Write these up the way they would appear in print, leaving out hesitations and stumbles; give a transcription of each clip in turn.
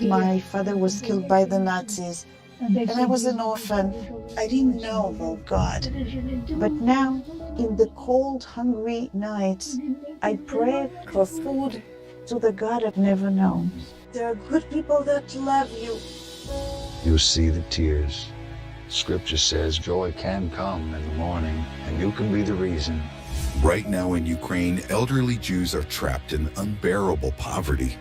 My father was killed by the Nazis, and I was an orphan. I didn't know about God. But now, in the cold, hungry nights, I pray for food to the God I've never known. There are good people that love you. You see the tears. Scripture says joy can come in the morning, and you can be the reason. Right now in Ukraine, elderly Jews are trapped in unbearable poverty.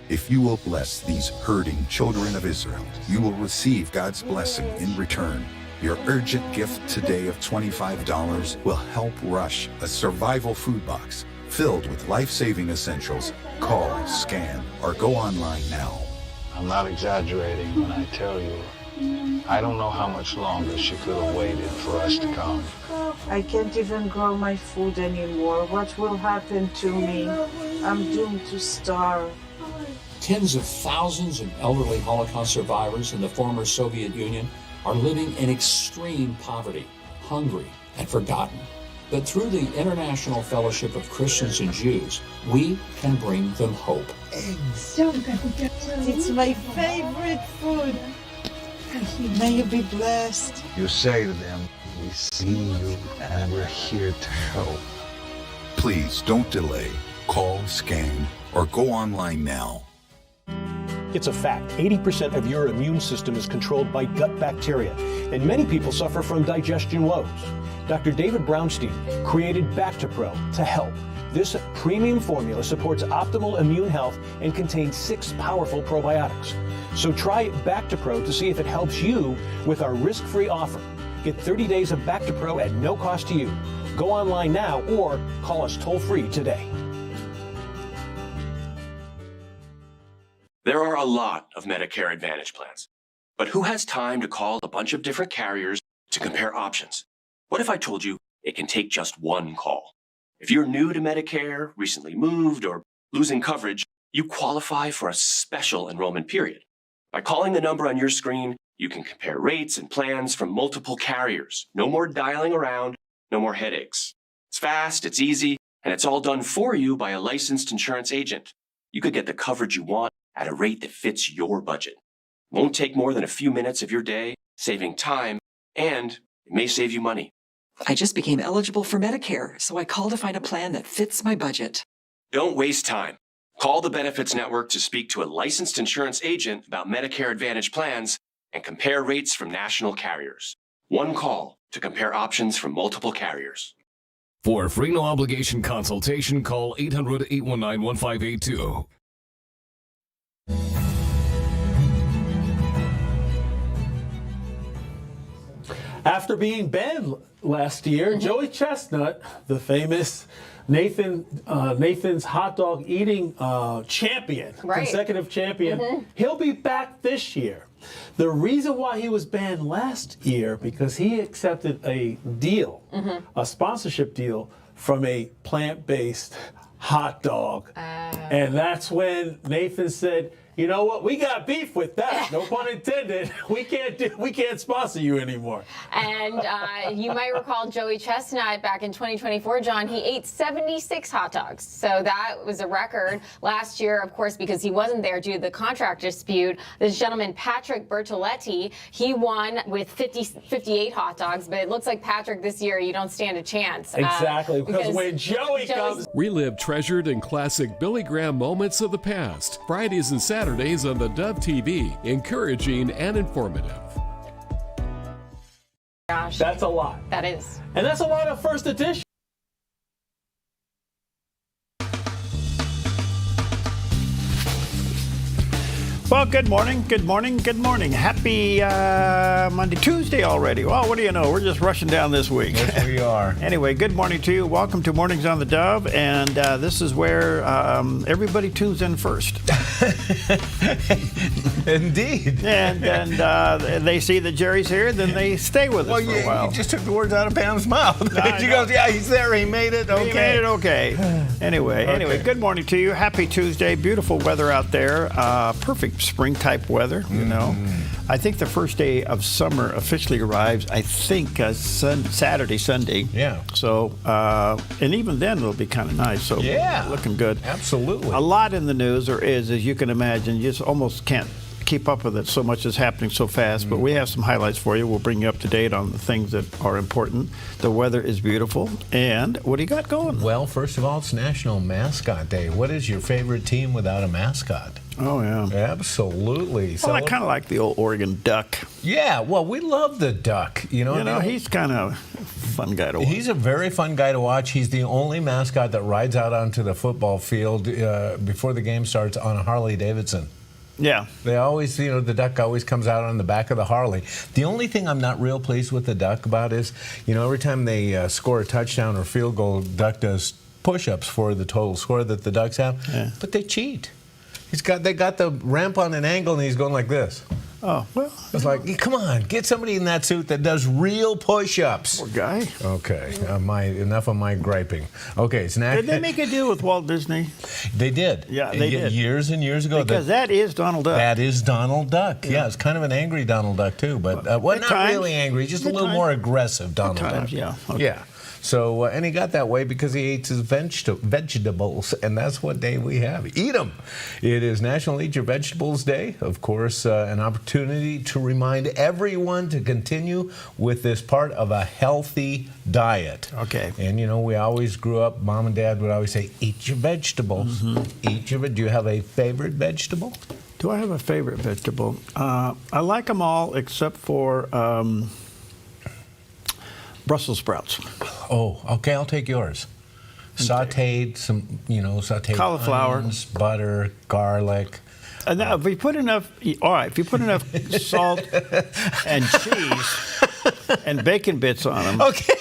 If you will bless these hurting children of Israel, you will receive God's blessing in return. Your urgent gift today of $25 will help rush a survival food box filled with life-saving essentials. Call, scan, or go online now. I'm not exaggerating when I tell you, I don't know how much longer she could have waited for us to come. I can't even grow my food anymore. What will happen to me? I'm doomed to starve. Tens of thousands of elderly Holocaust survivors in the former Soviet Union are living in extreme poverty, hungry, and forgotten. But through the International Fellowship of Christians and Jews, we can bring them hope. It's my favorite food. May you be blessed. You say to them, we see you and we're here to help. Please don't delay. Call, scan, or go online now. It's a fact. 80% of your immune system is controlled by gut bacteria, and many people suffer from digestion woes. Dr. David Brownstein created Bactipro to help. This premium formula supports optimal immune health and contains 6 powerful probiotics. So try Bactipro to see if it helps you with our risk-free offer. Get 30 days of Bactipro at no cost to you. Go online now or call us toll-free today. There are a lot of Medicare Advantage plans, but who has time to call a bunch of different carriers to compare options? What if I told you it can take just one call? If you're new to Medicare, recently moved, or losing coverage, you qualify for a special enrollment period. By calling the number on your screen, you can compare rates and plans from multiple carriers. No more dialing around, no more headaches. It's fast, it's easy, and it's all done for you by a licensed insurance agent. You could get the coverage you want at a rate that fits your budget. It won't take more than a few minutes of your day, saving time, and it may save you money. I just became eligible for Medicare, so I called to find a plan that fits my budget. Don't waste time. Call the Benefits Network to speak to a licensed insurance agent about Medicare Advantage plans and compare rates from national carriers. One call to compare options from multiple carriers. For a free no-obligation consultation, call 800-819-1582. After being banned last year, Joey Chestnut, the famous Nathan's hot dog eating champion, consecutive champion, he'll be back this year. The reason why he was banned last year, because he accepted a deal, a sponsorship deal from a plant-based hot dog. And that's when Nathan said, you know what? We got beef with that. No pun intended. We can't sponsor you anymore. And you might recall Joey Chestnut back in 2024, John, he ate 76 hot dogs. So that was a record last year, of course, because he wasn't there due to the contract dispute. This gentleman, Patrick Bertoletti, he won with 58 hot dogs. But it looks like, Patrick, this year you don't stand a chance. Exactly, because when Joey comes... Relive treasured and classic Billy Graham moments of the past. Fridays and Saturdays on the Dove TV, encouraging and informative. Gosh, that's a lot. That is. And that's a lot of first edition. Well, good morning, good morning, good morning. Happy Monday, Tuesday already. Well, what do you know? We're just rushing down this week. Yes, we are. Anyway, good morning to you. Welcome to Mornings on the Dove. And this is where everybody tunes in first. Indeed. And they see that Jerry's here, then they stay with us for a while. You just took the words out of Pam's mouth. She goes, yeah, he's there. He made it. Okay. He made it okay. Anyway, good morning to you. Happy Tuesday. Beautiful weather out there. Perfect spring type weather, you know. I think the first day of summer officially arrives, I think, Saturday, Sunday. Yeah. So, and even then it'll be kind of nice. So, Yeah. looking good. Absolutely. A lot in the news there is, as you can imagine. You just almost can't keep up with it. So much is happening so fast. But we have some highlights for you. We'll bring you up to date on the things that are important. The weather is beautiful. And what do you got going? Well, first of all, it's National Mascot Day. What is your favorite team without a mascot? Oh, yeah. Absolutely. Well, I kind of like the old Oregon Duck. Yeah, well, we love the Duck. You know, he's kind of a fun guy to watch. He's a very fun guy to watch. He's the only mascot that rides out onto the football field before the game starts on a Harley Davidson. Yeah. They always, the Duck always comes out on the back of the Harley. The only thing I'm not real pleased with the Duck about is, every time they score a touchdown or field goal, Duck does push-ups for the total score that the Ducks have. Yeah. But they cheat. They got the ramp on an angle and he's going like this. Oh, well. It's like, come on, get somebody in that suit that does real push-ups. Poor guy. Okay, enough of my griping. Okay, it's Did they make a deal with Walt Disney? They did. Yeah, they did. Years and years ago. Because that is Donald Duck. That is Donald Duck. Yeah, it's kind of an angry Donald Duck, too. But, not times. really angry, just a little more aggressive Donald Duck. Yeah. Okay. Yeah. So, and he got that way because he ate his vegetables, and that's what day we have. Eat them. It is National Eat Your Vegetables Day. Of course, an opportunity to remind everyone to continue with this part of a healthy diet. Okay. And, we always grew up, Mom and Dad would always say, eat your vegetables. Eat your. Do you have a favorite vegetable? Do I have a favorite vegetable? I like them all except for Brussels sprouts. Oh, okay, I'll take yours. Sauteed, sauteed Cauliflower. onions, butter, garlic. Now, if you put enough salt and cheese and bacon bits on them, Okay.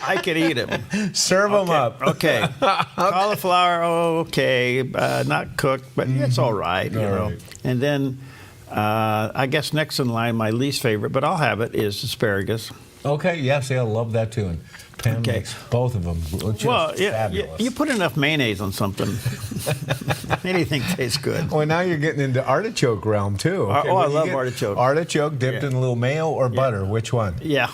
I could eat them. Serve them up. Okay. Cauliflower, okay, not cooked, but it's all right, you know. right. And then I guess next in line, my least favorite, but I'll have it, is asparagus. Okay, yes, I love that too. And Pam makes both of them just fabulous. You put enough mayonnaise on something, anything tastes good. Well, now you're getting into artichoke realm too. Okay, I love artichoke. Artichoke dipped in a little mayo or butter. Which one? Yeah.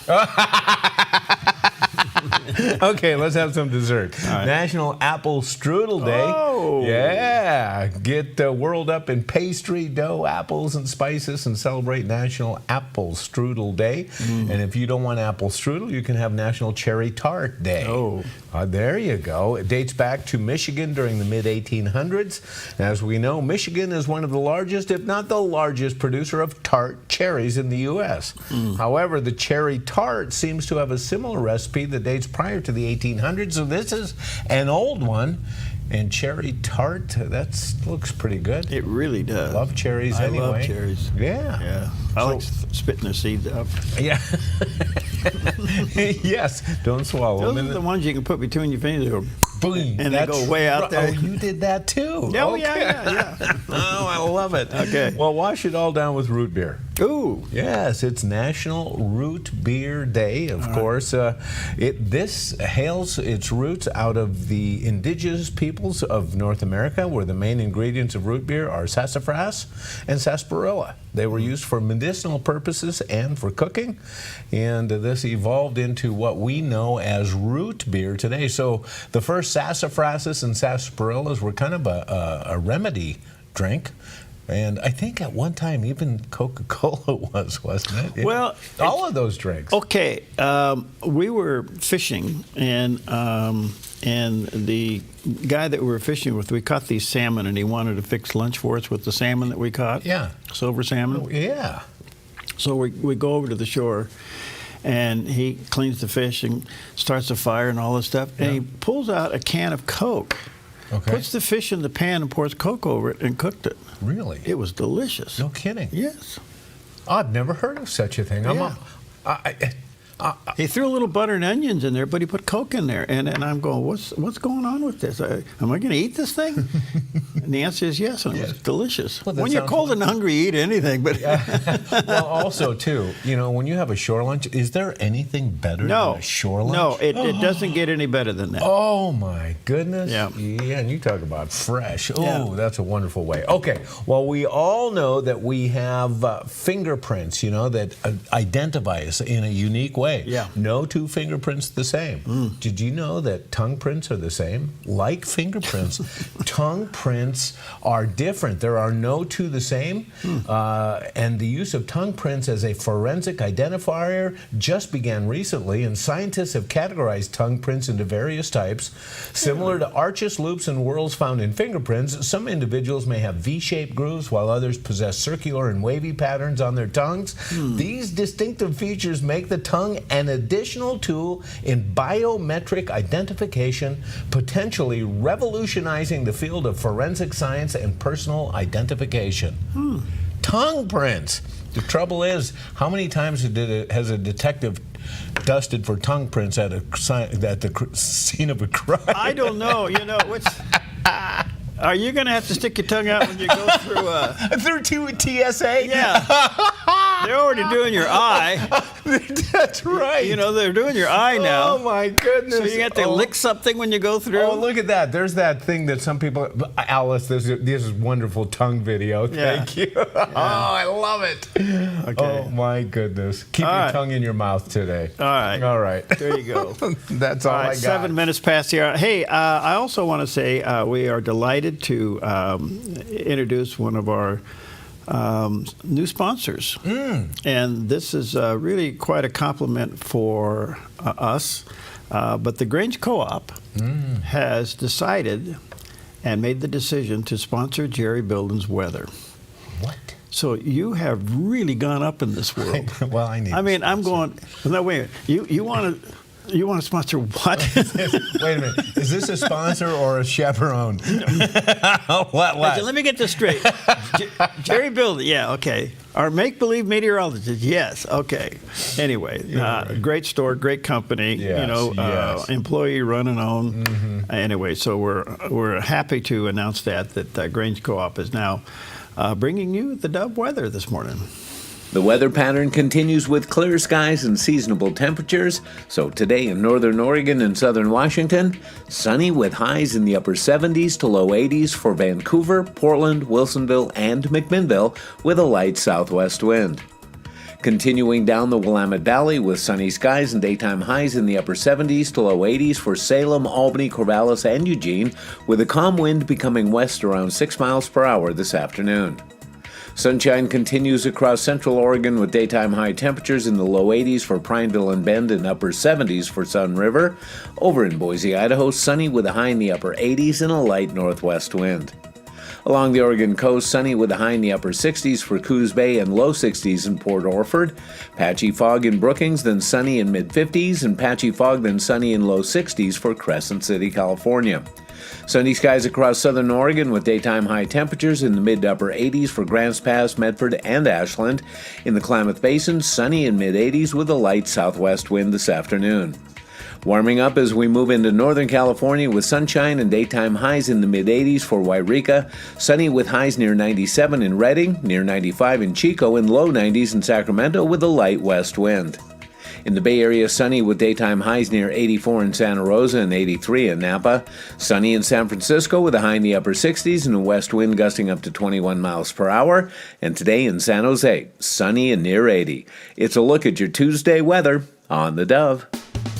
Okay, let's have some dessert. Right. National Apple Strudel Day. Oh. Yeah. Get whirled up in pastry, dough, apples, and spices and celebrate National Apple Strudel Day. And if you don't want apple strudel, you can have National Cherry Tart Day. Oh. There you go. It dates back to Michigan during the mid-1800s. As we know, Michigan is one of the largest, if not the largest, producer of tart cherries in the U.S. However, the cherry tart seems to have a similar recipe that dates prior to the 1800s, so this is an old one. And cherry tart, that looks pretty good. It really does. Love cherries anyway. I love cherries. Yeah. Yeah. I like spitting the seeds out. Yeah. Yes. Don't swallow Those them. are the ones you can put between your fingers. Go, boom. and they go way out there. Oh, you did that too. Oh, Okay. yeah. Oh, I love it. Okay. Well, wash it all down with root beer. Ooh. Yes, it's National Root Beer Day, of course. This hails its roots out of the indigenous peoples of North America, where the main ingredients of root beer are sassafras and sarsaparilla. They were used for medicinal purposes and for cooking, and this evolved into what we know as root beer today. So the first sassafrases and sarsaparillas were kind of a remedy drink. And I think at one time even Coca-Cola wasn't it? Well, all of those drinks. Okay, we were fishing, and the guy that we were fishing with, we caught these salmon, and he wanted to fix lunch for us with the salmon that we caught. Yeah. Silver salmon. Oh, yeah. So we go over to the shore, and he cleans the fish and starts a fire and all this stuff, and he pulls out a can of Coke. Okay. Puts the fish in the pan and pours Coke over it and cooked it. Really? It was delicious. No kidding. Yes. I've never heard of such a thing. Yeah. He threw a little butter and onions in there, but he put Coke in there. And I'm going, what's going on with this? Am I going to eat this thing? And the answer is yes, and it was delicious. Well, when you're cold and hungry, you eat anything. But well, also, too, when you have a shore lunch, is there anything better than a shore lunch? No, it doesn't get any better than that. Oh, my goodness. Yeah, and you talk about fresh. Oh, that's a wonderful way. Okay, well, we all know that we have fingerprints, that identify us in a unique way. Yeah. No two fingerprints the same. Did you know that tongue prints are the same? Like fingerprints, tongue prints are different. There are no two the same. And the use of tongue prints as a forensic identifier just began recently, and scientists have categorized tongue prints into various types. Similar to arches, loops, and whorls found in fingerprints, some individuals may have V-shaped grooves while others possess circular and wavy patterns on their tongues. These distinctive features make the tongue an additional tool in biometric identification, potentially revolutionizing the field of forensic science and personal identification. Tongue prints. The trouble is, how many times has a detective dusted for tongue prints at the scene of a crime? I don't know. Are you going to have to stick your tongue out when you go through TSA? Yeah. They're already doing your eye. That's right. They're doing your eye now. Oh, my goodness. So you have to lick something when you go through? Oh, look at that. There's that thing that some people... Alice, this is wonderful tongue video. Thank you. Oh, I love it. Okay. Oh, my goodness. Keep your tongue in your mouth today. All right. All right. There you go. That's all I got. 7 minutes past the hour. Hey, I also want to say we are delighted to introduce one of our new sponsors. And this is really quite a compliment for us. But the Grange Co-op has decided and made the decision to sponsor Jerry Bilden's weather. What? So you have really gone up in this world. Well, I'm going, no, wait, you want to... You want to sponsor what? Wait a minute. Is this a sponsor or a chaperone? What? Let me get this straight. Jerry Bilden, yeah, okay. Our make-believe meteorologist, yes, okay. Anyway, great store, great company, employee run and own. Anyway, so we're happy to announce that Grange Co-op is now bringing you the Dove weather this morning. The weather pattern continues with clear skies and seasonable temperatures. So today in northern Oregon and southern Washington, sunny with highs in the upper 70s to low 80s for Vancouver, Portland, Wilsonville, and McMinnville with a light southwest wind. Continuing down the Willamette Valley with sunny skies and daytime highs in the upper 70s to low 80s for Salem, Albany, Corvallis, and Eugene, with a calm wind becoming west around 6 miles per hour this afternoon. Sunshine continues across central Oregon with daytime high temperatures in the low 80s for Prineville and Bend and upper 70s for Sun River. Over in Boise, Idaho, sunny with a high in the upper 80s and a light northwest wind. Along the Oregon coast, sunny with a high in the upper 60s for Coos Bay and low 60s in Port Orford. Patchy fog in Brookings, then sunny in mid-50s, and patchy fog, then sunny in low 60s for Crescent City, California. Sunny skies across southern Oregon with daytime high temperatures in the mid to upper 80s for Grants Pass, Medford, and Ashland. In the Klamath Basin, sunny in mid-80s with a light southwest wind this afternoon. Warming up as we move into Northern California with sunshine and daytime highs in the mid-80s for Wairika, sunny with highs near 97 in Redding, near 95 in Chico, and low 90s in Sacramento with a light west wind. In the Bay Area, sunny with daytime highs near 84 in Santa Rosa and 83 in Napa. Sunny in San Francisco with a high in the upper 60s and a west wind gusting up to 21 miles per hour. And today in San Jose, sunny and near 80. It's a look at your Tuesday weather on the Dove.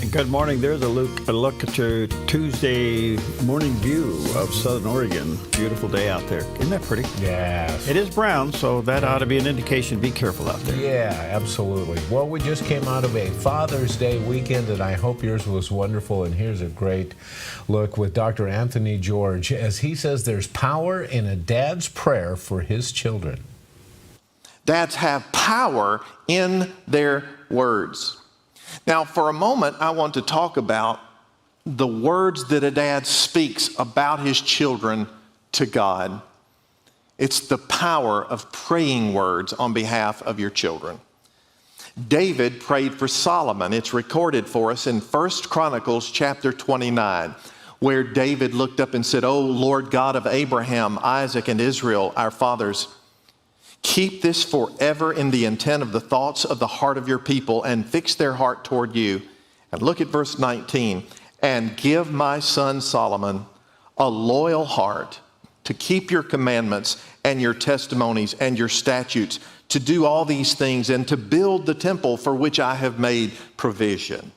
And good morning. There's a look at your Tuesday morning view of southern Oregon. Beautiful day out there. Isn't that pretty? Yes. It is brown, so that ought to be an indication. Be careful out there. Yeah, absolutely. Well, we just came out of a Father's Day weekend, and I hope yours was wonderful. And here's a great look with Dr. Anthony George as he says there's power in a dad's prayer for his children. Dads have power in their words. Now, for a moment, I want to talk about the words that a dad speaks about his children to God. It's the power of praying words on behalf of your children. David prayed for Solomon. It's recorded for us in 1 Chronicles chapter 29, where David looked up and said, "O Lord God of Abraham, Isaac, and Israel, our fathers, keep this forever in the intent of the thoughts of the heart of your people, and fix their heart toward you." And look at verse 19. "And give my son Solomon a loyal heart to keep your commandments and your testimonies and your statutes, to do all these things and to build the temple for which I have made provision."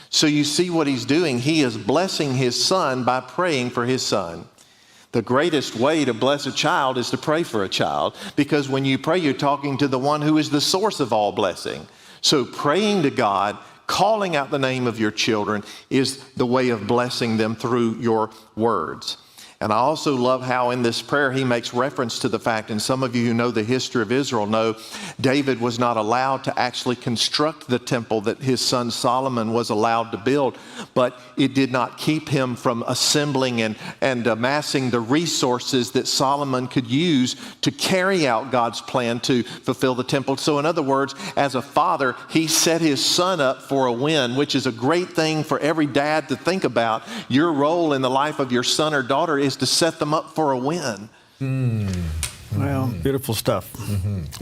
So you see what he's doing. He is blessing his son by praying for his son. The greatest way to bless a child is to pray for a child, because when you pray, you're talking to the one who is the source of all blessing. So praying to God, calling out the name of your children, is the way of blessing them through your words. And I also love how in this prayer he makes reference to the fact, and some of you who know the history of Israel know, David was not allowed to actually construct the temple that his son Solomon was allowed to build, but it did not keep him from assembling and amassing the resources that Solomon could use to carry out God's plan to fulfill the temple. So in other words, as a father, he set his son up for a win, which is a great thing for every dad to think about. Your role in the life of your son or daughter is to set them up for a win. Well, beautiful stuff.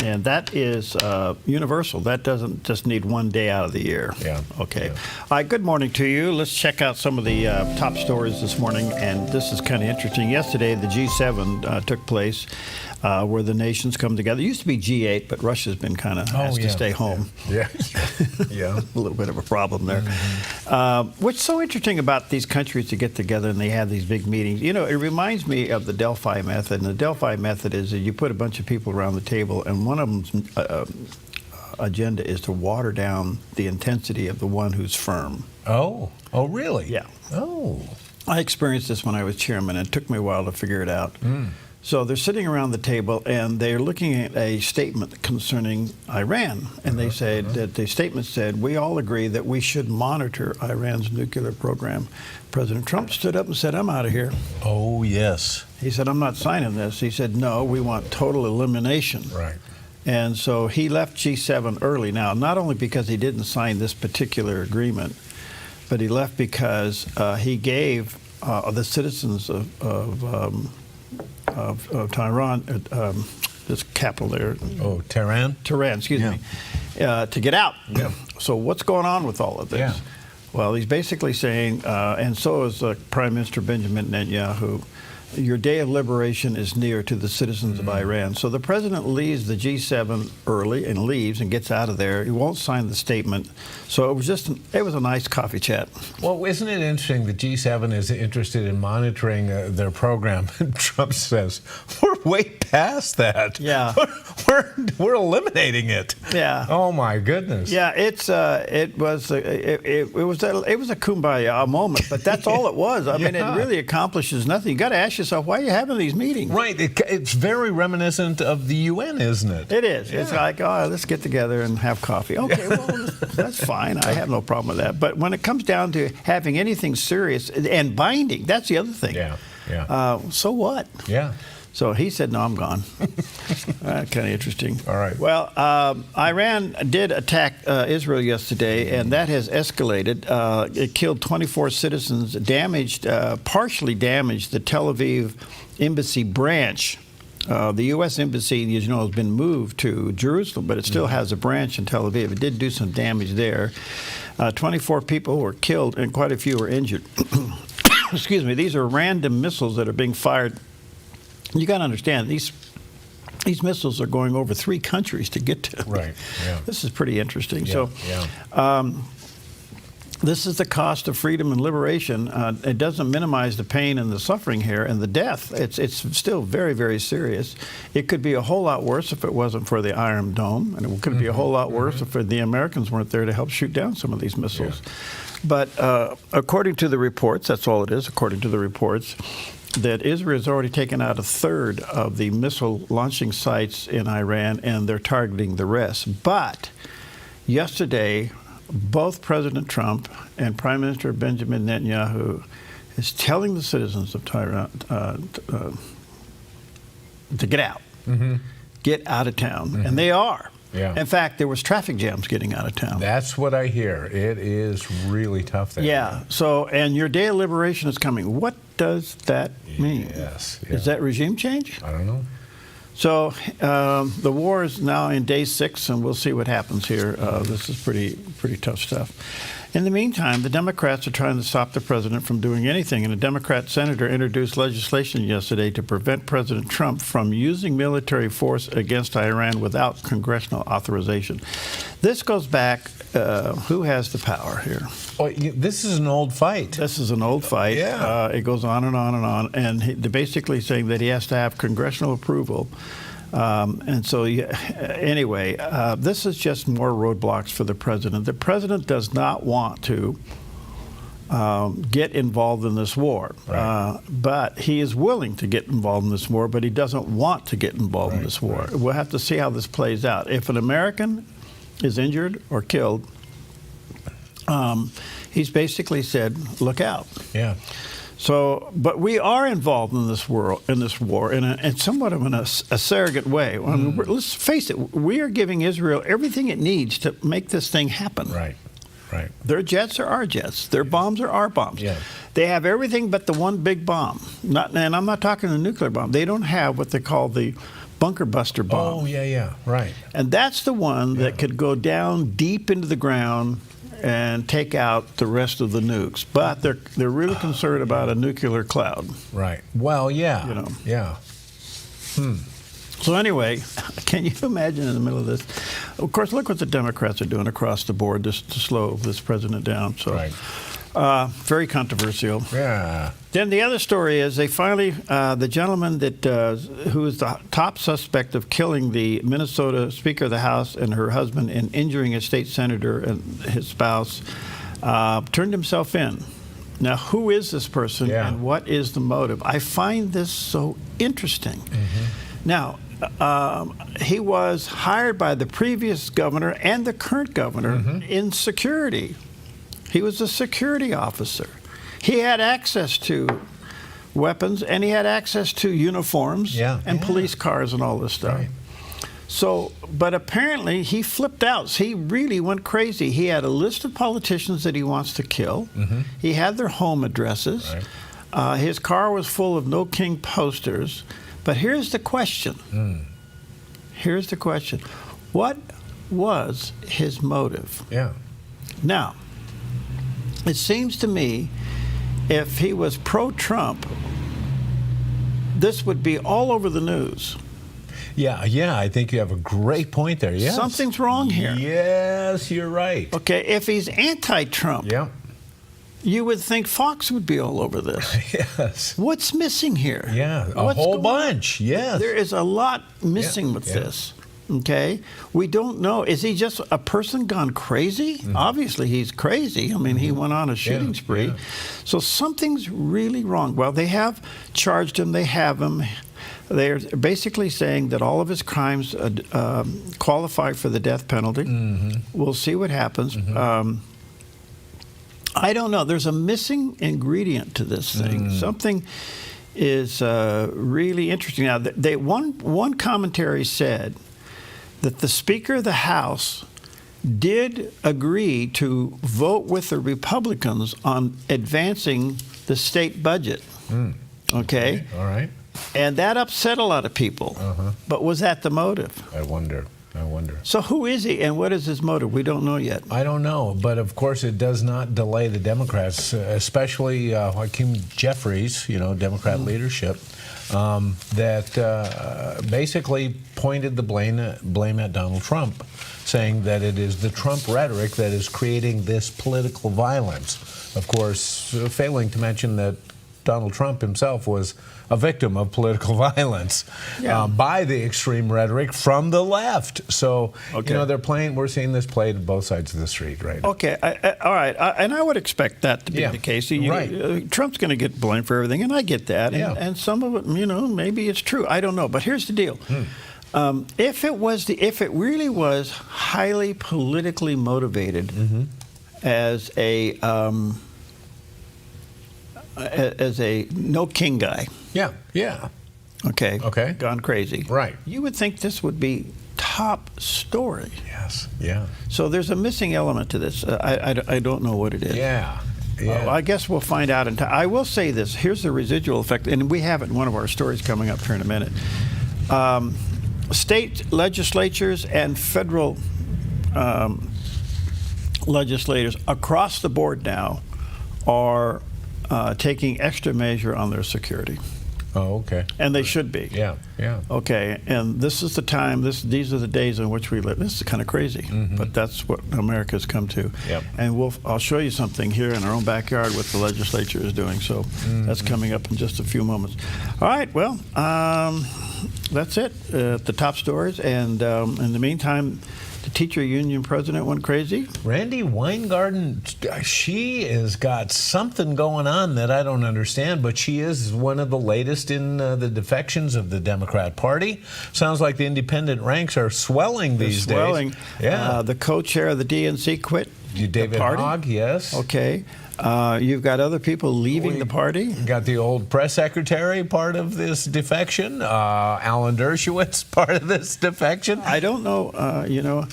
And that is universal. That doesn't just need one day out of the year. Yeah. Okay. All right, good morning to you. Let's check out some of the top stories this morning. And this is kind of interesting. Yesterday, the G7 took place, where the nations come together. It used to be G8, but Russia's been kind of asked to stay home. Yeah. Yeah. A little bit of a problem there. What's so interesting about these countries to get together and they have these big meetings, you know, it reminds me of the Delphi method. And the Delphi method is that you put a bunch of people around the table, and one of them's agenda is to water down the intensity of the one who's firm. Oh really? Yeah. Oh. I experienced this when I was chairman, and it took me a while to figure it out. So they're sitting around the table, and they're looking at a statement concerning Iran. And they said that the statement said, "We all agree that we should monitor Iran's nuclear program." President Trump stood up and said, "I'm out of here." Oh, yes. He said, "I'm not signing this." He said, "No, we want total elimination." Right. And so he left G7 early. Now, not only because he didn't sign this particular agreement, but he left because he gave the citizens of Tehran, this capital there. Oh, Tehran? Tehran, excuse me, to get out. Yeah. So what's going on with all of this? Yeah. Well, he's basically saying, and so is Prime Minister Benjamin Netanyahu, your day of liberation is near to the citizens of Iran. So the president leaves the G7 early and leaves and gets out of there. He won't sign the statement. So it was a nice coffee chat. Well, isn't it interesting the G7 is interested in monitoring their program, and Trump says, "We're way past that. Yeah. We're eliminating it." Yeah. Oh my goodness. Yeah, it was a kumbaya moment, but that's all it was. I mean, it really accomplishes nothing. You got to ask yourself, why are you having these meetings? Right. It's very reminiscent of the UN, isn't it? It is. Yeah. It's like, oh, let's get together and have coffee. Okay, well, that's fine. I have no problem with that. But when it comes down to having anything serious and binding, that's the other thing. Yeah. So what? Yeah. So he said, "No, I'm gone." Kind of interesting. All right. Well, Iran did attack Israel yesterday, and that has escalated. It killed 24 citizens, partially damaged the Tel Aviv embassy branch. The U.S. embassy, as you know, has been moved to Jerusalem, but it still has a branch in Tel Aviv. It did do some damage there. 24 people were killed, and quite a few were injured. Excuse me. These are random missiles that are being fired. You got to understand, these missiles are going over 3 countries to get to. Right. Yeah. This is pretty interesting. Yeah. So, this is the cost of freedom and liberation. It doesn't minimize the pain and the suffering here and the death. It's still very, very serious. It could be a whole lot worse if it wasn't for the Iron Dome, and it could be a whole lot worse if the Americans weren't there to help shoot down some of these missiles. Yeah. But according to the reports, that's all it is, according to the reports, that Israel has already taken out 1/3 of the missile launching sites in Iran, and they're targeting the rest. But yesterday, both President Trump and Prime Minister Benjamin Netanyahu is telling the citizens of Tehran to get out. Get out of town. And they are. Yeah. In fact, there was traffic jams getting out of town. That's what I hear. It is really tough there. Yeah. So, and your day of liberation is coming. What does that mean? Yes. Is that regime change? I don't know. So the war is now in day 6, and we'll see what happens here. This is pretty tough stuff. In the meantime, the Democrats are trying to stop the president from doing anything, and a Democrat senator introduced legislation yesterday to prevent President Trump from using military force against Iran without congressional authorization. This goes back, who has the power here? Oh, this is an old fight. This is an old fight. Yeah. It goes on and on and on, and they're basically saying that he has to have congressional approval. And so, anyway, this is just more roadblocks for the president. The president does not want to get involved in this war, right. But he is willing to get involved in this war, but he doesn't want to get involved in this war. We'll have to see how this plays out. If an American is injured or killed, he's basically said, look out. Yeah. So, but we are involved in this war, in somewhat of a surrogate way. I mean, let's face it, we are giving Israel everything it needs to make this thing happen. Right, right. Their jets are our jets. Their bombs are our bombs. Yeah. They have everything but the one big bomb. And I'm not talking a nuclear bomb. They don't have what they call the bunker buster bomb. Oh, yeah, right. And that's the one that could go down deep into the ground and take out the rest of the nukes. But they're really concerned about a nuclear cloud. Right. Well, yeah. You know. Yeah. So anyway, can you imagine in the middle of this? Of course, look what the Democrats are doing across the board to slow this president down. So, very controversial. Yeah. Then the other story is they finally, the gentleman that who is the top suspect of killing the Minnesota Speaker of the House and her husband and injuring a state senator and his spouse, turned himself in. Now, who is this person and what is the motive? I find this so interesting. Now, he was hired by the previous governor and the current governor in security. He was a security officer. He had access to weapons, and he had access to uniforms and police cars and all this stuff. Right. So, but apparently he flipped out. He really went crazy. He had a list of politicians that he wants to kill. He had their home addresses. Right. His car was full of No King posters. But here's the question. Here's the question. What was his motive? Yeah. Now, it seems to me if he was pro-Trump, this would be all over the news. Yeah, I think you have a great point there. Yes. Something's wrong here. Yes, you're right. Okay, if he's anti-Trump, you would think Fox would be all over this. Yes. What's missing here? Yeah, a whole bunch. Yes. There is a lot missing with this. Okay, we don't know. Is he just a person gone crazy? Obviously, he's crazy. I mean, he went on a shooting spree. So something's really wrong. Well, they have charged him. They have him. They're basically saying that all of his crimes qualify for the death penalty. We'll see what happens. I don't know. There's a missing ingredient to this thing. Something is really interesting. Now, one commentary said that the Speaker of the House did agree to vote with the Republicans on advancing the state budget. Okay? All right. And that upset a lot of people. But was that the motive? I wonder. So who is he and what is his motive? We don't know yet. I don't know, but of course it does not delay the Democrats, especially Hakeem Jeffries, Democrat leadership, that basically pointed the blame at Donald Trump, saying that it is the Trump rhetoric that is creating this political violence. Of course, failing to mention that Donald Trump himself was a victim of political violence by the extreme rhetoric from the left. So, we're seeing this played on both sides of the street, right? Okay, all right. And I would expect that to be the case. Trump's going to get blamed for everything, and I get that. And some of it, maybe it's true. I don't know. But here's the deal. If it really was highly politically motivated as a no king guy. Yeah. Okay. Gone crazy. Right. You would think this would be top story. Yes. Yeah. So there's a missing element to this. I don't know what it is. Yeah. Yeah. I guess we'll find out in time. I will say this. Here's the residual effect, and we have it in one of our stories coming up here in a minute. State legislatures and federal legislators across the board now are taking extra measure on their security. Oh, okay. And they should be. Yeah, yeah. Okay, and this is the time, these are the days in which we live. This is kind of crazy, but that's what America's come to. Yep. And I'll show you something here in our own backyard what the legislature is doing. So that's coming up in just a few moments. All right, well, that's it, the top stories. And in the meantime, the teacher union president went crazy. Randi Weingarten, she has got something going on that I don't understand, but she is one of the latest in the defections of the Democrat Party. Sounds like the independent ranks are swelling these days. Yeah. The co-chair of the DNC quit. David Hogg, yes. Okay. You've got other people leaving the party. Got the old press secretary part of this defection. Alan Dershowitz part of this defection. I don't know.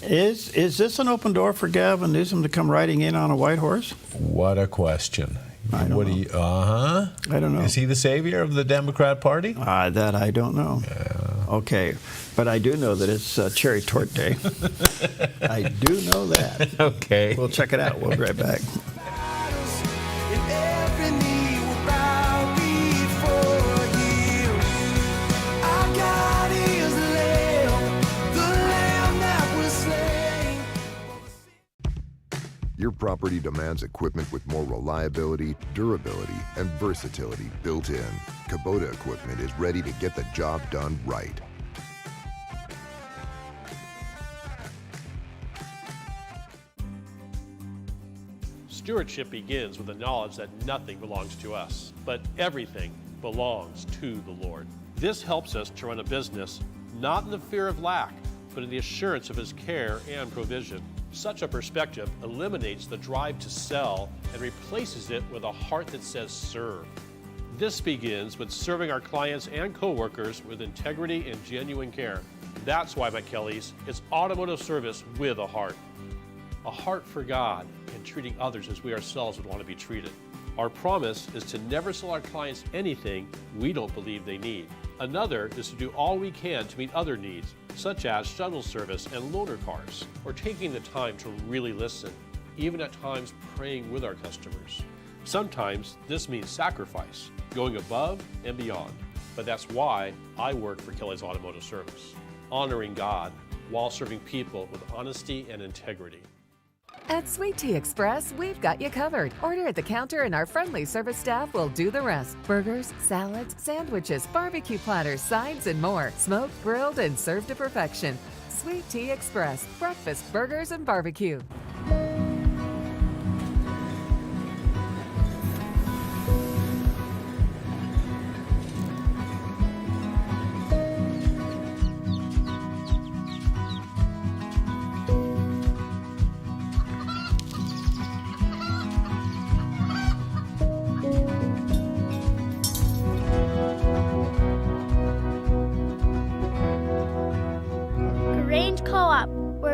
Is this an open door for Gavin Newsom to come riding in on a white horse? What a question. I don't know. I don't know. Is he the savior of the Democrat Party? That I don't know. Okay. But I do know that it's Cherry Tort Day. I do know that. Okay. We'll check it out. We'll be right back. Your property demands equipment with more reliability, durability, and versatility built in. Kubota equipment is ready to get the job done right. Stewardship begins with the knowledge that nothing belongs to us, but everything belongs to the Lord. This helps us to run a business not in the fear of lack, but in the assurance of His care and provision. Such a perspective eliminates the drive to sell and replaces it with a heart that says serve. This begins with serving our clients and coworkers with integrity and genuine care. That's why McKelly's is automotive service with a heart for God and treating others as we ourselves would want to be treated. Our promise is to never sell our clients anything we don't believe they need. Another is to do all we can to meet other needs, such as shuttle service and loaner cars, or taking the time to really listen, even at times praying with our customers. Sometimes this means sacrifice, going above and beyond, but that's why I work for Kelly's Automotive Service, honoring God while serving people with honesty and integrity. At Sweet Tea Express, we've got you covered. Order at the counter and our friendly service staff will do the rest. Burgers, salads, sandwiches, barbecue platters, sides, and more. Smoked, grilled, and served to perfection. Sweet Tea Express, breakfast, burgers, and barbecue.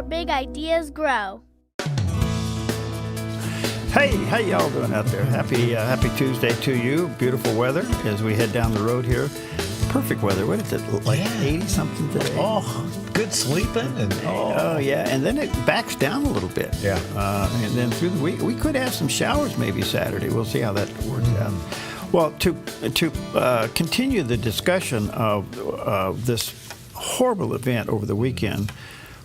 Big ideas grow. Hey, how y'all doing out there? Happy Tuesday to you. Beautiful weather as we head down the road here. Perfect weather. What is it, like 80-something today? Oh, good sleeping. Oh, yeah. And then it backs down a little bit. Yeah. And then through the week, we could have some showers maybe Saturday. We'll see how that works out. Well, to continue the discussion of this horrible event over the weekend,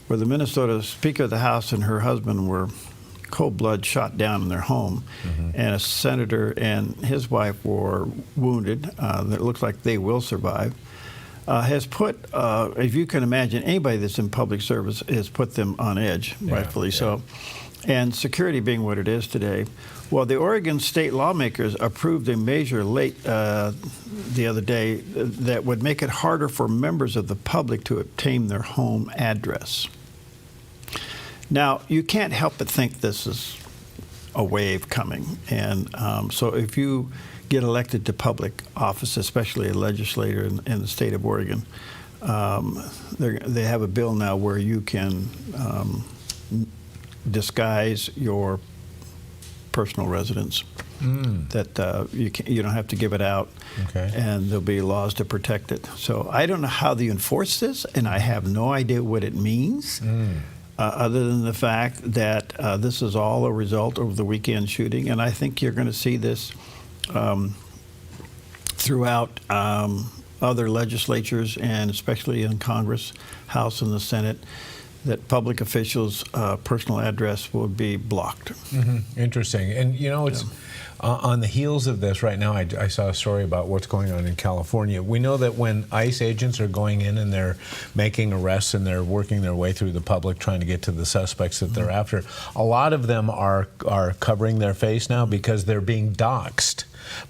where the Minnesota Speaker of the House and her husband were cold blood shot down in their home, and a senator and his wife were wounded. It looks like they will survive. Has put, if you can imagine, anybody that's in public service has put them on edge, rightfully so. And security being what it is today. Well, the Oregon state lawmakers approved a measure late the other day that would make it harder for members of the public to obtain their home address. Now, you can't help but think this is a wave coming. And so if you get elected to public office, especially a legislator in the state of Oregon, they have a bill now where you can disguise your personal residence. That you don't have to give it out, and there'll be laws to protect it. So I don't know how they enforce this, and I have no idea what it means, other than the fact that this is all a result of the weekend shooting, and I think you're going to see this throughout other legislatures, and especially in Congress, House, and the Senate, that public officials' personal address will be blocked. Interesting. And, you know, it's on the heels of this right now, I saw a story about what's going on in California. We know that when ICE agents are going in and they're making arrests and they're working their way through the public trying to get to the suspects that they're after, a lot of them are covering their face now because they're being doxxed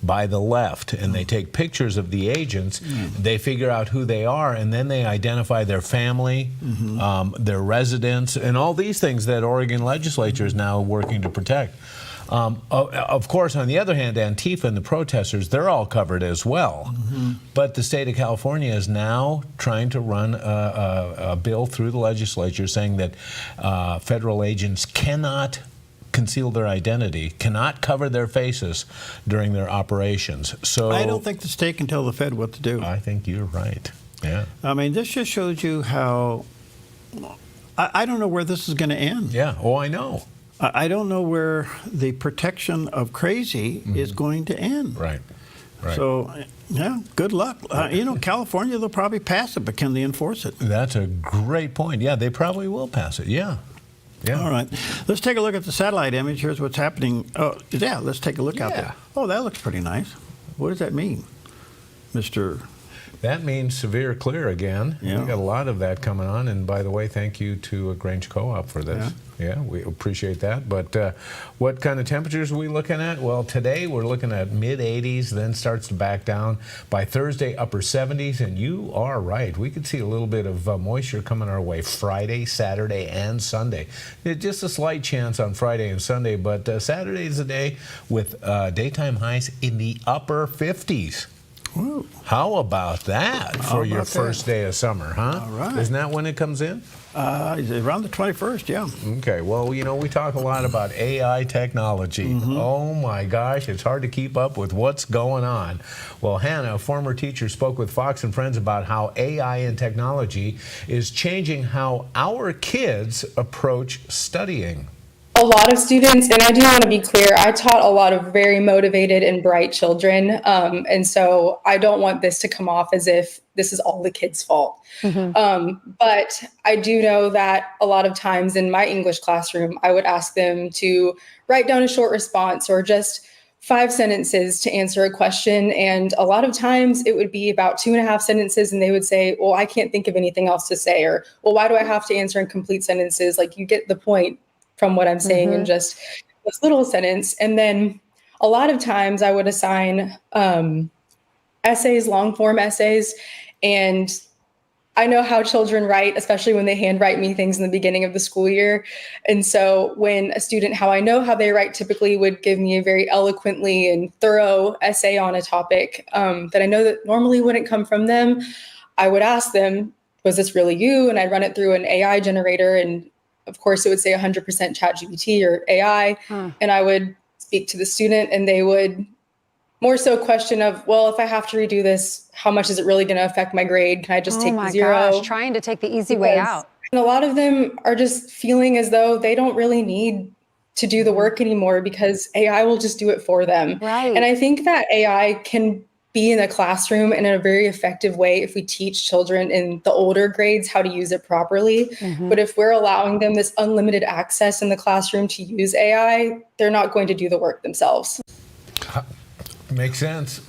by the left, and they take pictures of the agents, they figure out who they are, and then they identify their family, their residence, and all these things that Oregon legislature is now working to protect. Of course, on the other hand, Antifa and the protesters, they're all covered as well. But the state of California is now trying to run a bill through the legislature saying that federal agents cannot conceal their identity, cannot cover their faces during their operations. So I don't think the state can tell the Fed what to do. I think you're right. Yeah. I mean, this just shows you how I don't know where this is going to end. Yeah. Oh, I know. I don't know where the protection of crazy is going to end. Right. Right. So, yeah, good luck. You know, California, they'll probably pass it, but can they enforce it? That's a great point. Yeah, they probably will pass it. Yeah. Yeah. All right. Let's take a look at the satellite image. Here's what's happening. Oh, yeah, let's take a look out there. Oh, that looks pretty nice. What does that mean, Mr.? That means severe clear again. Yeah. We got a lot of that coming on. And by the way, thank you to Grange Co-op for this. Yeah, we appreciate that. But what kind of temperatures are we looking at? Well, today we're looking at mid-80s, then starts to back down. By Thursday, upper 70s. And you are right. We could see a little bit of moisture coming our way Friday, Saturday, and Sunday. Just a slight chance on Friday and Sunday, but Saturday is a day with daytime highs in the upper 50s. Ooh. How about that for your first day of summer, huh? All right. Isn't that when it comes in? Around the 21st, yeah. Okay, well, you know, we talk a lot about AI technology. Oh my gosh, it's hard to keep up with what's going on. Well, Hannah, a former teacher, spoke with Fox and Friends about how AI and technology is changing how our kids approach studying. A lot of students, and I do want to be clear, I taught a lot of very motivated and bright children. And so I don't want this to come off as if this is all the kids' fault. But I do know that a lot of times in my English classroom, I would ask them to write down a short response or just 5 sentences to answer a question. And a lot of times it would be about 2.5 sentences. And they would say, well, I can't think of anything else to say. Or, well, why do I have to answer in complete sentences? Like, you get the point from what I'm saying in just this little sentence. And then a lot of times I would assign essays, long form essays. And I know how children write, especially when they handwrite me things in the beginning of the school year. And so when a student, how I know how they write, typically would give me a very eloquently and thorough essay on a topic that I know that normally wouldn't come from them, I would ask them, was this really you? And I'd run it through an AI generator, and of course, it would say 100% ChatGPT or AI. And I would speak to the student, and they would more so question of, well, if I have to redo this, how much is it really going to affect my grade? Can I just take the 0? Gosh, trying to take the easy way out. And a lot of them are just feeling as though they don't really need to do the work anymore because AI will just do it for them. Right. And I think that AI can be in a classroom in a very effective way if we teach children in the older grades how to use it properly. But if we're allowing them this unlimited access in the classroom to use AI, they're not going to do the work themselves. Makes sense.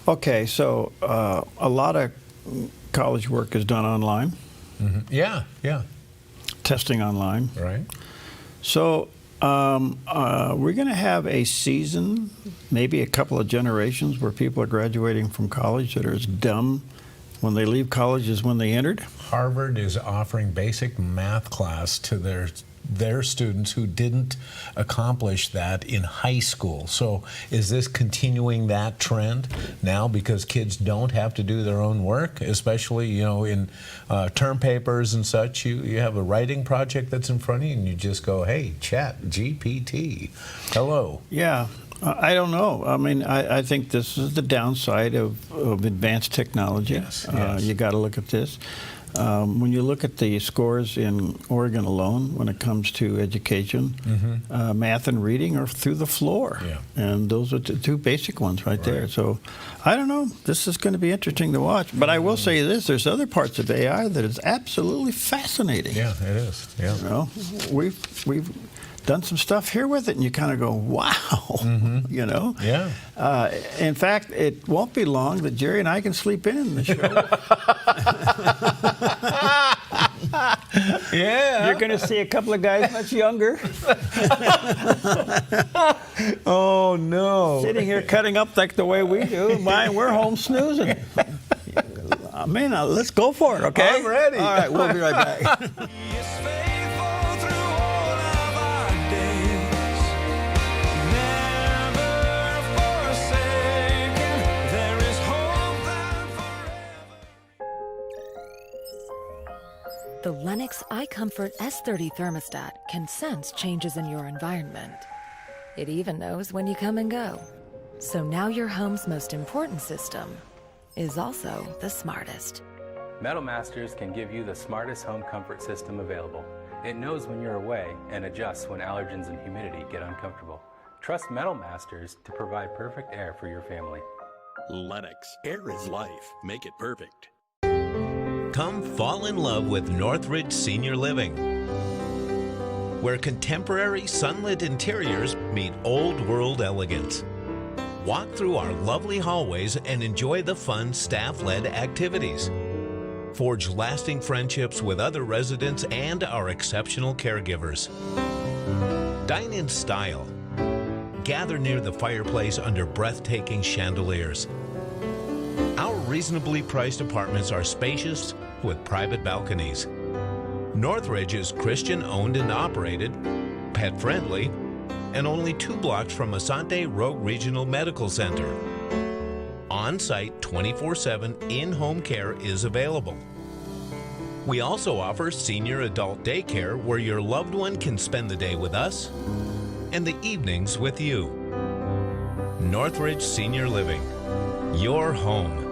Okay, so a lot of college work is done online. Yeah, yeah. Testing online. Right. So we're going to have a season, maybe a couple of generations, where people are graduating from college that are as dumb when they leave college as when they entered. Harvard is offering basic math class to their their students who didn't accomplish that in high school. So is this continuing that trend now because kids don't have to do their own work, especially, in term papers and such? You have a writing project that's in front of you and you just go, hey, chat GPT, hello. Yeah. I don't know. I mean, I think this is the downside of advanced technology. Yes. You got to look at this. When you look at the scores in Oregon alone, when it comes to education, math and reading are through the floor. Yeah. And those are the two basic ones right there. So I don't know. This is going to be interesting to watch. But I will say this, there's other parts of AI that is absolutely fascinating. Yeah, it is. Yeah. You know, we've done some stuff here with it, and you kind of go, wow, you know? Yeah. In fact, it won't be long that Jerry and I can sleep in the show. Yeah. You're going to see a couple of guys much younger. Oh, no. Sitting here cutting up like the way we do. We're home snoozing. I mean, let's go for it, okay? I'm ready. All right, we'll be right back. The Lennox iComfort S30 thermostat can sense changes in your environment. It even knows when you come and go. So now your home's most important system is also the smartest. Metal Masters can give you the smartest home comfort system available. It knows when you're away and adjusts when allergens and humidity get uncomfortable. Trust Metal Masters to provide perfect air for your family. Lennox. Air is life. Make it perfect. Come fall in love with Northridge Senior Living, where contemporary sunlit interiors meet old world elegance. Walk through our lovely hallways and enjoy the fun staff-led activities. Forge lasting friendships with other residents and our exceptional caregivers. Dine in style. Gather near the fireplace under breathtaking chandeliers. Our reasonably priced apartments are spacious with private balconies. Northridge is Christian-owned and operated, pet-friendly, and only 2 blocks from Asante Rogue Regional Medical Center. On-site 24/7 in-home care is available. We also offer senior adult daycare where your loved one can spend the day with us and the evenings with you. Northridge Senior Living, your home.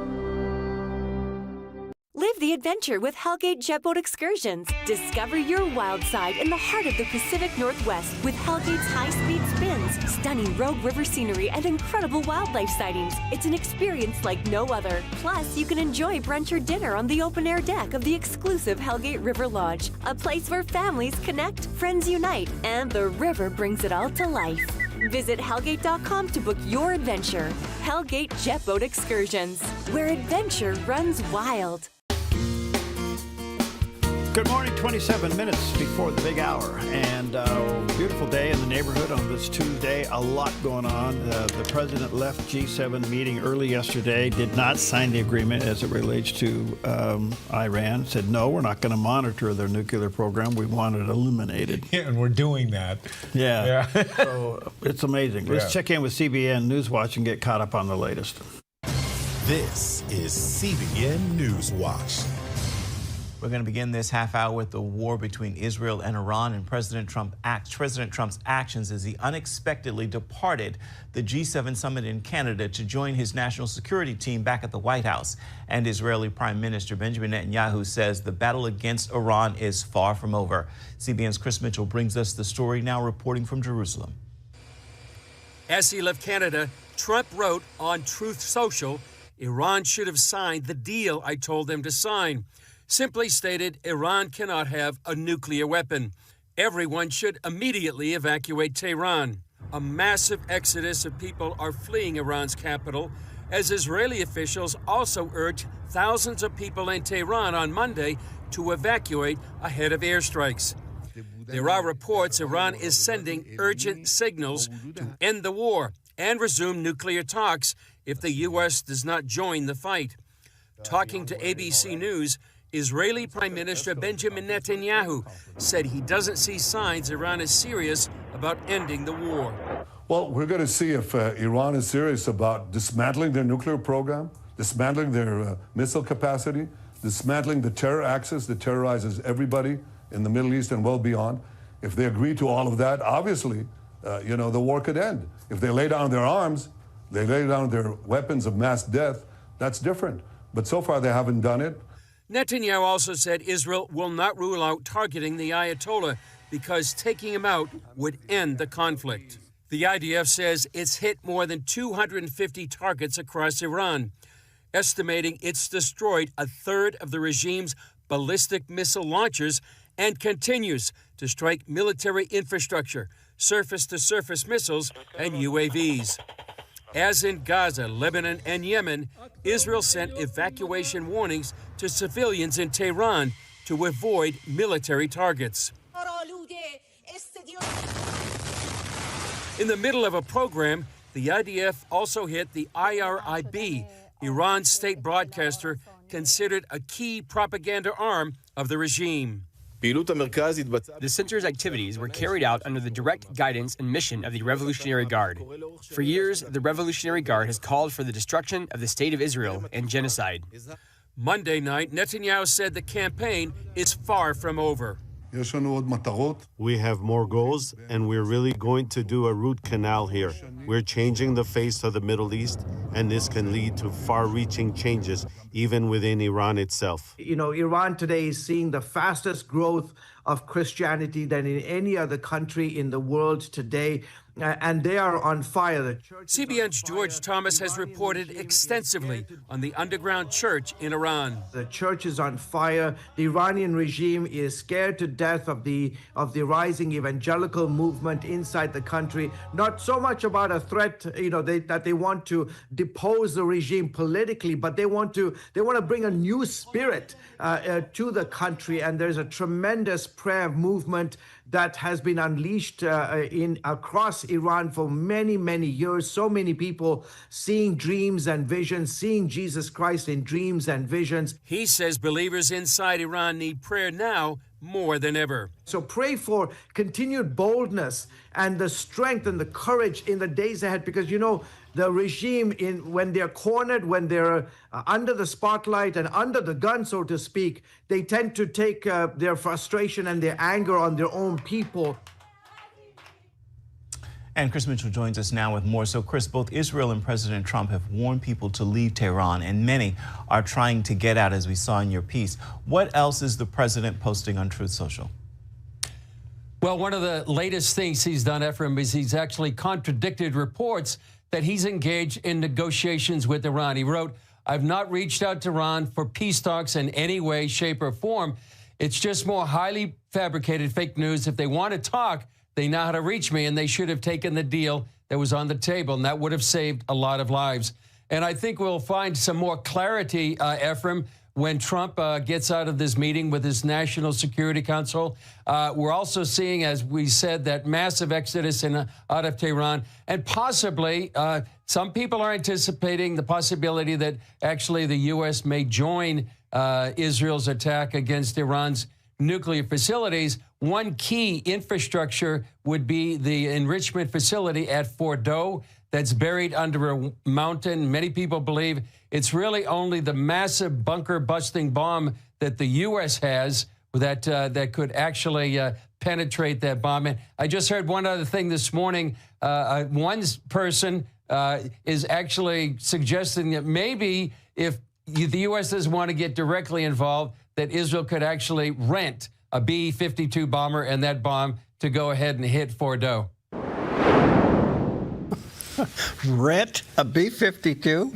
Live the adventure with Hellgate Jet Boat Excursions. Discover your wild side in the heart of the Pacific Northwest with Hellgate's high-speed spins, stunning Rogue River scenery, and incredible wildlife sightings. It's an experience like no other. Plus, you can enjoy brunch or dinner on the open-air deck of the exclusive Hellgate River Lodge, a place where families connect, friends unite, and the river brings it all to life. Visit Hellgate.com to book your adventure. Hellgate Jet Boat Excursions, where adventure runs wild. Good morning, 27 minutes before the big hour, and beautiful day in the neighborhood on this Tuesday. A lot going on. The president left G7 meeting early yesterday, did not sign the agreement as it relates to Iran, said, no, we're not going to monitor their nuclear program. We want it eliminated. Yeah, and we're doing that. Yeah. So it's amazing. Let's check in with CBN Newswatch and get caught up on the latest. This is CBN Newswatch. We're going to begin this half hour with the war between Israel and Iran, and President Trump's actions as he unexpectedly departed the G7 summit in Canada to join his national security team back at the White House. And Israeli Prime Minister Benjamin Netanyahu says the battle against Iran is far from over. CBN's Chris Mitchell brings us the story, now reporting from Jerusalem. As he left Canada, Trump wrote on Truth Social, "Iran should have signed the deal I told them to sign." Simply stated, Iran cannot have a nuclear weapon. Everyone should immediately evacuate Tehran. A massive exodus of people are fleeing Iran's capital, as Israeli officials also urged thousands of people in Tehran on Monday to evacuate ahead of airstrikes. There are reports Iran is sending urgent signals to end the war and resume nuclear talks if the U.S. does not join the fight. Talking to ABC News, Israeli Prime Minister Benjamin Netanyahu said he doesn't see signs Iran is serious about ending the war. Well, we're going to see if Iran is serious about dismantling their nuclear program, dismantling their missile capacity, dismantling the terror axis that terrorizes everybody in the Middle East and well beyond. If they agree to all of that, obviously, the war could end. If they lay down their arms, they lay down their weapons of mass death, that's different. But so far, they haven't done it. Netanyahu also said Israel will not rule out targeting the Ayatollah because taking him out would end the conflict. The IDF says it's hit more than 250 targets across Iran, estimating it's destroyed a third of the regime's ballistic missile launchers and continues to strike military infrastructure, surface-to-surface missiles, and UAVs. As in Gaza, Lebanon, and Yemen, Israel sent evacuation warnings to civilians in Tehran to avoid military targets. In the middle of a program, the IDF also hit the IRIB, Iran's state broadcaster, considered a key propaganda arm of the regime. The center's activities were carried out under the direct guidance and mission of the Revolutionary Guard. For years, the Revolutionary Guard has called for the destruction of the State of Israel and genocide. Monday night, Netanyahu said the campaign is far from over. We have more goals, and we're really going to do a root canal here. We're changing the face of the Middle East, and this can lead to far-reaching changes, even within Iran itself. Iran today is seeing the fastest growth of Christianity than in any other country in the world today. And they are on fire. CBN's George Thomas has reported extensively on the underground church in Iran. The church is on fire. The Iranian regime is scared to death of the rising evangelical movement inside the country. Not so much about a threat, that they want to depose the regime politically, but they want to bring a new spirit to the country. And there's a tremendous prayer movement that has been unleashed across Iran for many, many years. So many people seeing dreams and visions, seeing Jesus Christ in dreams and visions. He says believers inside Iran need prayer now more than ever. So pray for continued boldness and the strength and the courage in the days ahead, because the regime, when they're cornered, when they're under the spotlight and under the gun, so to speak, they tend to take their frustration and their anger on their own people. And Chris Mitchell joins us now with more. So, Chris, both Israel and President Trump have warned people to leave Tehran, and many are trying to get out, as we saw in your piece. What else is the president posting on Truth Social? Well, one of the latest things he's done, Ephraim, is he's actually contradicted reports that he's engaged in negotiations with Iran. He wrote, "I've not reached out to Iran for peace talks in any way, shape, or form. It's just more highly fabricated fake news. If they want to talk, they know how to reach me, and they should have taken the deal that was on the table, and that would have saved a lot of lives." And I think we'll find some more clarity, Ephraim, when Trump gets out of this meeting with his National Security Council. We're also seeing, as we said, that massive exodus out of Tehran. And possibly, some people are anticipating the possibility that actually the U.S. may join Israel's attack against Iran's nuclear facilities. One key infrastructure would be the enrichment facility at Fordo that's buried under a mountain. Many people believe it's really only the massive bunker-busting bomb that the U.S. has that could actually penetrate that bomb. And I just heard one other thing this morning. One person is actually suggesting that maybe if the U.S. doesn't want to get directly involved, that Israel could actually rent a B-52 bomber and that bomb to go ahead and hit Fordo. Rent a B-52?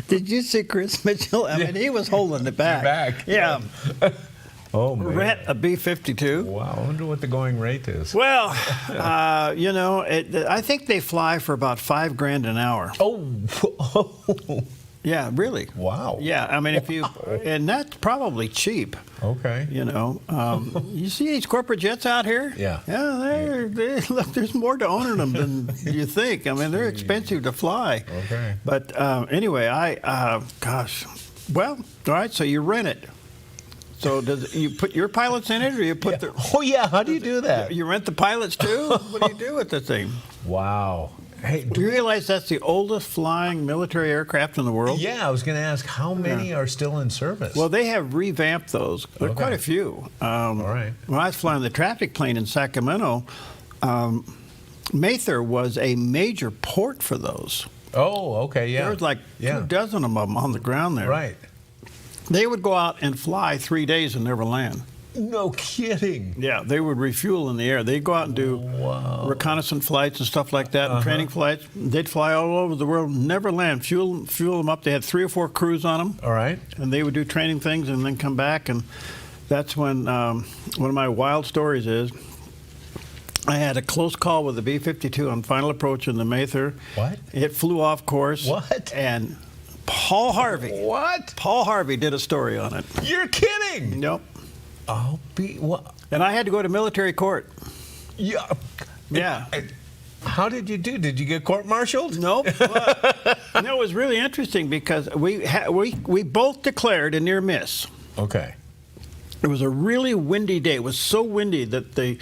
Did you see Chris Mitchell? I mean, he was holding it back. Yeah. Oh, man. Rent a B-52. Wow, I wonder what the going rate is. Well, I think they fly for about $5,000 an hour. Oh. Yeah, really. Wow. Yeah, I mean, if you, and that's probably cheap. Okay. You know, you see these corporate jets out here? Yeah. Yeah, look, there's more to owning them than you think. I mean, they're expensive to fly. Okay. But anyway, gosh, well, all right. So you rent it. So does you put your pilots in it, or you put the? Oh yeah. How do you do that? You rent the pilots too? What do you do with the thing? Wow. Hey, do you realize that's the oldest flying military aircraft in the world? Yeah, I was going to ask how many are still in service. Well, they have revamped those. There are quite a few. All right. When I was flying the traffic plane in Sacramento, Mather was a major port for those. Oh, okay, yeah. There was like 2 dozen of them on the ground there. Right. They would go out and fly 3 days and never land. No kidding. Yeah, they would refuel in the air. They'd go out and do reconnaissance flights and stuff like that, and training flights. They'd fly all over the world, never land, fuel them up. They had 3 or 4 crews on them. All right. And they would do training things and then come back. And that's when one of my wild stories is I had a close call with the B-52 on final approach in the Mather. What? It flew off course. What? And Paul Harvey. What? Paul Harvey did a story on it. You're kidding. Nope. Oh, what? And I had to go to military court. Yeah. Yeah. How did you do? Did you get court-martialed? Nope. No, it was really interesting because we both declared a near miss. Okay. It was a really windy day. It was so windy that the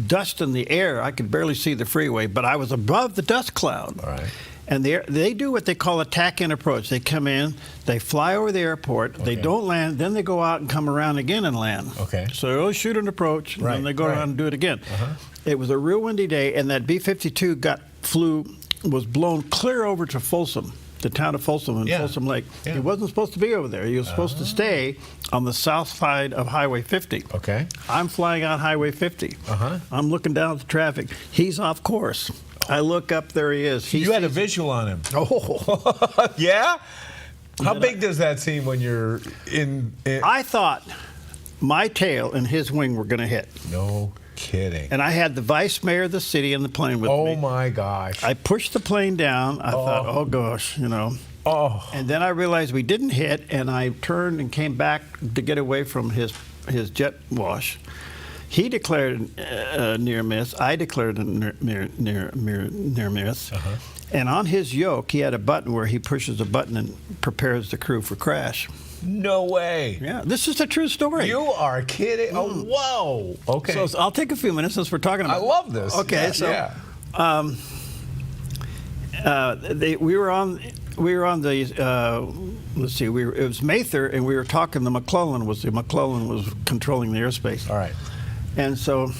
dust in the air, I could barely see the freeway, but I was above the dust cloud. All right. And they do what they call a tack-in approach. They come in, they fly over the airport, they don't land, then they go out and come around again and land. Okay. So they always shoot an approach, and then they go around and do it again. It was a real windy day, and that B-52 was blown clear over to Folsom, the town of Folsom and Folsom Lake. Yeah. He wasn't supposed to be over there. He was supposed to stay on the south side of Highway 50. Okay. I'm flying out Highway 50. I'm looking down at the traffic. He's off course. I look up, there he is. You had a visual on him. Oh. Yeah? How big does that seem when you're in? I thought my tail and his wing were going to hit. No kidding. And I had the vice mayor of the city in the plane with me. Oh, my gosh. I pushed the plane down. I thought, oh, gosh, you know. Oh. And then I realized we didn't hit, and I turned and came back to get away from his jet wash. He declared a near miss. I declared a near miss. And on his yoke, he had a button where he pushes a button and prepares the crew for crash. No way. Yeah, this is a true story. You are kidding. Oh, whoa. Okay. So I'll take a few minutes since we're talking about I love this. Okay, we were on the let's see, it was Mather, and we were talking. The McClellan was controlling the airspace. All right. And so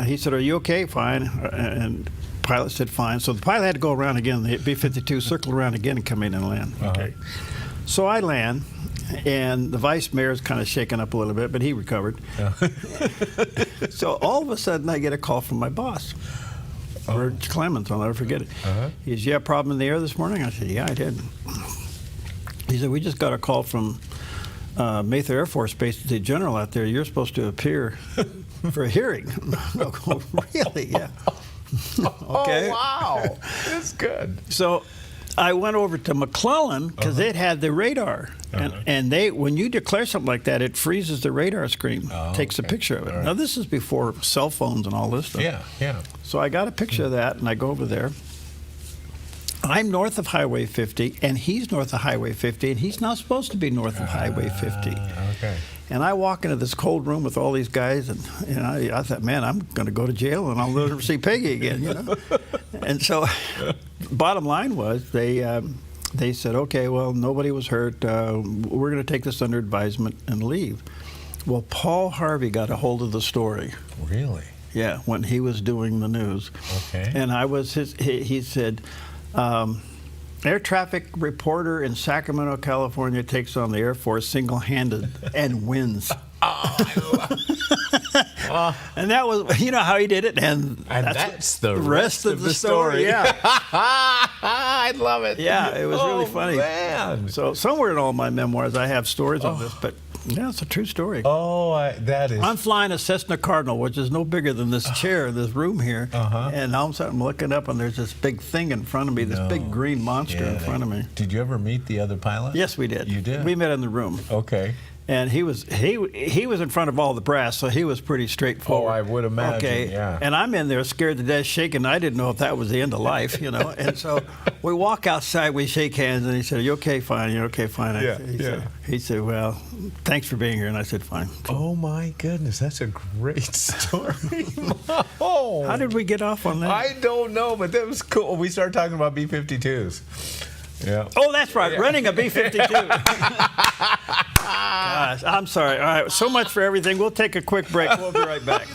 he said, "Are you okay?" Fine. And the pilot said, "Fine." So the pilot had to go around again. The B-52 circled around again and come in and land. Okay. So I land, and the vice mayor's kind of shaken up a little bit, but he recovered. So all of a sudden, I get a call from my boss, George Clemens. I'll never forget it. He says, "You have a problem in the air this morning?" I said, "Yeah, I did." He said, "We just got a call from Mather Air Force Base, the general out there. You're supposed to appear for a hearing." Oh, really? Yeah. Okay. Oh, wow. That's good. So I went over to McClellan because it had the radar. And when you declare something like that, it freezes the radar screen, takes a picture of it. Now, this is before cell phones and all this stuff. Yeah. So I got a picture of that, and I go over there. I'm north of Highway 50, and he's north of Highway 50, and he's not supposed to be north of Highway 50. Okay. And I walk into this cold room with all these guys, and I thought, man, I'm going to go to jail, and I'll never see Peggy again, you know. And so, bottom line was, they said, okay, well, nobody was hurt. We're going to take this under advisement and leave. Well, Paul Harvey got a hold of the story. Really? Yeah, when he was doing the news. Okay. And I was he said, air traffic reporter in Sacramento, California takes on the Air Force single-handed and wins. And that was, you know how he did it, and that's the rest of the story. Yeah. I love it. Yeah, it was really funny. Man. So somewhere in all my memoirs, I have stories on this, but Yeah, it's a true story. Oh, that is. I'm flying a Cessna Cardinal, which is no bigger than this chair, this room here. And all of a sudden I'm looking up and there's this big thing in front of me, this big green monster in front of me. Did you ever meet the other pilot? Yes, we did. You did? We met in the room. Okay. And he was in front of all the brass, so he was pretty straightforward. Oh, I would imagine, yeah. And I'm in there scared to death, shaking. I didn't know if that was the end of life, you know. And so we walk outside, we shake hands, and he said, "Are you okay? Fine. You're okay? Fine." He said, "Well, thanks for being here." And I said, "Fine." Oh my goodness, that's a great story. How did we get off on that? I don't know, but that was cool. We started talking about B-52s. Yeah. Oh, that's right. Running a B-52. Gosh, I'm sorry. All right, so much for everything. We'll take a quick break. We'll be right back.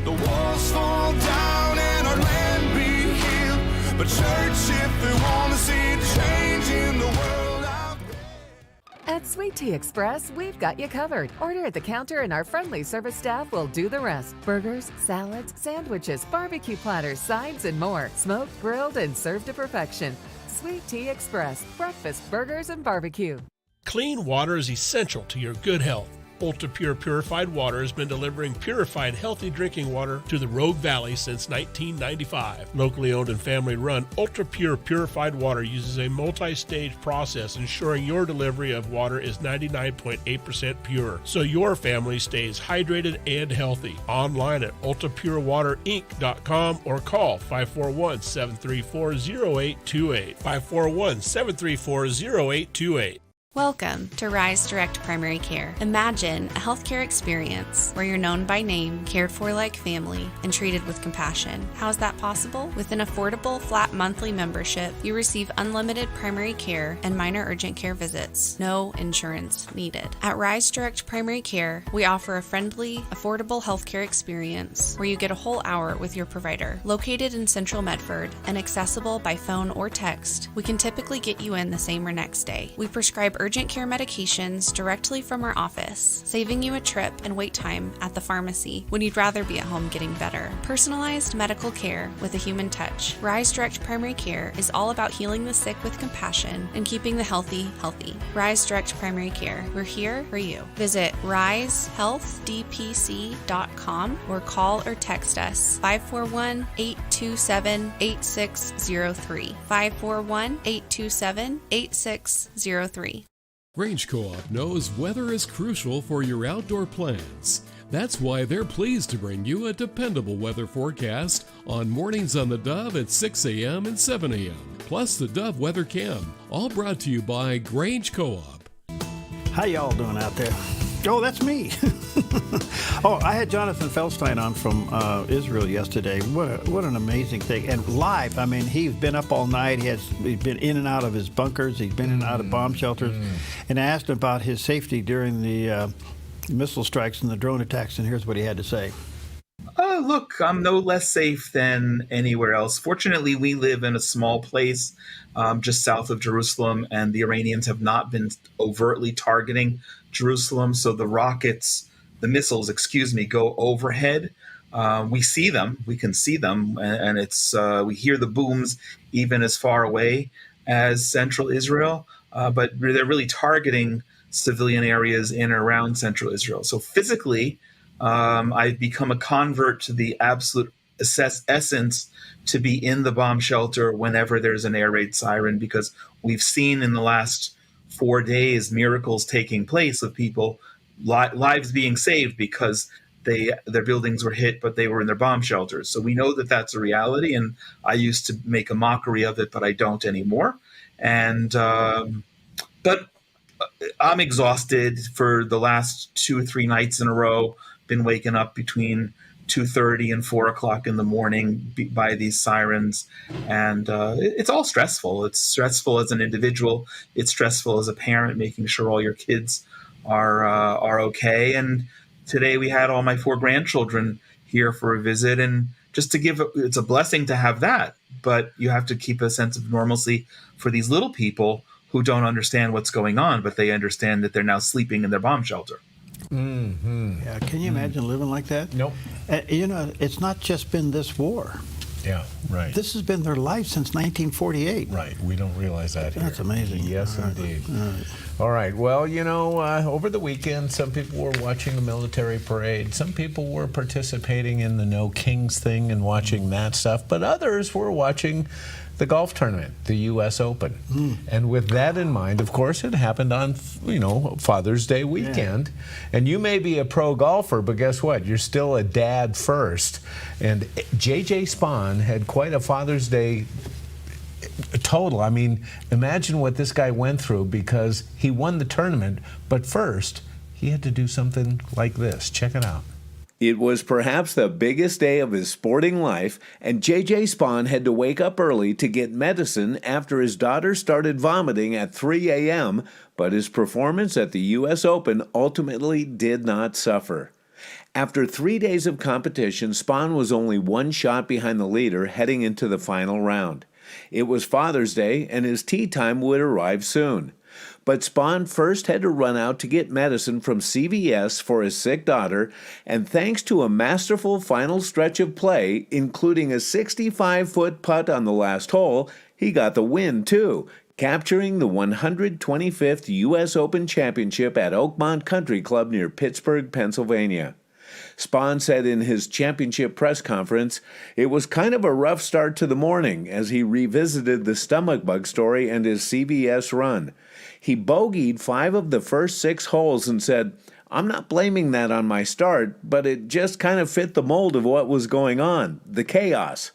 The walls fall down and our land be healed. But church, if they want to see change in the world out there. At Sweet Tea Express, we've got you covered. Order at the counter and our friendly service staff will do the rest. Burgers, salads, sandwiches, barbecue platters, sides, and more. Smoked, grilled, and served to perfection. Sweet Tea Express, breakfast, burgers, and barbecue. Clean water is essential to your good health. Ultra Pure Purified Water has been delivering purified, healthy drinking water to the Rogue Valley since 1995. Locally owned and family run, Ultra Pure Purified Water uses a multi-stage process ensuring your delivery of water is 99.8% pure, so your family stays hydrated and healthy. Online at ultrapurewaterinc.com or call 541-734-0828. 541-734-0828. Welcome to Rise Direct Primary Care. Imagine a healthcare experience where you're known by name, cared for like family, and treated with compassion. How is that possible? With an affordable, flat monthly membership, you receive unlimited primary care and minor urgent care visits. No insurance needed. At Rise Direct Primary Care, we offer a friendly, affordable healthcare experience where you get a whole hour with your provider. Located in Central Medford and accessible by phone or text, we can typically get you in the same or next day. We prescribe urgent care medications directly from our office, saving you a trip and wait time at the pharmacy when you'd rather be at home getting better. Personalized medical care with a human touch. Rise Direct Primary Care is all about healing the sick with compassion and keeping the healthy healthy. Rise Direct Primary Care. We're here for you. Visit risehealthdpc.com or call or text us 541-827-8603. 541-827-8603. Grange Co-op knows weather is crucial for your outdoor plans. That's why they're pleased to bring you a dependable weather forecast on Mornings on the Dove at 6 a.m. and 7 a.m. Plus the Dove Weather Cam, all brought to you by Grange Co-op. How y'all doing out there? Oh, that's me. Oh, I had Jonathan Feldstein on from Israel yesterday. What an amazing thing. And live, I mean, he's been up all night. He's been in and out of his bunkers. He's been in and out of bomb shelters. And I asked him about his safety during the missile strikes and the drone attacks, and here's what he had to say. Look, I'm no less safe than anywhere else. Fortunately, we live in a small place just south of Jerusalem, and the Iranians have not been overtly targeting Jerusalem. So the missiles, go overhead. We see them, we can see them, and it's we hear the booms even as far away as central Israel, but they're really targeting civilian areas in and around central Israel. So physically, I've become a convert to the absolute essence to be in the bomb shelter whenever there's an air raid siren, because we've seen in the last 4 days miracles taking place of people, lives being saved because their buildings were hit, but they were in their bomb shelters. So we know that that's a reality, and I used to make a mockery of it, but I don't anymore. And but I'm exhausted for the last 2 or 3 nights in a row. Been waking up between 2:30 and 4 o'clock in the morning by these sirens, and it's all stressful. It's stressful as an individual. It's stressful as a parent, making sure all your kids are okay. And today we had all my 4 grandchildren here for a visit, and just to it's a blessing to have that. But you have to keep a sense of normalcy for these little people who don't understand what's going on, but they understand that they're now sleeping in their bomb shelter. Yeah, can you imagine living like that? Nope. It's not just been this war. Yeah, right. This has been their life since 1948. Right. We don't realize that here. That's amazing. Yes, All right. indeed. All right. All right. Well, over the weekend, some people were watching the military parade. Some people were participating in the No Kings thing and watching that stuff. But others were watching the golf tournament, the U.S. Open. And with that in mind, of course, it happened on, Father's Day weekend. Yeah. And you may be a pro golfer, but guess what? You're still a dad first. And J.J. Spahn had quite a Father's Day total. I mean, imagine what this guy went through because he won the tournament, but first, he had to do something like this. Check it out. It was perhaps the biggest day of his sporting life, and J.J. Spahn had to wake up early to get medicine after his daughter started vomiting at 3 a.m., but his performance at the U.S. Open ultimately did not suffer. After 3 days of competition, Spahn was only one shot behind the leader heading into the final round. It was Father's Day, and his tee time would arrive soon. But Spahn first had to run out to get medicine from CVS for his sick daughter, and thanks to a masterful final stretch of play, including a 65-foot putt on the last hole, he got the win too, capturing the 125th U.S. Open Championship at Oakmont Country Club near Pittsburgh, Pennsylvania. Spahn said in his championship press conference, "It was kind of a rough start to the morning," as he revisited the stomach bug story and his CVS run. He bogeyed 5 of the first 6 holes and said, "I'm not blaming that on my start, but it just kind of fit the mold of what was going on, the chaos."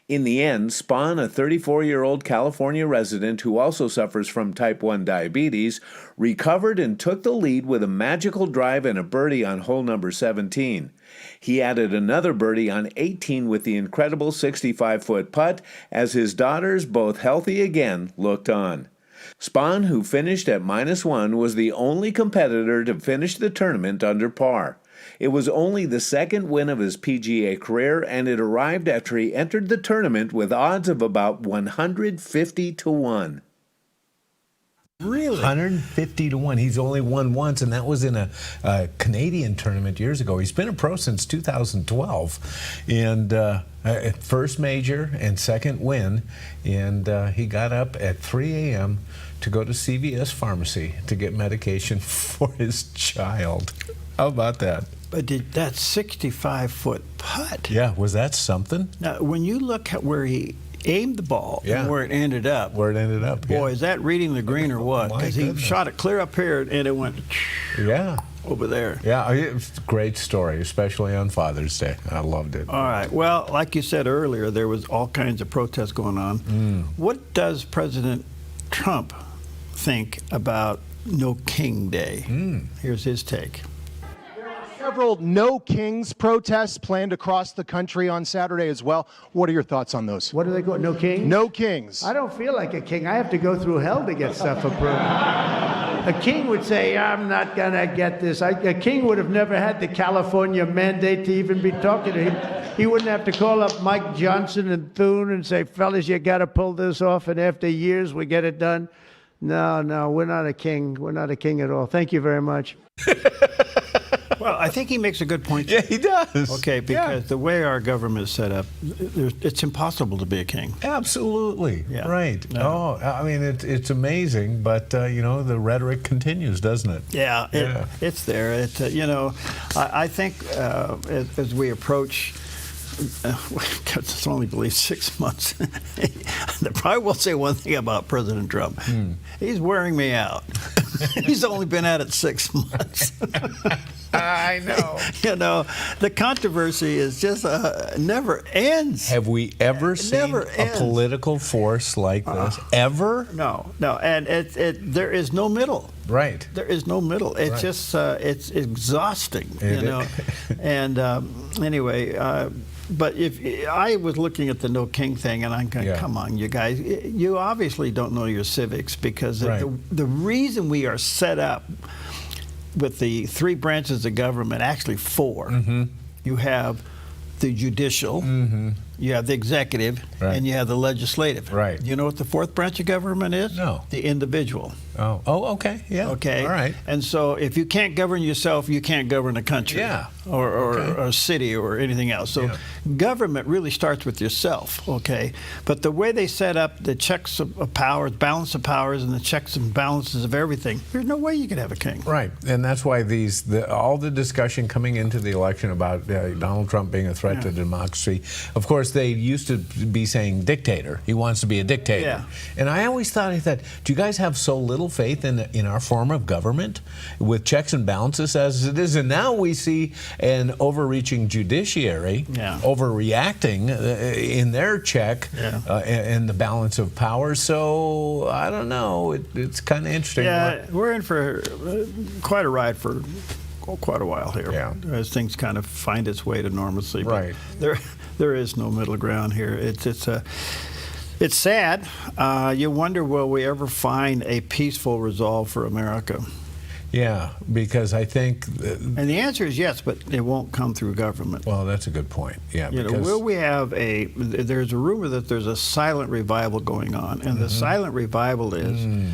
In the end, Spahn, a 34-year-old California resident who also suffers from type 1 diabetes, recovered and took the lead with a magical drive and a birdie on hole number 17. He added another birdie on 18 with the incredible 65-foot putt as his daughters, both healthy again, looked on. Spahn, who finished at -1, was the only competitor to finish the tournament under par. It was only the second win of his PGA career, and it arrived after he entered the tournament with odds of about 150 to 1. Really? 150 to 1. He's only won once, and that was in a Canadian tournament years ago. He's been a pro since 2012, and first major and second win, and he got up at 3 a.m. to go to CVS Pharmacy to get medication for his child. How about that? But that 65-foot putt. Yeah, was that something? Now, when you look at where he aimed the ball and where it ended up. Where it ended up, boy, is that reading the green or what? Because he shot it clear up here and it went over there. Yeah, it's a great story, especially on Father's Day. I loved it. All right. Well, like you said earlier, there was all kinds of protests going on. What does President Trump think about No King Day? Here's his take. Several No Kings protests planned across the country on Saturday as well. What are your thoughts on those? What do they go? No Kings? No Kings. I don't feel like a king. I have to go through hell to get stuff approved. A king would say, "I'm not going to get this." A king would have never had the California mandate to even be talking to him. He wouldn't have to call up Mike Johnson and Thune and say, "Fellas, you got to pull this off." And after years, we get it done. No, we're not a king. We're not a king at all. Thank you very much. Well, I think he makes a good point. Yeah, he does. Okay, because the way our government is set up, it's impossible to be a king. Absolutely. Yeah. Right. No. Oh, I mean, it's amazing, but, the rhetoric continues, doesn't it? Yeah, it's there. I think as we approach, it's only believe 6 months. I probably will say one thing about President Trump. He's wearing me out. He's only been at it 6 months. I know. The controversy is just never ends. Have we ever seen a political force like this? Ever? No. And there is no middle. Right. There is no middle. It's just it's exhausting. And anyway. But if I was looking at the No King thing, and I'm going, come on, you guys, you obviously don't know your civics, because the reason we are set up with the 3 branches of government, actually 4, you have the judicial, You have the executive, Right. and you have the legislative. Right. You know what the fourth branch of government is? No. The individual. Oh, okay. Yeah. Okay. All right. And so if you can't govern yourself, you can't govern a country. Yeah. Or a city or anything else. So government really starts with yourself, okay? But the way they set up the checks of powers, balance of powers, and the checks and balances of everything, there's no way you could have a king. Right, and that's why all the discussion coming into the election about Donald Trump being a threat to democracy. Of course, they used to be saying dictator. He wants to be a dictator. Yeah. And I always thought, do you guys have so little faith in our form of government with checks and balances as it is? And now we see an overreaching judiciary overreacting in their check and the balance of power. So I don't know. It's kind of interesting. Yeah, we're in for quite a ride for quite a while here as things kind of find its way to normalcy. Right. But there is no middle ground here. It's sad. You wonder, will we ever find a peaceful resolve for America? Yeah, because I think... and the answer is yes, but it won't come through government. Well, that's a good point. Yeah, will we have there's a rumor that there's a silent revival going on, and the silent revival is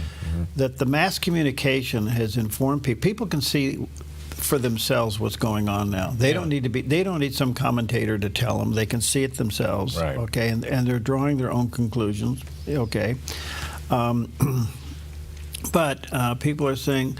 that the mass communication has informed people. People can see for themselves what's going on now. They don't need some commentator to tell them. They can see it themselves. Right. Okay, and they're drawing their own conclusions. Okay, but people are saying.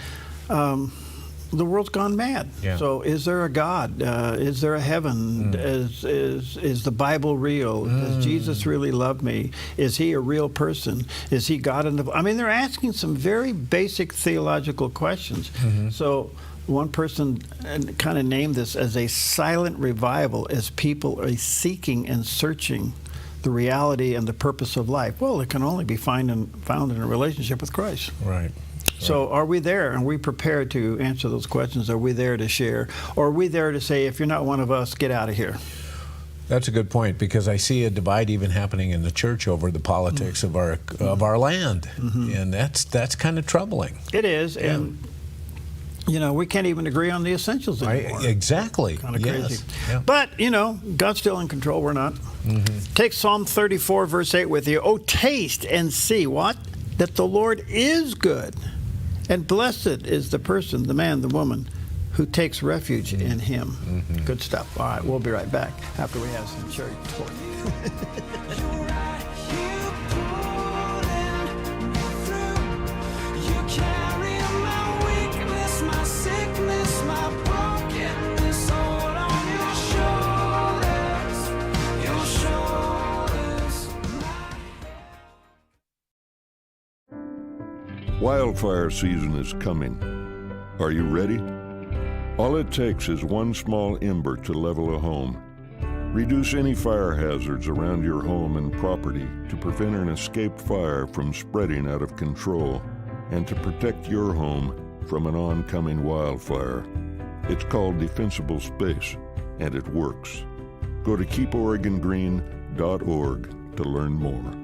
The world's gone mad. Yeah. So, is there a God? Is there a heaven? Is the Bible real? Does Jesus really love me? Is he a real person? Is he God in the? I mean, they're asking some very basic theological questions. So, one person kind of named this as a silent revival, as people are seeking and searching the reality and the purpose of life. Well, it can only be found in a relationship with Christ. Right. So are we there? Are we prepared to answer those questions? Are we there to share? Or are we there to say, if you're not one of us, get out of here? That's a good point, because I see a divide even happening in the church over the politics of our land, and that's kind of troubling. It is, and we can't even agree on the essentials anymore. Exactly. Kind of crazy. Yeah. But God's still in control. We're not. Take Psalm 34, verse 8 with you. Oh, taste and see what? That the Lord is good. And blessed is the person, the man, the woman, who takes refuge in him. Good stuff. All right, we'll be right back after we have some cherry pork. Wildfire season is coming. Are you ready? All it takes is one small ember to level a home. Reduce any fire hazards around your home and property to prevent an escaped fire from spreading out of control and to protect your home from an oncoming wildfire. It's called Defensible Space, and it works. Go to keeporegongreen.org to learn more.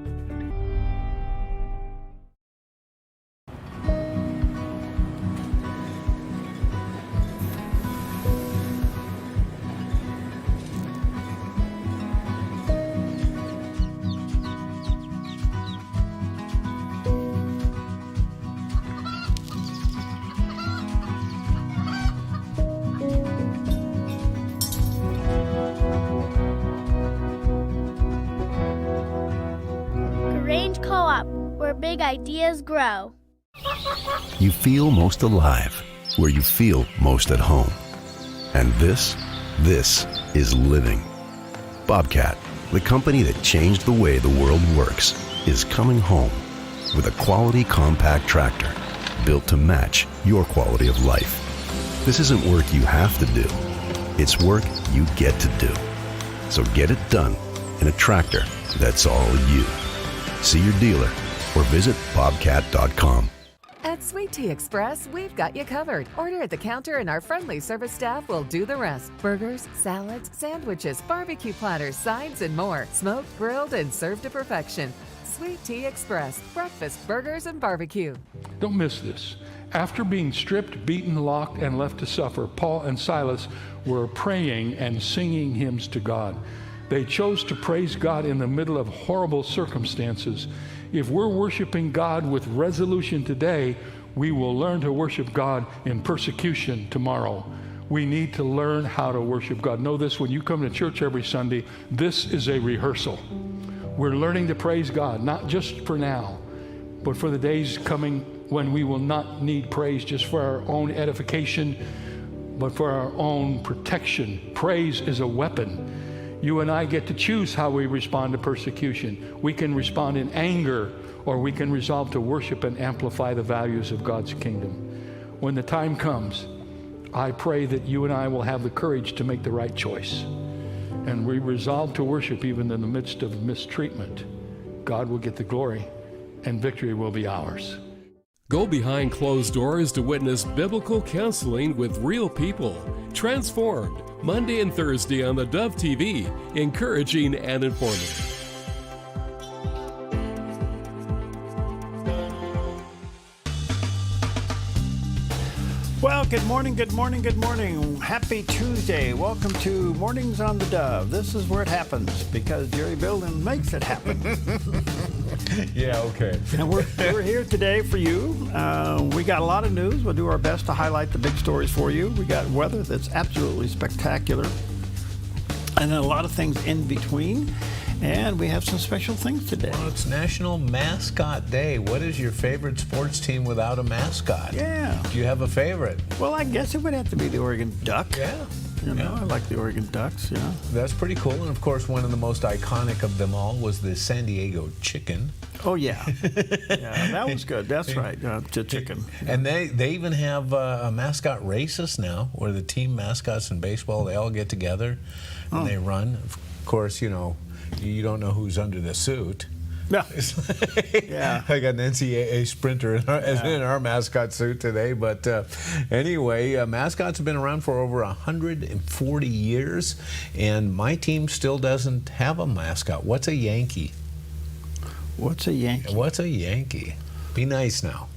Big ideas grow. You feel most alive where you feel most at home. And this is living. Bobcat, the company that changed the way the world works, is coming home with a quality compact tractor built to match your quality of life. This isn't work you have to do. It's work you get to do. So get it done in a tractor that's all you. See your dealer or visit bobcat.com. At Sweet Tea Express, we've got you covered. Order at the counter and our friendly service staff will do the rest. Burgers, salads, sandwiches, barbecue platters, sides, and more. Smoked, grilled, and served to perfection. Sweet Tea Express, breakfast, burgers, and barbecue. Don't miss this. After being stripped, beaten, locked, and left to suffer, Paul and Silas were praying and singing hymns to God. They chose to praise God in the middle of horrible circumstances. If we're worshiping God with resolution today, we will learn to worship God in persecution tomorrow. We need to learn how to worship God. Know this, when you come to church every Sunday, this is a rehearsal. We're learning to praise God, not just for now, but for the days coming when we will not need praise just for our own edification, but for our own protection. Praise is a weapon. You and I get to choose how we respond to persecution. We can respond in anger, or we can resolve to worship and amplify the values of God's kingdom. When the time comes, I pray that you and I will have the courage to make the right choice. And we resolve to worship even in the midst of mistreatment. God will get the glory, and victory will be ours. Go behind closed doors to witness biblical counseling with real people. Transformed, Monday and Thursday on the Dove TV, encouraging and informing. Well, good morning, good morning, good morning. Happy Tuesday. Welcome to Mornings on the Dove. This is where it happens because Jerry Bilden makes it happen. Yeah, okay. And we're here today for you. We got a lot of news. We'll do our best to highlight the big stories for you. We got weather that's absolutely spectacular. And then a lot of things in between. And we have some special things today. Well, it's National Mascot Day. What is your favorite sports team without a mascot? Yeah. Do you have a favorite? Well, I guess it would have to be the Oregon Duck. Yeah. You know, I like the Oregon Ducks, yeah. That's pretty cool. And, of course, one of the most iconic of them all was the San Diego Chicken. Oh, yeah. Yeah, that was good. That's right, the chicken. And they even have mascot races now where the team mascots in baseball, they all get together and they run. Of course, you know, you don't know who's under the suit. No. Yeah. I got an NCAA sprinter in our mascot suit today. But anyway, mascots have been around for over 140 years, and my team still doesn't have a mascot. What's a Yankee? What's a Yankee? What's a Yankee? Be nice now.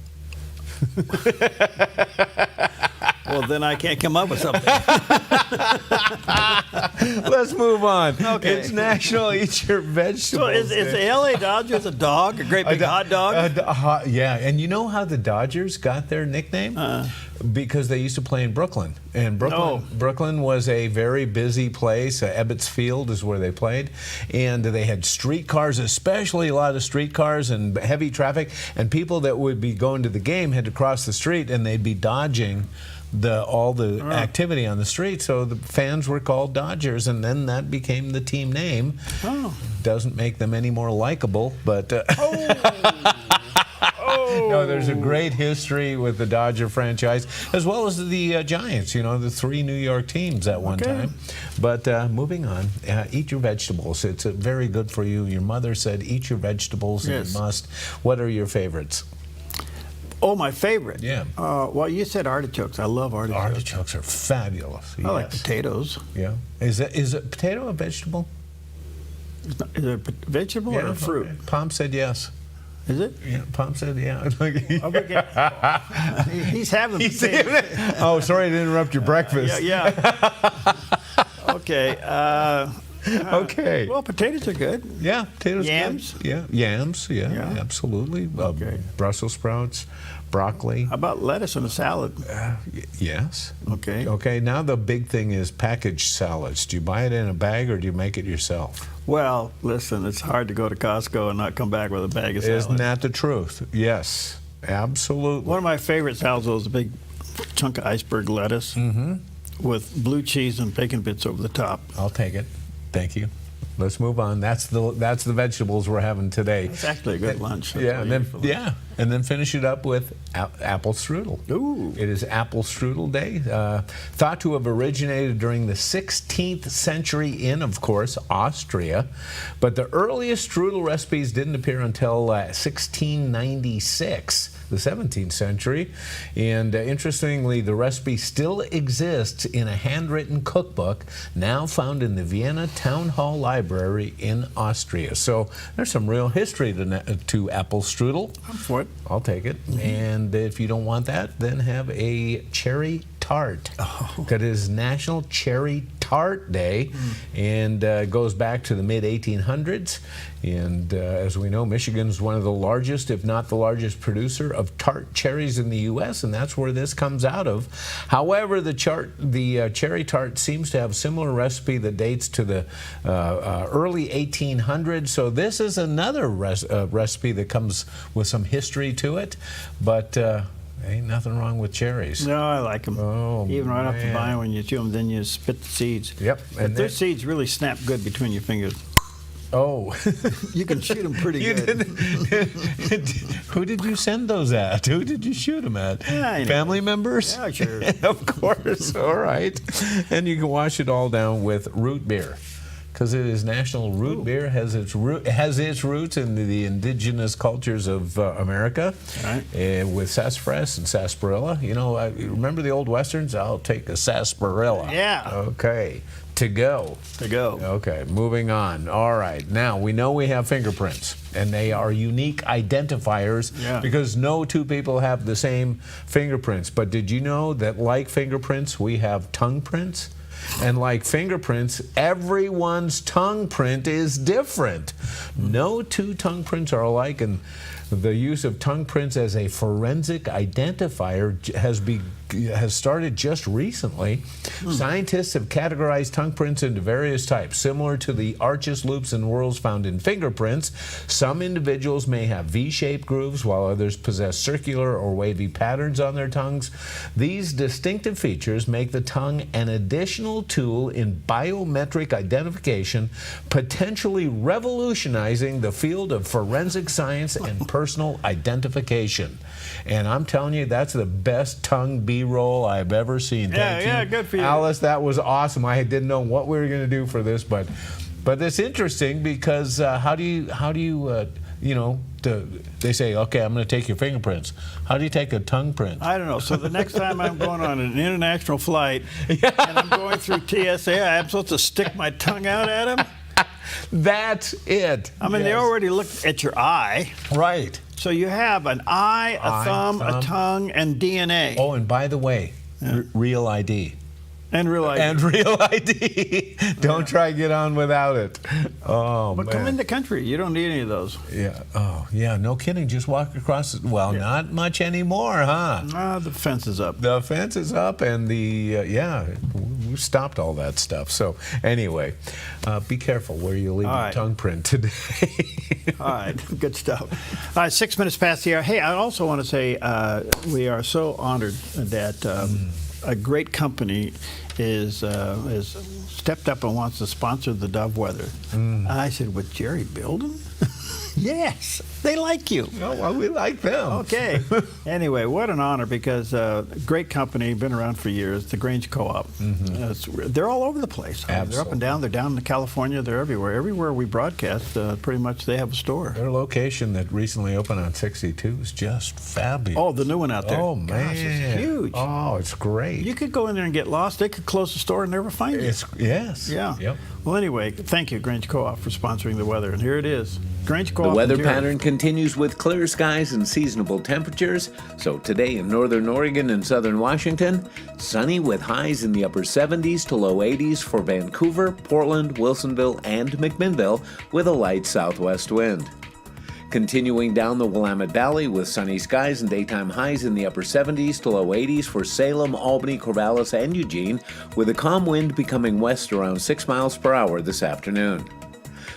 Well, then I can't come up with something. Let's move on. Okay. It's National Eat Your Vegetables. So is the LA Dodgers a dog, a great big hot dog? Yeah, and you know how the Dodgers got their nickname? Because they used to play in Brooklyn. And Brooklyn was a very busy place. Ebbets Field is where they played. And they had streetcars, especially a lot of streetcars and heavy traffic. And people that would be going to the game had to cross the street, and they'd be dodging all the activity on the street, so the fans were called Dodgers, and then that became the team name. Doesn't make them any more likable, but no, there's a great history with the Dodger franchise, as well as the Giants, you know, the three New York teams at one time. But moving on, eat your vegetables. It's very good for you. Your mother said eat your vegetables, and you must. What are your favorites? Oh, my favorite? Yeah. Well, you said artichokes. I love artichokes. Artichokes are fabulous. I like potatoes. Yeah. Is a potato a vegetable? Is it a vegetable or a fruit? Okay. Pom said yes. Is it? Yeah, Pom said yeah. He's having potatoes. Oh, sorry to interrupt your breakfast. Yeah. Okay. Okay. Well, potatoes are good. Yeah, potatoes. Yams. Good. Yeah, yams. Yeah, absolutely. Okay. Brussels sprouts, broccoli. How about lettuce in a salad? Yes. Okay. Okay. Now the big thing is packaged salads. Do you buy it in a bag or do you make it yourself? Well, listen, it's hard to go to Costco and not come back with a bag of salad. Isn't that the truth? Yes, absolutely. One of my favorite salads is a big chunk of iceberg lettuce with blue cheese and bacon bits over the top. I'll take it. Thank you. Let's move on. That's the vegetables we're having today. It's actually a good lunch. And then finish it up with apple strudel. Ooh. It is Apple Strudel Day, thought to have originated during the 16th century in, of course, Austria. But the earliest strudel recipes didn't appear until 1696. The 17th century, and interestingly, the recipe still exists in a handwritten cookbook now found in the Vienna Town Hall Library in Austria. So there's some real history to apple strudel. I'm for it. I'll take it. And if you don't want that, then have a cherry tart. That is National Cherry Tart Day, and goes back to the mid-1800s. And as we know, Michigan's one of the largest, if not the largest, producer of tart cherries in the U.S., and that's where this comes out of. However, the cherry tart seems to have a similar recipe that dates to the early 1800s. So this is another recipe that comes with some history to it, but ain't nothing wrong with cherries. No, I like them. Oh, even right off the man. vine, when you chew them, then you spit the seeds. Yep. But their seeds really snap good between your fingers. Oh. You can shoot them pretty good. Who did you send those at? Who did you shoot them at? Yeah, Family members? Yeah, sure. Of course. All right. And you can wash it all down with root beer, because it is National Root Beer. Has its roots in the indigenous cultures of America, with sassafras and sarsaparilla. You know, remember the old westerns? I'll take a sarsaparilla. Yeah. Okay. To go. Okay, moving on. All right. Now, we know we have fingerprints, and they are unique identifiers because no two people have the same fingerprints. But did you know that, like fingerprints, we have tongue prints? And like fingerprints, everyone's tongue print is different. No two tongue prints are alike, and the use of tongue prints as a forensic identifier has started just recently. Scientists have categorized tongue prints into various types, similar to the arches, loops, and whorls found in fingerprints. Some individuals may have V-shaped grooves, while others possess circular or wavy patterns on their tongues. These distinctive features make the tongue an additional tool in biometric identification, potentially revolutionizing the field of forensic science and personal identification. And I'm telling you, that's the best tongue B-roll I've ever seen. Thank you. Yeah, good for you. Alice, that was awesome. I didn't know what we were going to do for this, but it's interesting because how do you they say, okay, I'm going to take your fingerprints. How do you take a tongue print? I don't know. So the next time I'm going on an international flight and I'm going through TSA, I'm supposed to stick my tongue out at them? That's it. I mean, they already looked at your eye. Right. So you have an eye, a thumb, a tongue, and DNA. Oh, and by the way, real ID. And real ID. And real ID. Don't try to get on without it. Oh, but man. come in the country. You don't need any of those. Yeah. Oh, yeah. No kidding. Just walk across. Well, not much anymore, huh? The fence is up. The fence is up, and we stopped all that stuff. So anyway, be careful where you leave your tongue print today. All right. Good stuff. All right. 6 minutes past the hour. Hey, I also want to say we are so honored that a great company is stepped up and wants to sponsor the Dove weather. And I said, with Jerry Bilden? Yes, they like you. Oh, well, we like them. Okay. Anyway, what an honor, because great company, been around for years, the Grange Co-op. They're all over the place. They're up and down. They're down in California. They're everywhere. Everywhere we broadcast, pretty much they have a store. Their location that recently opened on 62 is just fabulous. Oh, the new one out there. Oh, man. Gosh, it's huge. Oh, it's great. You could go in there and get lost. They could close the store and never find you. Yes. Yeah. Yep. Well, anyway, thank you, Grange Co-op, for sponsoring the weather. And here it is. Grange Co-op. The weather pattern continues with clear skies and seasonable temperatures. So today in northern Oregon and southern Washington, sunny with highs in the upper 70s to low 80s for Vancouver, Portland, Wilsonville, and McMinnville with a light southwest wind. Continuing down the Willamette Valley with sunny skies and daytime highs in the upper 70s to low 80s for Salem, Albany, Corvallis, and Eugene, with a calm wind becoming west around 6 miles per hour this afternoon.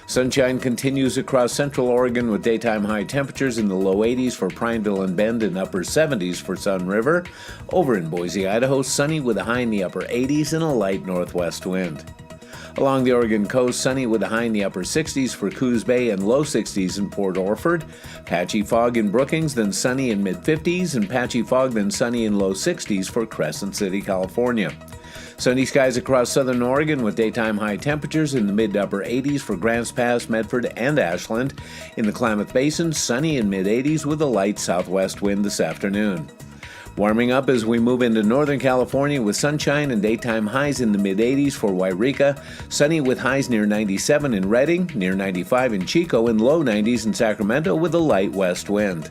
Sunshine continues across central Oregon with daytime high temperatures in the low 80s for Prineville and Bend and upper 70s for Sun River. Over in Boise, Idaho, sunny with a high in the upper 80s and a light northwest wind. Along the Oregon coast, sunny with a high in the upper 60s for Coos Bay and low 60s in Port Orford. Patchy fog in Brookings, then sunny in mid-50s, and patchy fog, then sunny in low 60s for Crescent City, California. Sunny skies across southern Oregon with daytime high temperatures in the mid to upper 80s for Grants Pass, Medford, and Ashland. In the Klamath Basin, sunny in mid-80s with a light southwest wind this afternoon. Warming up as we move into Northern California with sunshine and daytime highs in the mid-80s for Wairika, sunny with highs near 97 in Redding, near 95 in Chico, and low 90s in Sacramento with a light west wind.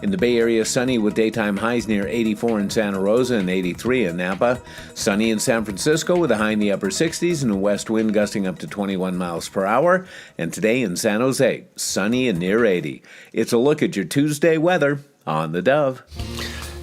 In the Bay Area, sunny with daytime highs near 84 in Santa Rosa and 83 in Napa. Sunny in San Francisco with a high in the upper 60s and a west wind gusting up to 21 miles per hour. And today in San Jose, sunny and near 80. It's a look at your Tuesday weather on the Dove.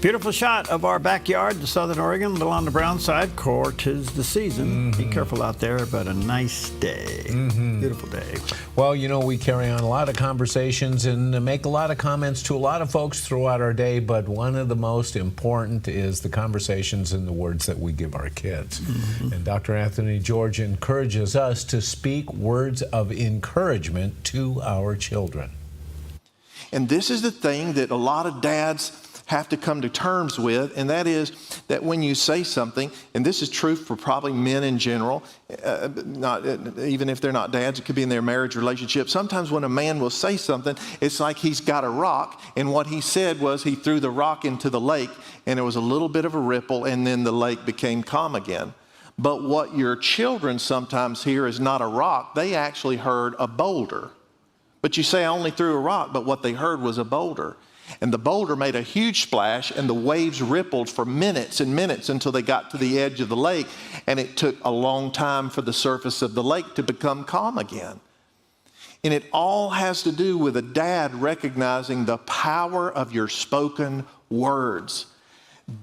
Beautiful shot of our backyard, the southern Oregon, a little on the brown side. Core, 'tis the season. Be careful out there, but a nice day. Beautiful day. Well, you know, we carry on a lot of conversations and make a lot of comments to a lot of folks throughout our day, but one of the most important is the conversations and the words that we give our kids. And Dr. Anthony George encourages us to speak words of encouragement to our children. And this is the thing that a lot of dads have to come to terms with, and that is that when you say something, and this is true for probably men in general, not even if they're not dads, it could be in their marriage relationship. Sometimes when a man will say something, it's like he's got a rock, and what he said was he threw the rock into the lake, and there was a little bit of a ripple, and then the lake became calm again. But what your children sometimes hear is not a rock. They actually heard a boulder. But you say, I only threw a rock, but what they heard was a boulder. And the boulder made a huge splash, and the waves rippled for minutes and minutes until they got to the edge of the lake, and it took a long time for the surface of the lake to become calm again. And it all has to do with a dad recognizing the power of your spoken words.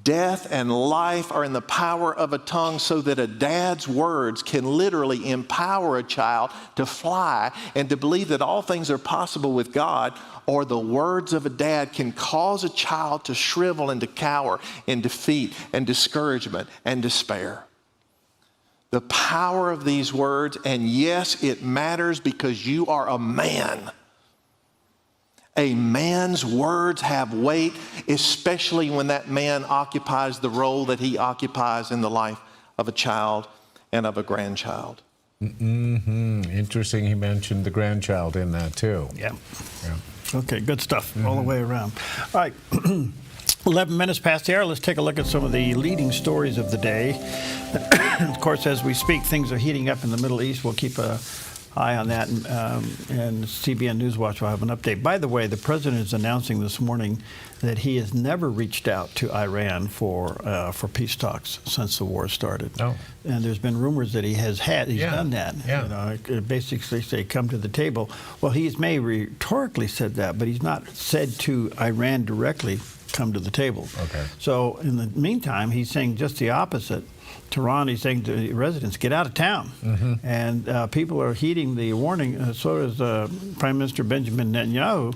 Death and life are in the power of a tongue, so that a dad's words can literally empower a child to fly and to believe that all things are possible with God, or the words of a dad can cause a child to shrivel and to cower in defeat and discouragement and despair. The power of these words, and yes, it matters because you are a man. A man's words have weight, especially when that man occupies the role that he occupies in the life of a child and of a grandchild. Interesting, he mentioned the grandchild in that too. Yeah. Okay, good stuff all the way around. All right, 11 minutes past the hour. Let's take a look at some of the leading stories of the day. Of course, as we speak, things are heating up in the Middle East. We'll keep an eye on that, and CBN Newswatch will have an update. By the way, the president is announcing this morning that he has never reached out to Iran for peace talks since the war started. Oh. And there's been rumors that he's done that. Yeah. You know, basically say, come to the table. Well, he's may rhetorically said that, but he's not said to Iran directly, come to the table. Okay. So in the meantime, he's saying just the opposite. Tehran, he's saying to the residents, get out of town. And people are heeding the warning. So is Prime Minister Benjamin Netanyahu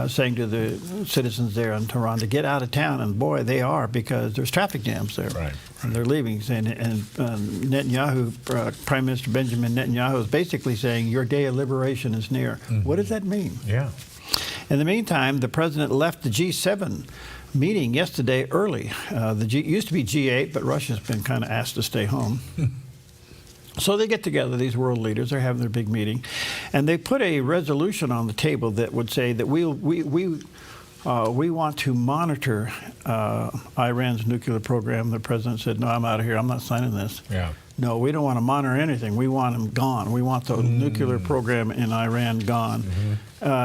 saying to the citizens there in Tehran to get out of town. And boy, they are, because there's traffic jams there. Right. And they're leaving. And Netanyahu, Prime Minister Benjamin Netanyahu is basically saying your day of liberation is near. What does that mean? Yeah. In the meantime, the president left the G7 meeting yesterday early. Used to be G8, but Russia's been kind of asked to stay home. So they get together, these world leaders, they're having their big meeting, and they put a resolution on the table that would say that we want to monitor Iran's nuclear program. The president said, no, I'm out of here. I'm not signing this. Yeah. No, we don't want to monitor anything. We want them gone. We want the nuclear program in Iran gone.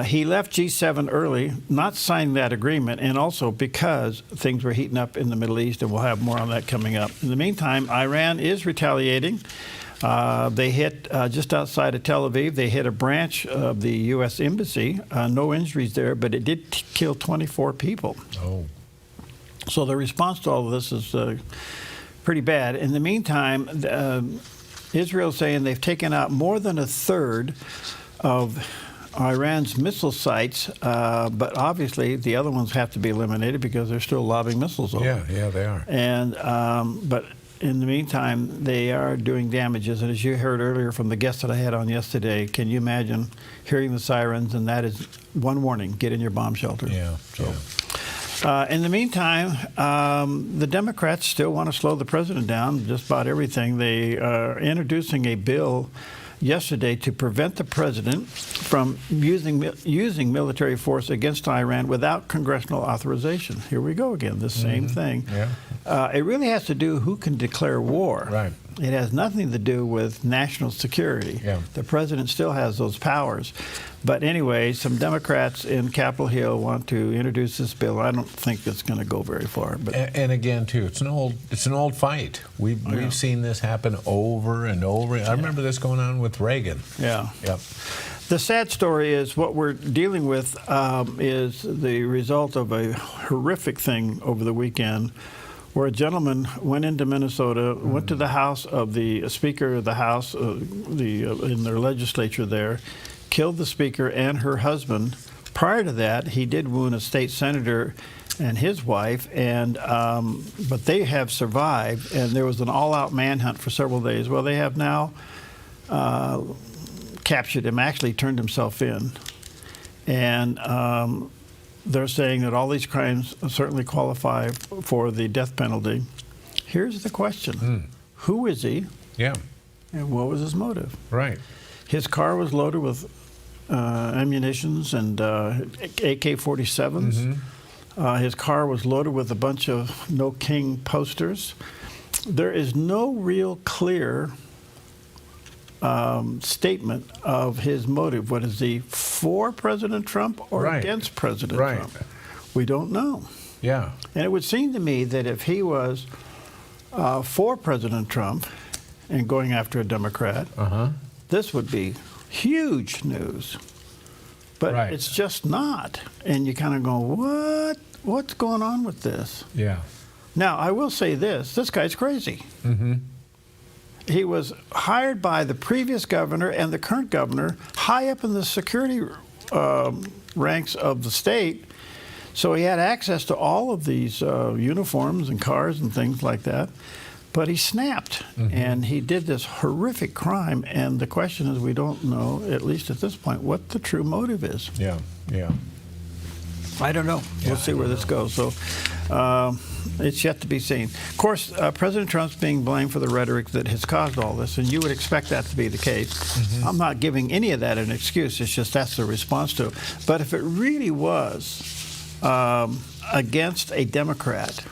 He left G7 early, not signing that agreement, and also because things were heating up in the Middle East, and we'll have more on that coming up. In the meantime, Iran is retaliating. They hit just outside of Tel Aviv. They hit a branch of the U.S. Embassy. No injuries there, but it did kill 24 people. Oh. So the response to all of this is pretty bad. In the meantime, Israel's saying they've taken out more than a third of Iran's missile sites, but obviously the other ones have to be eliminated because they're still lobbing missiles over. Yeah, they are. And but in the meantime, they are doing damages. And as you heard earlier from the guest that I had on yesterday, can you imagine hearing the sirens? And that is one warning: get in your bomb shelter. Yeah. So. In the meantime, the Democrats still want to slow the president down just about everything. They are introducing a bill yesterday to prevent the president from using military force against Iran without congressional authorization. Here we go again, the same thing. Yeah. It really has to do who can declare war. Right. It has nothing to do with national security. Yeah. The president still has those powers. But anyway, some Democrats in Capitol Hill want to introduce this bill. I don't think it's going to go very far. But and again, too, it's an old fight. We've seen this happen over and over. I remember this going on with Reagan. Yeah. Yep. The sad story is what we're dealing with is the result of a horrific thing over the weekend, where a gentleman went into Minnesota, went to the house of the Speaker of the House, in their legislature there, killed the Speaker and her husband. Prior to that, he did wound a state senator and his wife, and but they have survived, and there was an all-out manhunt for several days. Well, they have now captured him, actually turned himself in, and they're saying that all these crimes certainly qualify for the death penalty. Here's the question. Who is he? Yeah. And what was his motive? Right. His car was loaded with ammunitions and AK-47s. His car was loaded with a bunch of No King posters. There is no real clear statement of his motive. What is he, for President Trump or against President Trump? We don't know. Yeah. And it would seem to me that if he was for President Trump and going after a Democrat, this would be huge news. But it's just not. And you kind of go, what? What's going on with this? Yeah. Now, I will say this guy's crazy. He was hired by the previous governor and the current governor high up in the security ranks of the state. So he had access to all of these uniforms and cars and things like that. But he snapped, and he did this horrific crime. And the question is, we don't know, at least at this point, what the true motive is. Yeah, yeah. I don't know. We'll see where this goes. So it's yet to be seen. Of course, President Trump's being blamed for the rhetoric that has caused all this, and you would expect that to be the case. I'm not giving any of that an excuse. It's just that's the response to it. But if it really was against a Democrat,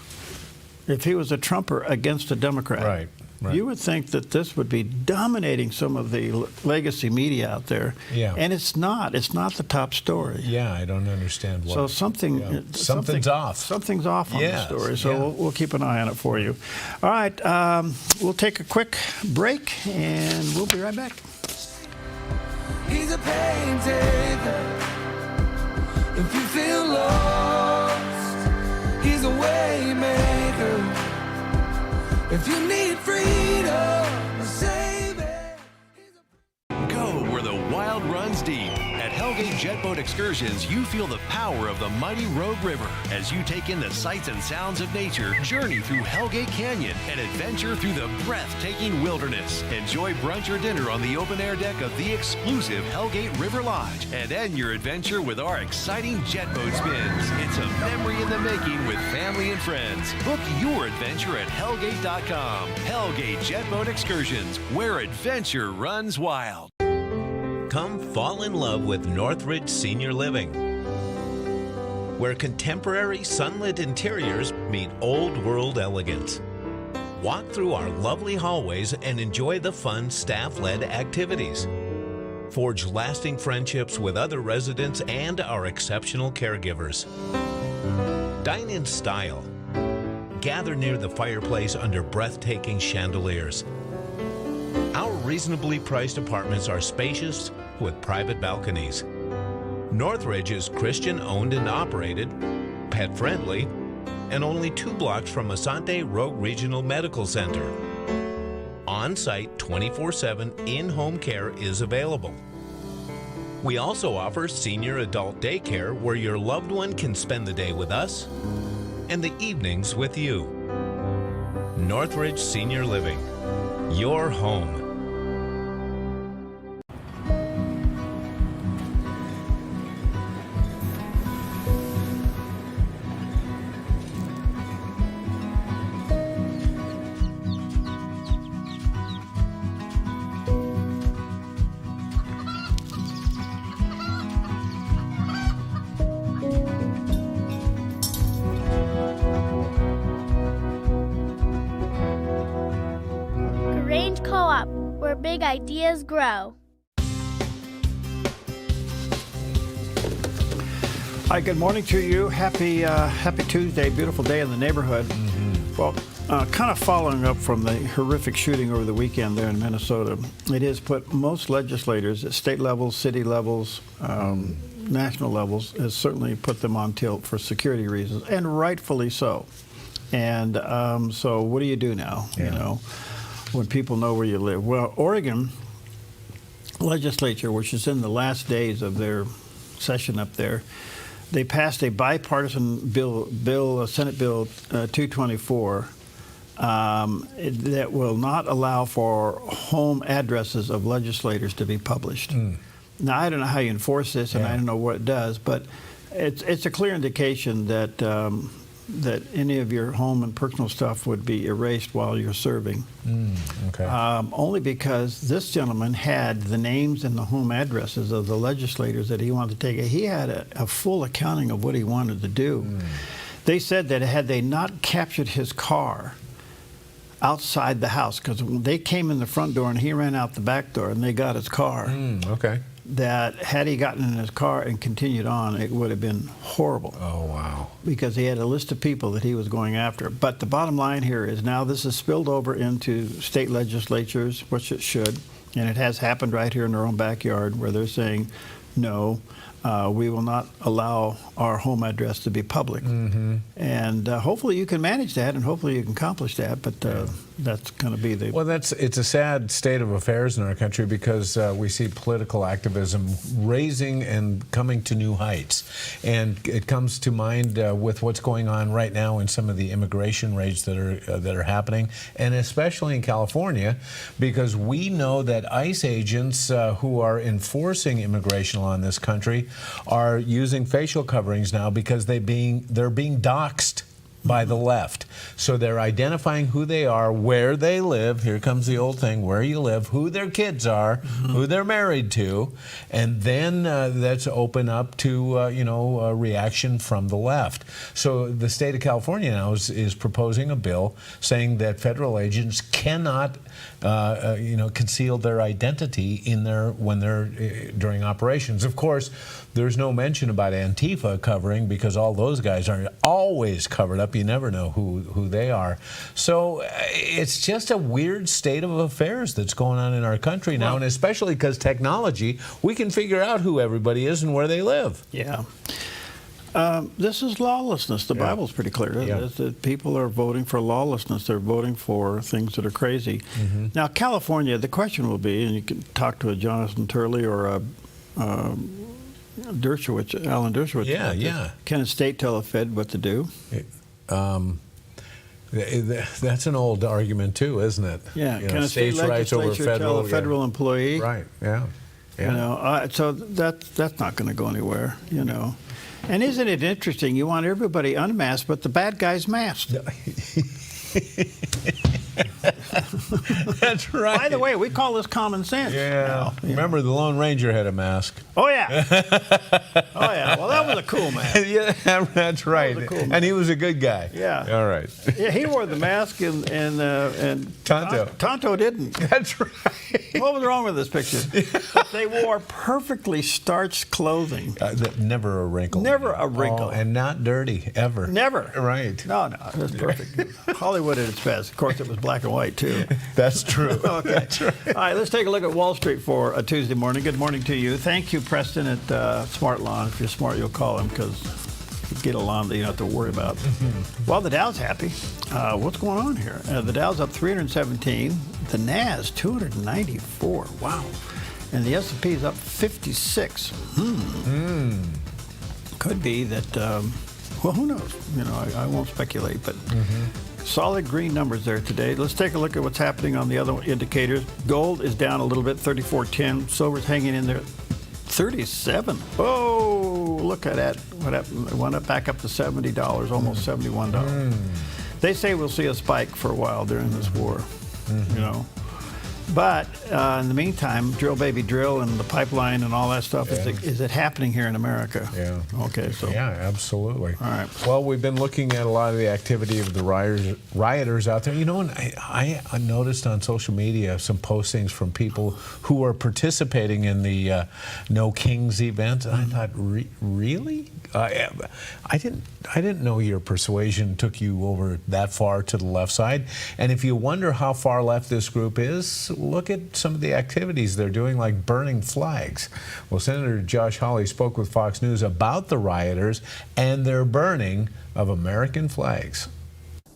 if he was a Trumper against a Democrat, you would think that this would be dominating some of the legacy media out there. Yeah. And it's not. It's not the top story. Yeah, I don't understand why. So something's off. Something's off on the story. So we'll keep an eye on it for you. All right. We'll take a quick break, and we'll be right back. He's a pain taker. If you feel lost, he's a way maker. If you need freedom, save it. Go where the wild runs deep. At Hellgate Jetboat Excursions, you feel the power of the mighty Rogue River as you take in the sights and sounds of nature, journey through Hellgate Canyon, and adventure through the breathtaking wilderness. Enjoy brunch or dinner on the open-air deck of the exclusive Hellgate River Lodge, and end your adventure with our exciting jetboat spins. It's a memory in the making with family and friends. Book your adventure at Hellgate.com. Hellgate Jetboat Excursions, where adventure runs wild. Come fall in love with Northridge Senior Living, where contemporary sunlit interiors meet old world elegance. Walk through our lovely hallways and enjoy the fun staff-led activities. Forge lasting friendships with other residents and our exceptional caregivers. Dine in style. Gather near the fireplace under breathtaking chandeliers. Our reasonably priced apartments are spacious with private balconies. Northridge is Christian owned and operated, pet friendly, and only 2 blocks from Asante Rogue Regional Medical Center. On-site 24/7 in-home care is available. We also offer senior adult daycare where your loved one can spend the day with us and the evenings with you. Northridge Senior Living, your home. where big ideas grow. Hi, good morning to you. Happy Tuesday, beautiful day in the neighborhood. Well, kind of following up from the horrific shooting over the weekend there in Minnesota, it has put most legislators at state levels, city levels, national levels, has certainly put them on tilt for security reasons, and rightfully so. And so what do you do now, you know, when people know where you live? Well, Oregon legislature, which is in the last days of their session up there, they passed a bipartisan bill, Senate Bill 224, that will not allow for home addresses of legislators to be published. Now, I don't know how you enforce this, and I don't know what it does, but it's a clear indication that that any of your home and personal stuff would be erased while you're serving. Only because this gentleman had the names and the home addresses of the legislators that he wanted to take. He had a full accounting of what he wanted to do. They said that had they not captured his car outside the house, because they came in the front door and he ran out the back door and they got his car. That had he gotten in his car and continued on, it would have been horrible. Oh, wow. Because he had a list of people that he was going after. But the bottom line here is now this has spilled over into state legislatures, which it should, and it has happened right here in our own backyard where they're saying, no, we will not allow our home address to be public. And hopefully you can manage that, and hopefully you can accomplish that, but that's going to be the... Well, it's a sad state of affairs in our country because we see political activism raising and coming to new heights. And it comes to mind with what's going on right now in some of the immigration raids that are happening, and especially in California, because we know that ICE agents who are enforcing immigration law in this country are using facial coverings now because they're being doxxed by the left. So they're identifying who they are, where they live. Here comes the old thing, where you live, who their kids are, who they're married to, and then that's open up to a reaction from the left. So the state of California now is proposing a bill saying that federal agents cannot conceal their identity when they're during operations. Of course, there's no mention about Antifa covering because all those guys are always covered up. You never know who they are. So it's just a weird state of affairs that's going on in our country now, and especially because technology, we can figure out who everybody is and where they live. Yeah. This is lawlessness. The Bible's pretty clear. That people are voting for lawlessness. They're voting for things that are crazy. Now, California, the question will be, and you can talk to a Jonathan Turley or a Dershowitz, Alan Dershowitz. Can a state tell a Fed what to do? That's an old argument too, isn't it? Yeah. Can a state legislature tell a federal employee? Right. Yeah. So that's not going to go anywhere. And isn't it interesting? You want everybody unmasked, but the bad guy's masked. That's right. By the way, we call this common sense. Remember, the Lone Ranger had a mask. Oh, yeah. Well, that was a cool mask. That's right. That was a cool mask. And he was a good guy. Yeah. All right. Yeah, he wore the mask, and Tonto didn't. That's right. What was wrong with this picture? They wore perfectly starched clothing. Never a wrinkle. Never a wrinkle. And not dirty, ever. Never. Right. No, it was perfect. Hollywood at its best. Of course, it was black and white, too. That's true. Okay. That's right. All right, let's take a look at Wall Street for a Tuesday morning. Good morning to you. Thank you, Preston, at Smart Lawn. If you're smart, you'll call him because you get a lawn that you don't have to worry about. Well, the Dow's happy. What's going on here? The Dow's up 317. The Nas, 294. Wow. And the S&P is up 56. Could be that, well, who knows? I won't speculate, but solid green numbers there today. Let's take a look at what's happening on the other indicators. Gold is down a little bit, 34.10. Silver's hanging in there, 37. Oh, look at that. What happened? It went back up to $70, almost $71. They say we'll see a spike for a while during this war, But in the meantime, drill, baby, drill, and the pipeline and all that stuff, is it happening here in America? Yeah. Okay, so. Yeah, absolutely. All right. Well, we've been looking at a lot of the activity of the rioters out there. You know, and I noticed on social media some postings from people who are participating in the No Kings event. And I thought, really? I didn't know your persuasion took you over that far to the left side. And if you wonder how far left this group is, look at some of the activities they're doing, like burning flags. Well, Senator Josh Hawley spoke with Fox News about the rioters and their burning of American flags.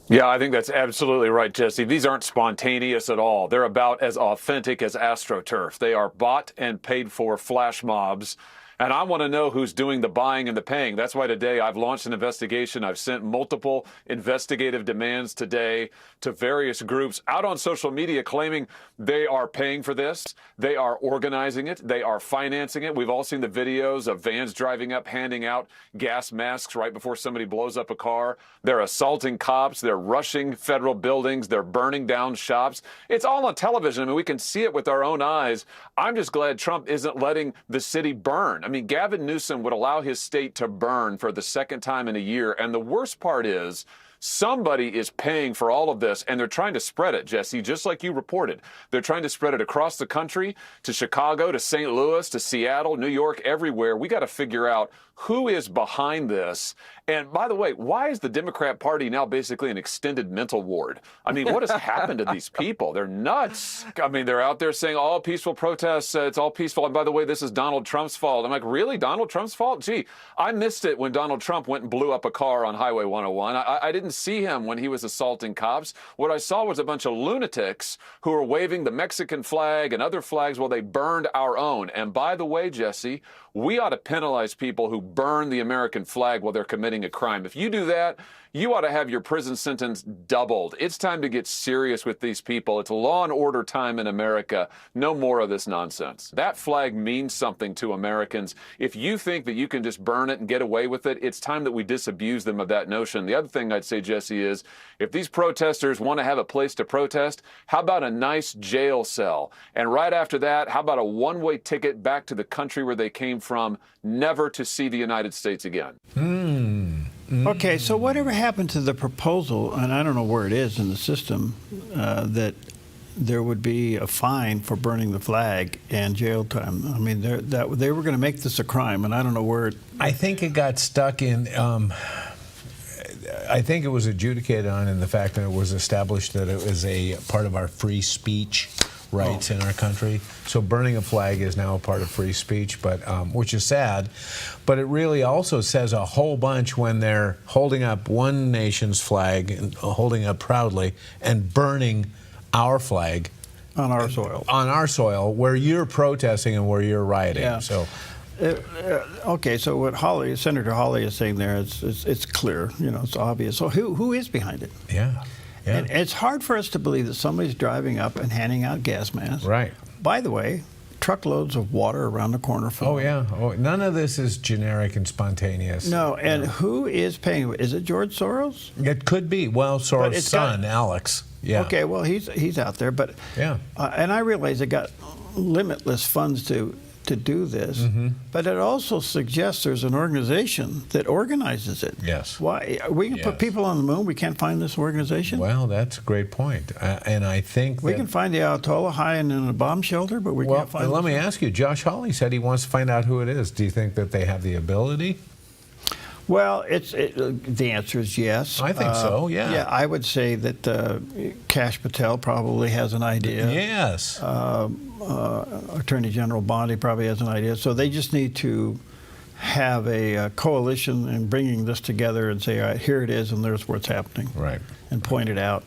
Yeah, I think that's absolutely right, Jesse. These aren't spontaneous at all. They're about as authentic as AstroTurf. They are bought and paid for flash mobs. And I want to know who's doing the buying and the paying. That's why today I've launched an investigation. I've sent multiple investigative demands today to various groups out on social media claiming they are paying for this. They are organizing it. They are financing it. We've all seen the videos of vans driving up, handing out gas masks right before somebody blows up a car. They're assaulting cops. They're rushing federal buildings. They're burning down shops. It's all on television. I mean, we can see it with our own eyes. I'm just glad Trump isn't letting the city burn. I mean, Gavin Newsom would allow his state to burn for the second time in a year. And the worst part is somebody is paying for all of this, and they're trying to spread it, Jesse, just like you reported. They're trying to spread it across the country, to Chicago, to St. Louis, to Seattle, New York, everywhere. We got to figure out who is behind this. And by the way, why is the Democrat Party now basically an extended mental ward? I mean, what has happened to these people? They're nuts. I mean, they're out there saying all peaceful protests, it's all peaceful. And by the way, this is Donald Trump's fault. I'm like, really? Donald Trump's fault? Gee, I missed it when Donald Trump went and blew up a car on Highway 101. I didn't see him when he was assaulting cops. What I saw was a bunch of lunatics who were waving the Mexican flag and other flags while they burned our own. And by the way, Jesse, we ought to penalize people who burn the American flag while they're committing a crime. If you do that, you ought to have your prison sentence doubled. It's time to get serious with these people. It's law and order time in America. No more of this nonsense. That flag means something to Americans. If you think that you can just burn it and get away with it, it's time that we disabuse them of that notion. The other thing I'd say, Jesse, is if these protesters want to have a place to protest, how about a nice jail cell? And right after that, how about a one-way ticket back to the country where they came from, never to see the United States again? Okay, so whatever happened to the proposal, and I don't know where it is in the system, that there would be a fine for burning the flag and jail time? I mean, they were going to make this a crime, and I don't know where it... I think it got stuck in... I think it was adjudicated on in the fact that it was established that it was a part of our free speech rights in our country. So burning a flag is now a part of free speech, but which is sad. But it really also says a whole bunch when they're holding up one nation's flag and holding up proudly and burning our flag on our soil. On our soil, where you're protesting and where you're rioting. Yeah. So. Okay, so what Senator Hawley is saying there, it's clear, you know, it's obvious. So who is behind it? Yeah. Yeah. And it's hard for us to believe that somebody's driving up and handing out gas masks. Right. By the way, truckloads of water around the corner for Oh, yeah. Oh, none of this is generic and spontaneous. No, and who is paying? Is it George Soros? It could be. Well, Soros' son, Alex. Yeah. Okay, well, he's out there, but yeah. And I realize they got limitless funds to do this, but it also suggests there's an organization that organizes it. Yes. Why? We can put people on the moon. We can't find this organization? Well, that's a great point. And I think we can find the Ayatollah hiding in a bomb shelter, but we can't find let me ask you, Josh Hawley said he wants to find out who it is. Do you think that they have the ability? Well, the answer is yes. I think so, yeah. Yeah, I would say that Kash Patel probably has an idea. Yes. Attorney General Bondi probably has an idea. So they just need to have a coalition in bringing this together and say, all right, here it is, and there's what's happening. Right. And point it out.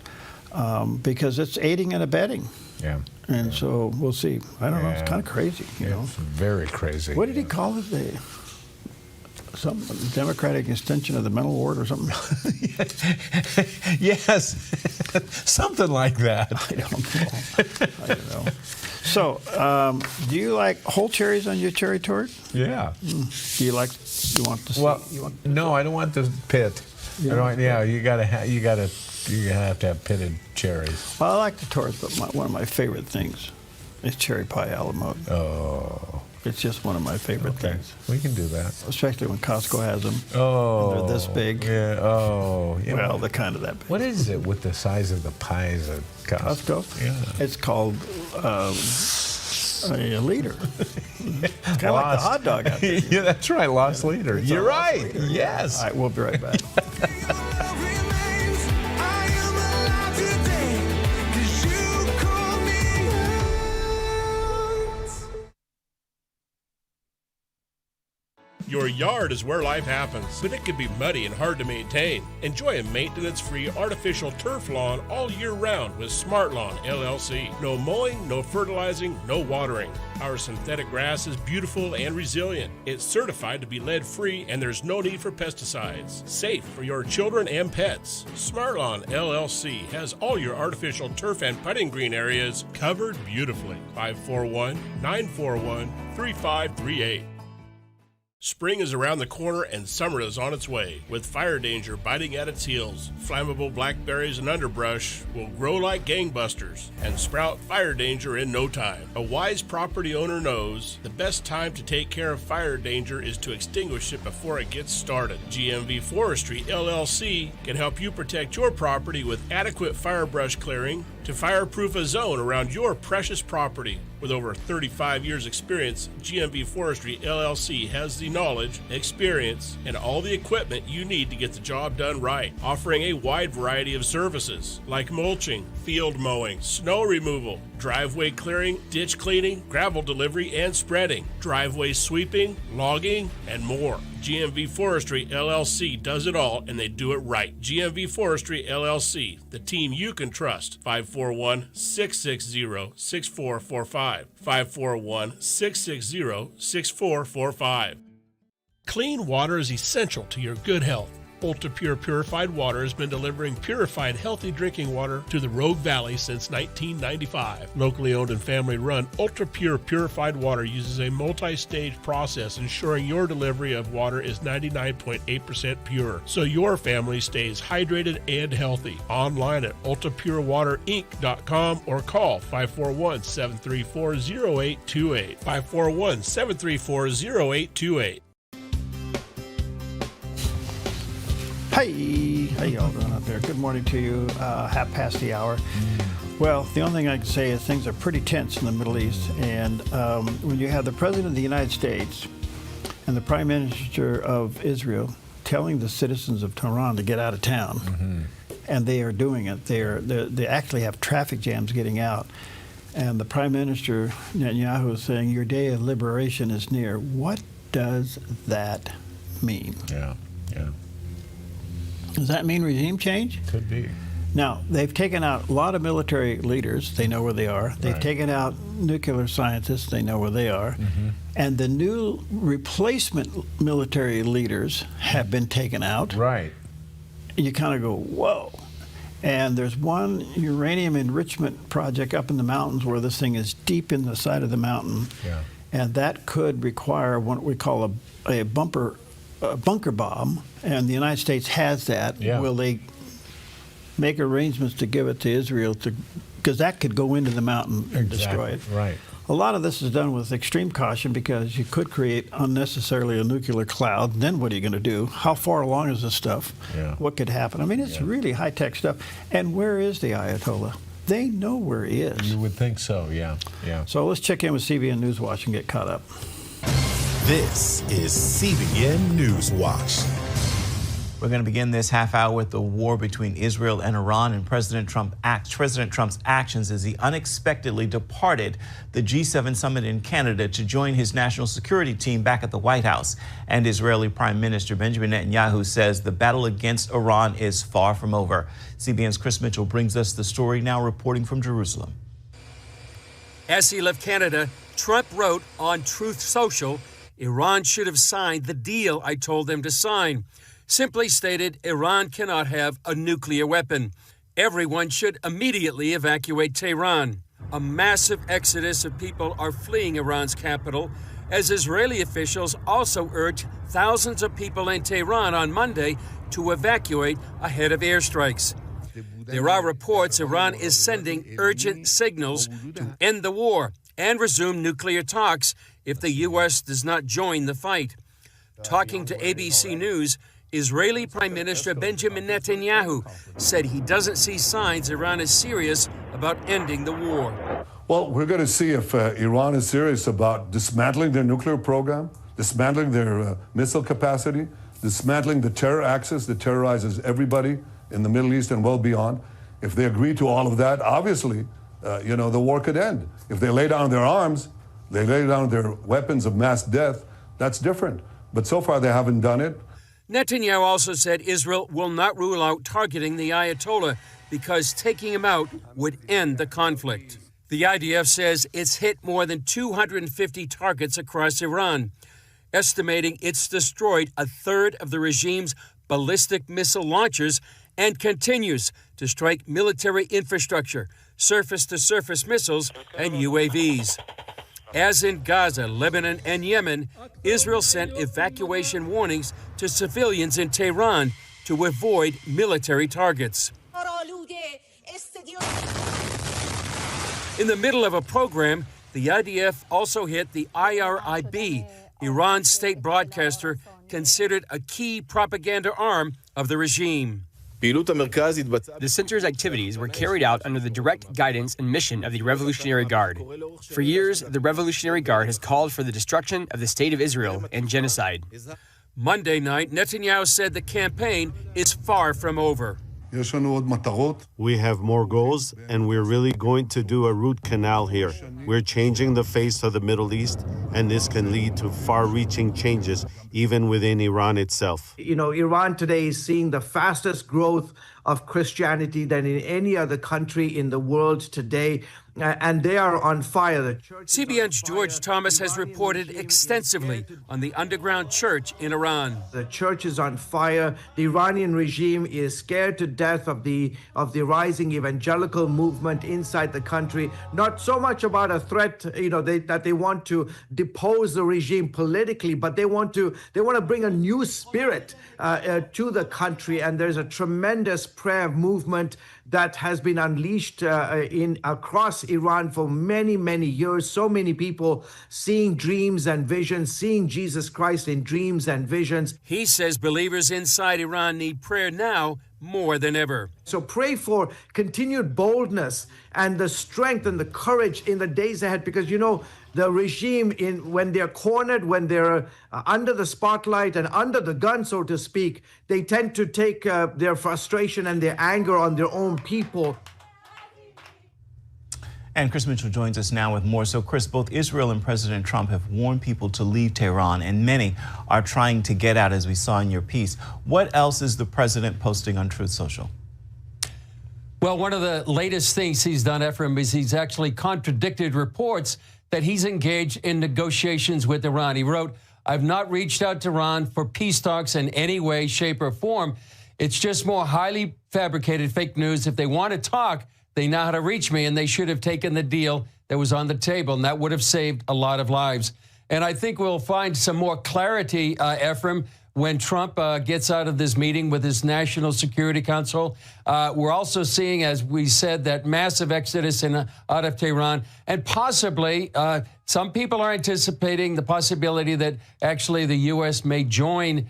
Because it's aiding and abetting. Yeah. And so we'll see. I don't know. It's kind of crazy, you know. It's very crazy. What did he call it? Some Democratic extension of the mental ward or something? Yes, something like that. I don't know. So, do you like whole cherries on your cherry tort? Yeah. Do you want to see? Well, no, I don't want the pit. You have to have pitted cherries? Well, I like the torts, but one of my favorite things is cherry pie a la mode. Oh. It's just one of my favorite things. We can do that. Especially when Costco has them. Oh. And they're this big. Yeah. Oh. Yeah. Well, they're kind of that big. What is it with the size of the pies at Costco? Yeah. It's called a liter. It's kind of like the hot dog out there. Yeah, that's right. Lost leader. You're right. Leader. Yes. All right, we'll be right back. Your yard is where life happens, but it can be muddy and hard to maintain. Enjoy a maintenance-free artificial turf lawn all year round with Smart Lawn LLC. No mowing, no fertilizing, no watering. Our synthetic grass is beautiful and resilient. It's certified to be lead-free and there's no need for pesticides. Safe for your children and pets. Smart Lawn LLC has all your artificial turf and putting green areas covered beautifully. 541-941-3538. Spring is around the corner and summer is on its way. With fire danger biting at its heels, flammable blackberries and underbrush will grow like gangbusters and sprout fire danger in no time. A wise property owner knows the best time to take care of fire danger is to extinguish it before it gets started. GMV Forestry LLC can help you protect your property with adequate fire brush clearing to fireproof a zone around your precious property. With over 35 years experience, GMV Forestry LLC has the knowledge, experience, and all the equipment you need to get the job done right, offering a wide variety of services like mulching, field mowing, snow removal, driveway clearing, ditch cleaning, gravel delivery and spreading, driveway sweeping, logging, and more. GMV Forestry LLC does it all, and they do it right. GMV Forestry LLC, the team you can trust. 541-660-6445. 541-660-6445. Clean water is essential to your good health. Ultra Pure Purified Water has been delivering purified, healthy drinking water to the Rogue Valley since 1995. Locally owned and family run, Ultra Pure Purified Water uses a multi-stage process ensuring your delivery of water is 99.8% pure, so your family stays hydrated and healthy. Online at ultrapurewaterinc.com or call 541-734-0828. 541-734-0828. Hey, how y'all doing out there? Good morning to you. 1:30. Well, the only thing I can say is things are pretty tense in the Middle East, and when you have the President of the United States and the Prime Minister of Israel telling the citizens of Tehran to get out of town, and they are doing it. They actually have traffic jams getting out, and the Prime Minister Netanyahu is saying your day of liberation is near. What does that mean? Yeah. Does that mean regime change? Could be. Now, they've taken out a lot of military leaders. They know where they are. They've taken out nuclear scientists. They know where they are. And the new replacement military leaders have been taken out. Right. You kind of go, whoa. And there's one uranium enrichment project up in the mountains where this thing is deep in the side of the mountain. Yeah. And that could require what we call a bunker bomb, and the United States has that. Yeah. Will they make arrangements to give it to Israel because that could go into the mountain and destroy it? Right. A lot of this is done with extreme caution because you could create unnecessarily a nuclear cloud. Then what are you going to do? How far along is this stuff? Yeah. What could happen? I mean, it's really high-tech stuff. And where is the Ayatollah? They know where he is. You would think so, yeah. So let's check in with CBN Newswatch and get caught up. This is CBN Newswatch. We're going to begin this half hour with the war between Israel and Iran and President Trump's actions as he unexpectedly departed the G7 summit in Canada to join his national security team back at the White House. And Israeli Prime Minister Benjamin Netanyahu says the battle against Iran is far from over. CBN's Chris Mitchell brings us the story now, reporting from Jerusalem. As he left Canada, Trump wrote on Truth Social, "Iran should have signed the deal I told them to sign." Simply stated, Iran cannot have a nuclear weapon. Everyone should immediately evacuate Tehran. A massive exodus of people are fleeing Iran's capital, as Israeli officials also urged thousands of people in Tehran on Monday to evacuate ahead of airstrikes. There are reports Iran is sending urgent signals to end the war and resume nuclear talks if the U.S. does not join the fight. Talking to ABC News, Israeli Prime Minister Benjamin Netanyahu said he doesn't see signs Iran is serious about ending the war. Well, we're going to see if Iran is serious about dismantling their nuclear program, dismantling their missile capacity, dismantling the terror axis that terrorizes everybody in the Middle East and well beyond. If they agree to all of that, obviously, the war could end. If they lay down their arms, they lay down their weapons of mass death, that's different. But so far, they haven't done it. Netanyahu also said Israel will not rule out targeting the Ayatollah because taking him out would end the conflict. The IDF says it's hit more than 250 targets across Iran, estimating it's destroyed a third of the regime's ballistic missile launchers and continues to strike military infrastructure, surface-to-surface missiles, and UAVs. As in Gaza, Lebanon, and Yemen, Israel sent evacuation warnings to civilians in Tehran to avoid military targets. In the middle of a program, the IDF also hit the IRIB, Iran's state broadcaster, considered a key propaganda arm of the regime. The center's activities were carried out under the direct guidance and mission of the Revolutionary Guard. For years, the Revolutionary Guard has called for the destruction of the State of Israel and genocide. Monday night, Netanyahu said the campaign is far from over. We have more goals, and we're really going to do a root canal here. We're changing the face of the Middle East, and this can lead to far-reaching changes, even within Iran itself. Iran today is seeing the fastest growth of Christianity than in any other country in the world today. And they are on fire. CBN's George Thomas has reported extensively on the underground church in Iran. The church is on fire. The Iranian regime is scared to death of the rising evangelical movement inside the country. Not so much about a threat, that they want to depose the regime politically, but they want to bring a new spirit to the country. And there's a tremendous prayer movement that has been unleashed across Iran for many, many years. So many people seeing dreams and visions, seeing Jesus Christ in dreams and visions. He says believers inside Iran need prayer now more than ever. So pray for continued boldness and the strength and the courage in the days ahead, because the regime, when they're cornered, when they're under the spotlight and under the gun, so to speak, they tend to take their frustration and their anger on their own people. And Chris Mitchell joins us now with more. So, Chris, both Israel and President Trump have warned people to leave Tehran, and many are trying to get out, as we saw in your piece. What else is the president posting on Truth Social? Well, one of the latest things he's done, Ephraim, is he's actually contradicted reports that he's engaged in negotiations with Iran. He wrote, "I've not reached out to Iran for peace talks in any way, shape, or form. It's just more highly fabricated fake news. If they want to talk, they know how to reach me, and they should have taken the deal that was on the table, and that would have saved a lot of lives." And I think we'll find some more clarity, Ephraim, when Trump gets out of this meeting with his National Security Council. We're also seeing, as we said, that massive exodus out of Tehran. And possibly, some people are anticipating the possibility that actually the U.S. may join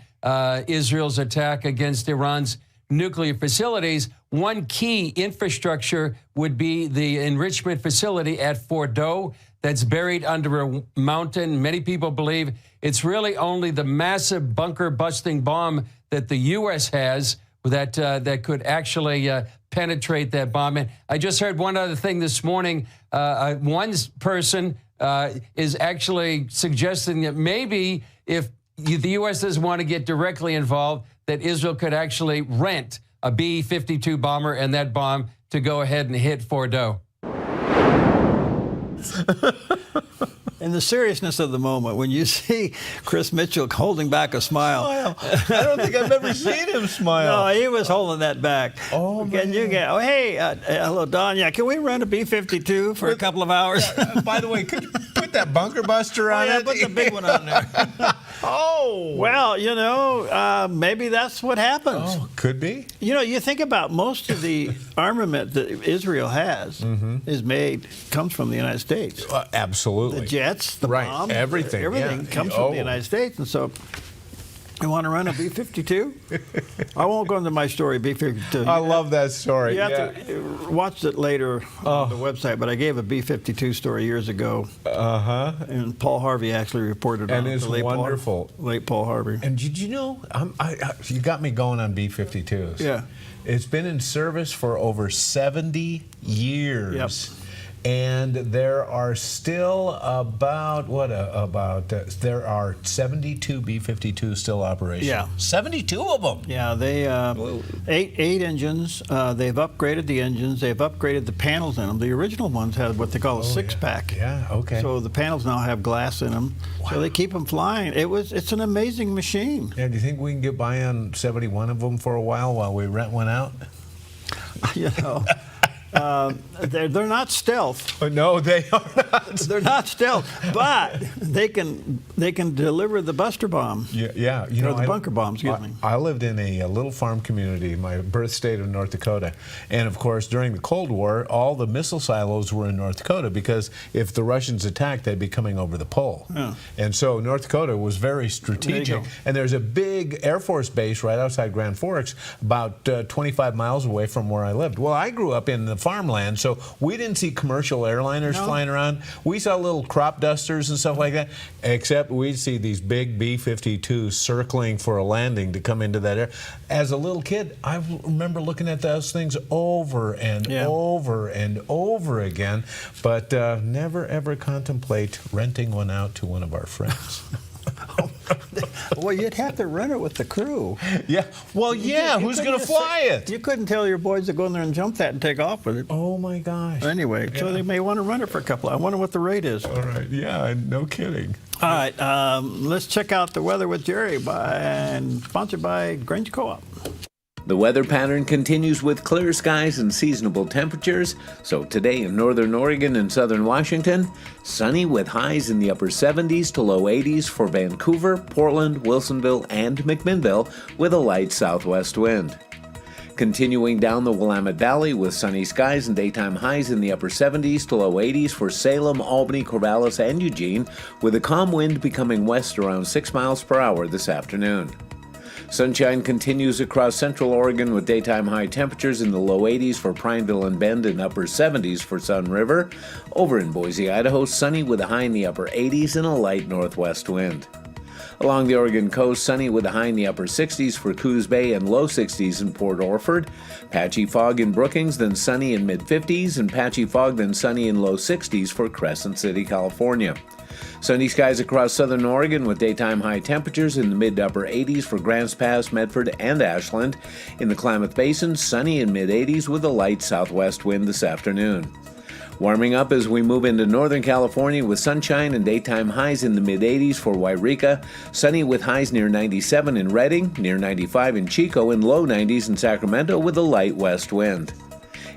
Israel's attack against Iran's nuclear facilities. One key infrastructure would be the enrichment facility at Fordo that's buried under a mountain. Many people believe it's really only the massive bunker-busting bomb that the U.S. has that could actually penetrate that bomb. And I just heard one other thing this morning. One person is actually suggesting that maybe if the U.S. doesn't want to get directly involved, that Israel could actually rent a B-52 bomber and that bomb to go ahead and hit Fordo. In the seriousness of the moment, when you see Chris Mitchell holding back a smile. I don't think I've ever seen him smile. No, he was holding that back. Oh, man. Hey, hello, Don. Yeah, can we rent a B-52 for a couple of hours? By the way, could you put that bunker buster on it? Put the big one on there. Oh! Well, maybe that's what happens. Oh, could be. You think about most of the armament that Israel has comes from the United States. Absolutely. The jets, the bombs, everything comes from the United States. And so you want to run a B-52? I won't go into my story, B-52. I love that story. You have to watch it later on the website, but I gave a B-52 story years ago. And Paul Harvey actually reported on it. And it's wonderful. Late Paul Harvey. And did you know, you got me going on B-52s. Yeah. It's been in service for over 70 years. Yep. And there are still there are 72 B-52s still operational. Yeah. 72 of them. Yeah, they eight engines. They've upgraded the engines. They've upgraded the panels in them. The original ones had what they call a six-pack. Yeah, okay. So the panels now have glass in them. Wow. So they keep them flying. It's an amazing machine. Yeah, do you think we can get by on 71 of them for a while we rent one out? They're not stealth. No, they are not. They're not stealth, but they can deliver the buster bomb. Yeah. The bunker bomb. Excuse me. I lived in a little farm community, my birth state of North Dakota, and of course during the Cold War, all the missile silos were in North Dakota because if the Russians attacked, they'd be coming over the pole. Yeah. And so North Dakota was very strategic. And there's a big Air Force base right outside Grand Forks, about 25 miles away from where I lived. Well, I grew up in the farmland, so we didn't see commercial airliners flying around. We saw little crop dusters and stuff like that, except we'd see these big B-52s circling for a landing to come into that air. As a little kid, I remember looking at those things over and over and over again, but never ever contemplate renting one out to one of our friends. Well, you'd have to rent it with the crew. Yeah. Well, who's going to fly it? You couldn't tell your boys to go in there and jump that and take off with it. Oh, my gosh. Anyway, so they may want to run it for a couple. I wonder what the rate is. All right. Yeah, no kidding. All right. Let's check out the weather with Jerry, sponsored by Grange Co-op. The weather pattern continues with clear skies and seasonable temperatures. So today in northern Oregon and southern Washington, sunny with highs in the upper 70s to low 80s for Vancouver, Portland, Wilsonville, and McMinnville with a light southwest wind. Continuing down the Willamette Valley with sunny skies and daytime highs in the upper 70s to low 80s for Salem, Albany, Corvallis, and Eugene, with a calm wind becoming west around 6 miles per hour this afternoon. Sunshine continues across central Oregon with daytime high temperatures in the low 80s for Prineville and Bend and upper 70s for Sun River. Over in Boise, Idaho, sunny with a high in the upper 80s and a light northwest wind. Along the Oregon coast, sunny with a high in the upper 60s for Coos Bay and low 60s in Port Orford. Patchy fog in Brookings, then sunny in mid-50s, and patchy fog, then sunny in low 60s for Crescent City, California. Sunny skies across southern Oregon with daytime high temperatures in the mid to upper 80s for Grants Pass, Medford, and Ashland. In the Klamath Basin, sunny in mid-80s with a light southwest wind this afternoon. Warming up as we move into Northern California with sunshine and daytime highs in the mid-80s for Wairika, sunny with highs near 97 in Redding, near 95 in Chico, and low 90s in Sacramento with a light west wind.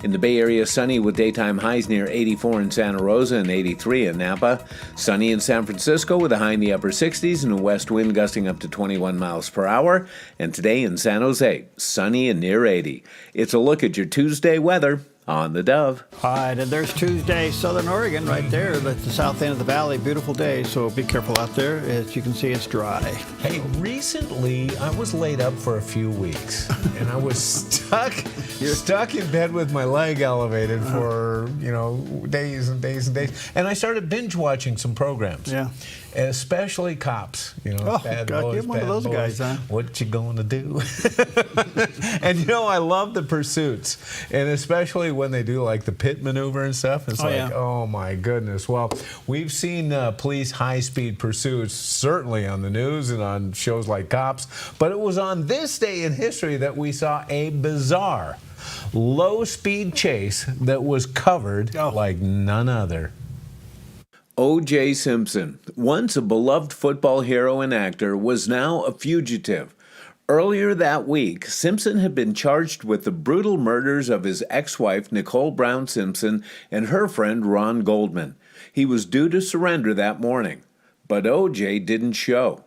In the Bay Area, sunny with daytime highs near 84 in Santa Rosa and 83 in Napa. Sunny in San Francisco with a high in the upper 60s and a west wind gusting up to 21 miles per hour. And today in San Jose, sunny and near 80. It's a look at your Tuesday weather on the Dove. All right, and there's Tuesday, southern Oregon right there at the south end of the valley. Beautiful day, so be careful out there. As you can see, it's dry. Hey, recently I was laid up for a few weeks, and I was stuck in bed with my leg elevated for, days and days and days. And I started binge watching some programs. Yeah. Especially Cops. Bad boys, you're one of those guys, huh? What you gonna do? And I love the pursuits, and especially when they do like the pit maneuver and stuff. It's oh my goodness. Well, we've seen police high-speed pursuits certainly on the news and on shows like Cops, but it was on this day in history that we saw a bizarre low-speed chase that was covered like none other. O.J. Simpson, once a beloved football hero and actor, was now a fugitive. Earlier that week, Simpson had been charged with the brutal murders of his ex-wife, Nicole Brown Simpson, and her friend, Ron Goldman. He was due to surrender that morning, but O.J. didn't show.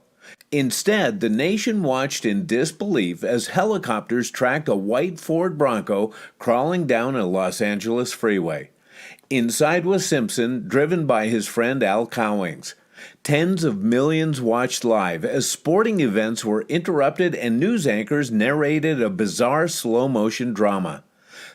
Instead, the nation watched in disbelief as helicopters tracked a white Ford Bronco crawling down a Los Angeles freeway. Inside was Simpson, driven by his friend Al Cowings. Tens of millions watched live as sporting events were interrupted and news anchors narrated a bizarre slow-motion drama.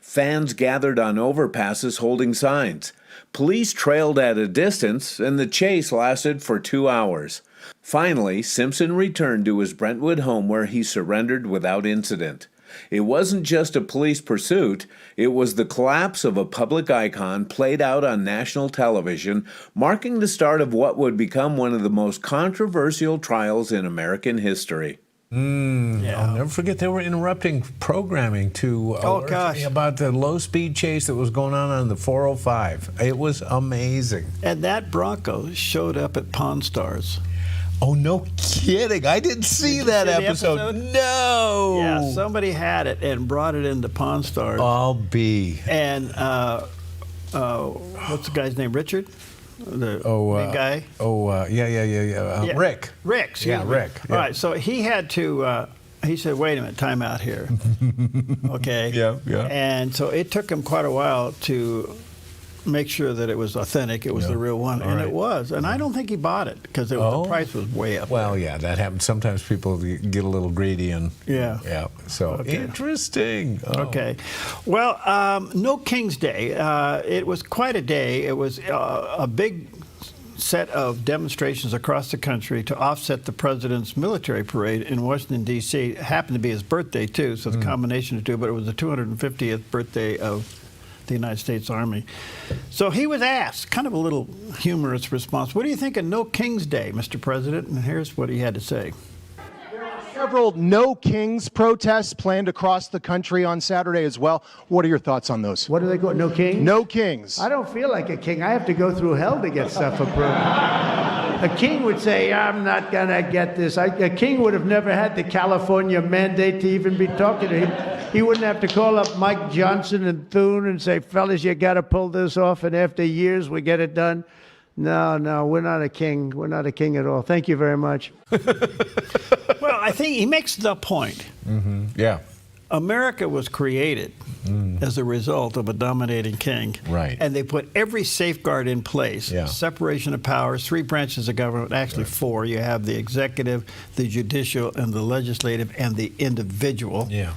Fans gathered on overpasses holding signs. Police trailed at a distance, and the chase lasted for 2 hours. Finally, Simpson returned to his Brentwood home where he surrendered without incident. It wasn't just a police pursuit, it was the collapse of a public icon played out on national television, marking the start of what would become one of the most controversial trials in American history. I'll never forget they were interrupting programming to alert me about the low-speed chase that was going on the 405. It was amazing. And that Bronco showed up at Pawn Stars. Oh, no kidding. I didn't see that episode. No. Yeah, somebody had it and brought it into Pawn Stars. I'll be. And what's the guy's name? Richard? The big guy? Yeah. Rick. Rick. Yeah, Rick. All right, so he had to, he said, wait a minute, time out here. Okay? Yeah. And so it took him quite a while to make sure that it was authentic, it was the real one, and it was. And I don't think he bought it because the price was way up. Well, yeah, that happens. Sometimes people get a little greedy and So interesting. Okay. Well, no King's Day. It was quite a day. It was a big set of demonstrations across the country to offset the president's military parade in Washington, D.C. It happened to be his birthday, too, so the combination of two, but it was the 250th birthday of the United States Army. So he was asked, kind of a little humorous response, what do you think of No King's Day, Mr. President? And here's what he had to say. Several No Kings protests planned across the country on Saturday as well. What are your thoughts on those? What do they go? No Kings? No Kings. I don't feel like a king. I have to go through hell to get stuff approved. A king would say, I'm not going to get this. A king would have never had the California mandate to even be talking to him. He wouldn't have to call up Mike Johnson and Thune and say, fellas, you got to pull this off, and after years we get it done. No, we're not a king. We're not a king at all. Thank you very much. Well, I think he makes the point. Yeah. America was created as a result of a dominating king. Right. And they put every safeguard in place. Yeah. Separation of powers, 3 branches of government, actually 4. You have the executive, the judicial, and the legislative, and the individual. Yeah.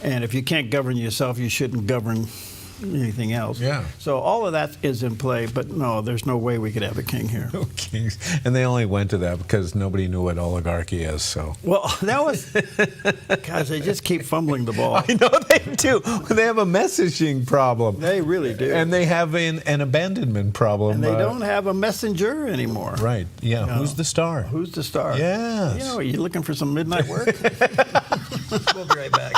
And if you can't govern yourself, you shouldn't govern anything else. Yeah. So all of that is in play, but no, there's no way we could have a king here. No kings. And they only went to that because nobody knew what oligarchy is, so. Well, that was, guys, they just keep fumbling the ball. I know they do. They have a messaging problem. They really do. And they have an abandonment problem. And they don't have a messenger anymore. Right, yeah. No. Who's the star? Who's the star? Yes. You know, are you looking for some midnight work? We'll be right back.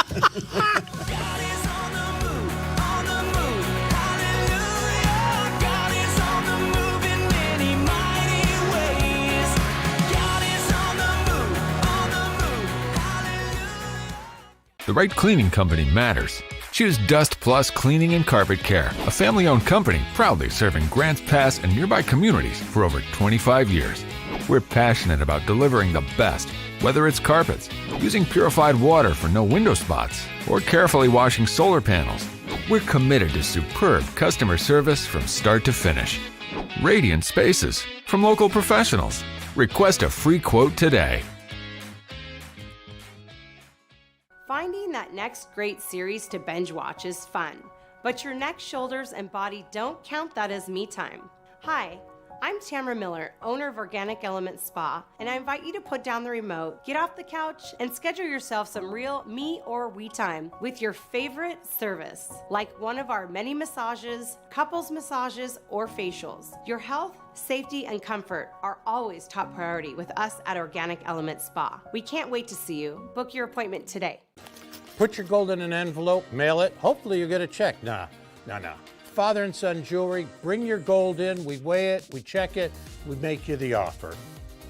The right cleaning company matters. Choose Dust Plus Cleaning and Carpet Care, a family-owned company proudly serving Grants Pass and nearby communities for over 25 years. We're passionate about delivering the best, whether it's carpets, using purified water for no window spots, or carefully washing solar panels. We're committed to superb customer service from start to finish. Radiant spaces from local professionals. Request a free quote today. Finding that next great series to binge watch is fun, but your neck, shoulders, and body don't count that as me time. Hi, I'm Tamara Miller, owner of Organic Element Spa, and I invite you to put down the remote, get off the couch, and schedule yourself some real me or we time with your favorite service, like one of our many massages, couples massages, or facials. Your health, safety, and comfort are always top priority with us at Organic Element Spa. We can't wait to see you. Book your appointment today. Put your gold in an envelope, mail it. Hopefully you get a check. Nah. Father and son jewelry, bring your gold in, we weigh it, we check it, we make you the offer.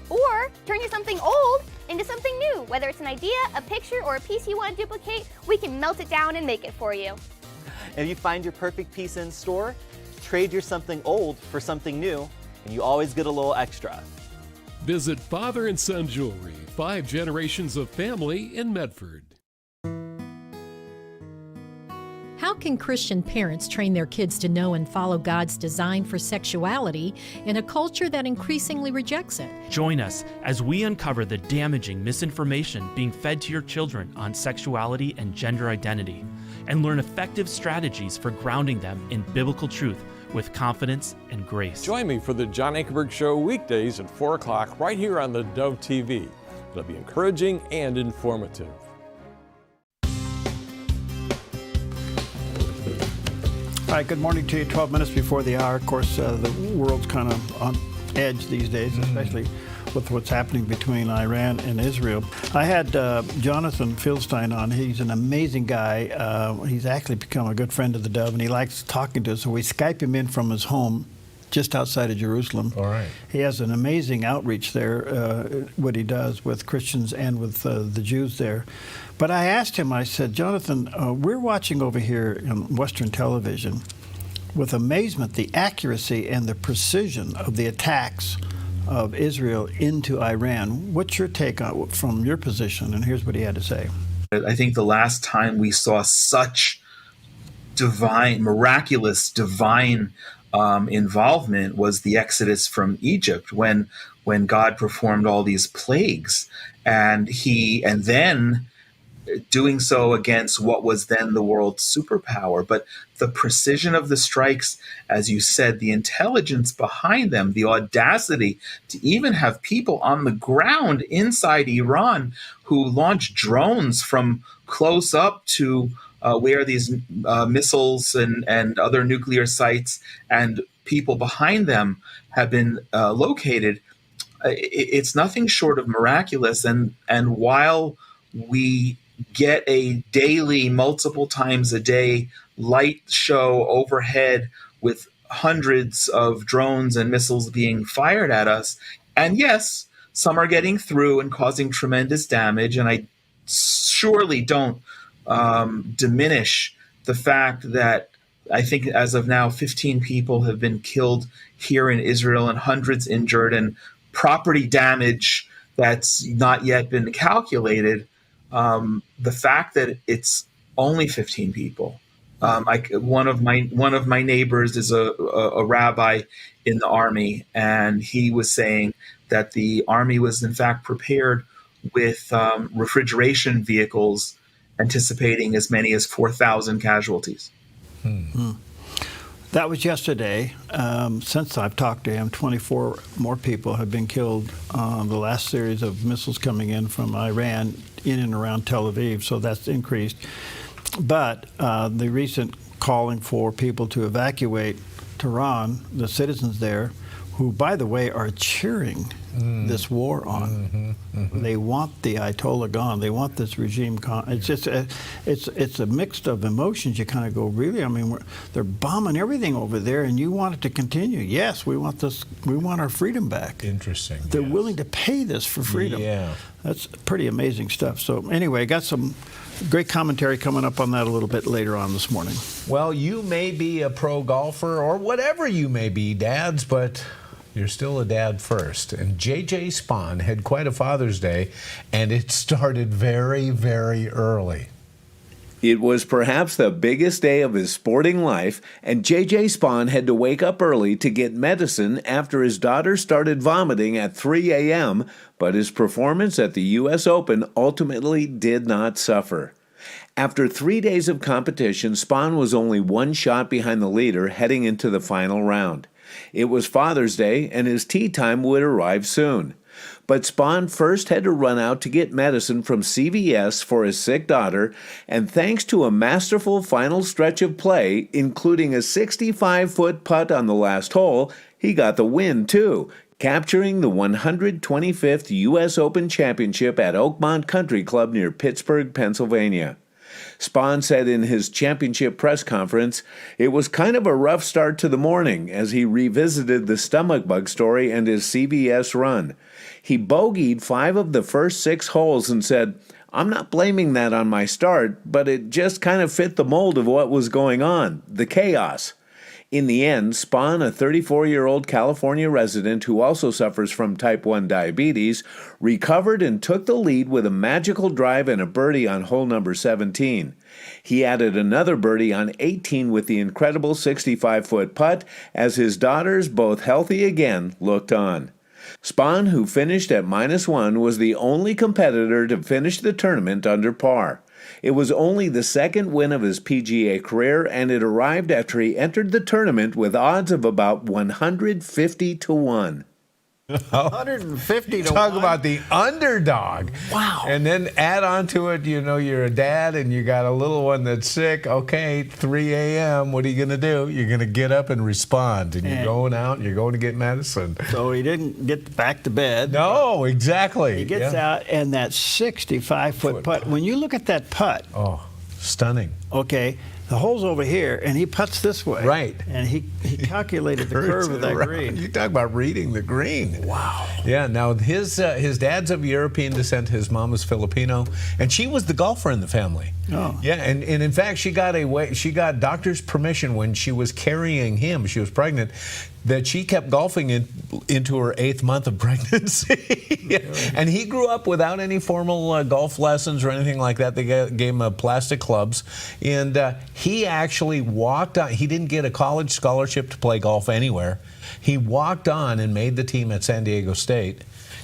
Or turn your something old into something new. Whether it's an idea, a picture, or a piece you want to duplicate, we can melt it down and make it for you. If you find your perfect piece in store, trade your something old for something new, and you always get a little extra. Visit Father and Son Jewelry, 5 generations of family in Medford. How can Christian parents train their kids to know and follow God's design for sexuality in a culture that increasingly rejects it? Join us as we uncover the damaging misinformation being fed to your children on sexuality and gender identity, and learn effective strategies for grounding them in biblical truth with confidence and grace. Join me for the John Ankerberg Show weekdays at 4 o'clock right here on the Dove TV. It'll be encouraging and informative. All right, good morning to you. 12 minutes before the hour. Of course, the world's kind of on edge these days, especially with what's happening between Iran and Israel. I had Jonathan Fieldstein on. He's an amazing guy. He's actually become a good friend of the Dove, and he likes talking to us. So we Skype him in from his home just outside of Jerusalem. All right. He has an amazing outreach there, what he does with Christians and with the Jews there. But I asked him, I said, Jonathan, we're watching over here on Western television with amazement the accuracy and the precision of the attacks of Israel into Iran. What's your take on from your position? And here's what he had to say. I think the last time we saw such miraculous divine involvement was the Exodus from Egypt, when God performed all these plagues, and then doing so against what was then the world's superpower. But the precision of the strikes, as you said, the intelligence behind them, the audacity to even have people on the ground inside Iran who launch drones from close up to where these missiles and other nuclear sites and people behind them have been located. It's nothing short of miraculous. And while we get a daily, multiple times a day light show overhead with hundreds of drones and missiles being fired at us, and yes, some are getting through and causing tremendous damage, and I surely don't diminish the fact that I think as of now 15 people have been killed here in Israel and hundreds injured, and property damage that's not yet been calculated. The fact that it's only 15 people. One of my neighbors is a rabbi in the army, and he was saying that the army was in fact prepared with refrigeration vehicles, anticipating as many as 4,000 casualties. That was yesterday. Since I've talked to him, 24 more people have been killed on the last series of missiles coming in from Iran in and around Tel Aviv, so that's increased. But the recent calling for people to evacuate Tehran, the citizens there, who, by the way, are cheering this war on. They want the Ayatollah gone. They want this regime gone. It's just it's a mix of emotions. You kind of go, really? I mean, they're bombing everything over there, and you want it to continue. Yes, we want this. We want our freedom back. Interesting. They're willing to pay this for freedom. Yeah. That's pretty amazing stuff. So anyway, got some great commentary coming up on that a little bit later on this morning. Well, you may be a pro golfer or whatever you may be, dads, but you're still a dad first. And J.J. Spahn had quite a Father's Day, and it started very, very early. It was perhaps the biggest day of his sporting life, and J.J. Spahn had to wake up early to get medicine after his daughter started vomiting at 3 a.m., but his performance at the U.S. Open ultimately did not suffer. After 3 days of competition, Spahn was only one shot behind the leader heading into the final round. It was Father's Day, and his tee time would arrive soon. But Spahn first had to run out to get medicine from CVS for his sick daughter, and thanks to a masterful final stretch of play, including a 65-foot putt on the last hole, he got the win too, capturing the 125th U.S. Open Championship at Oakmont Country Club near Pittsburgh, Pennsylvania. Spahn said in his championship press conference, it was kind of a rough start to the morning as he revisited the stomach bug story and his CVS run. He bogeyed 5 of the first 6 holes and said, I'm not blaming that on my start, but it just kind of fit the mold of what was going on, the chaos. In the end, Spahn, a 34-year-old California resident who also suffers from type 1 diabetes, recovered and took the lead with a magical drive and a birdie on hole number 17. He added another birdie on 18 with the incredible 65-foot putt as his daughters, both healthy again, looked on. Spahn, who finished at -1, was the only competitor to finish the tournament under par. It was only the second win of his PGA career, and it arrived after he entered the tournament with odds of about 150 to 1. 150 to Talk 1. about the underdog. Wow. And then add on to it, you know, you're a dad and you got a little one that's sick. Okay, 3 a.m., what are you going to do? You're going to get up and respond. And you're going out and you're going to get medicine. So he didn't get back to bed. No, exactly. He gets out, and that 65-foot putt. When you look at that putt. Oh, stunning. Okay. The hole's over here, and he putts this way. Right. And he calculated the curve of that green. You talk about reading the green. Wow. Yeah, now his dad's of European descent, his mom was Filipino, and she was the golfer in the family. Oh. Yeah, and in fact, she got doctor's permission when she was carrying him, she was pregnant, that she kept golfing into her 8th month of pregnancy. Yeah. And he grew up without any formal golf lessons or anything like that. They gave him plastic clubs. And he actually walked on. He didn't get a college scholarship to play golf anywhere. He walked on and made the team at San Diego State.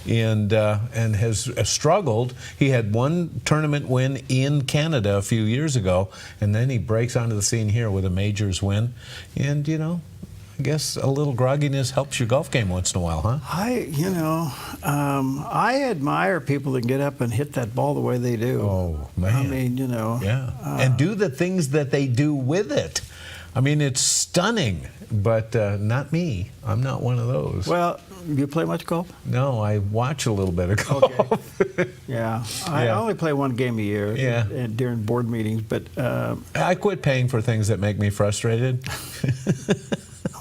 And has struggled. He had one tournament win in Canada a few years ago, and then he breaks onto the scene here with a majors win. And, you know, I guess a little grogginess helps your golf game once in a while, huh? I admire people that get up and hit that ball the way they do. Oh, man. I mean, you know. Yeah. And do the things that they do with it. I mean, it's stunning, but not me. I'm not one of those. Well, you play much golf? No, I watch a little bit of golf. Okay. Yeah. I only play one game a year during board meetings, but... I quit paying for things that make me frustrated.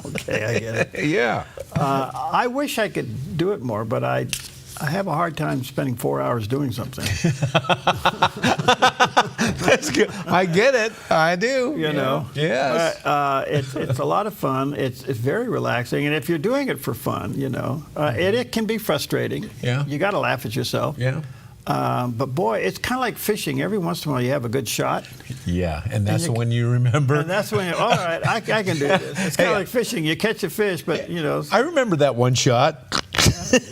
Okay, I get it. Yeah. I wish I could do it more, but I have a hard time spending 4 hours doing something. That's good. I get it. I do. You know. Yes. It's a lot of fun. It's very relaxing, and if you're doing it for fun, you know, it can be frustrating. Yeah. You got to laugh at yourself. Yeah. But boy, it's kind of like fishing. Every once in a while, you have a good shot. Yeah, and that's when you remember. And that's when, all right, I can do this. It's kind of like fishing. You catch a fish, but, you know. I remember that one shot.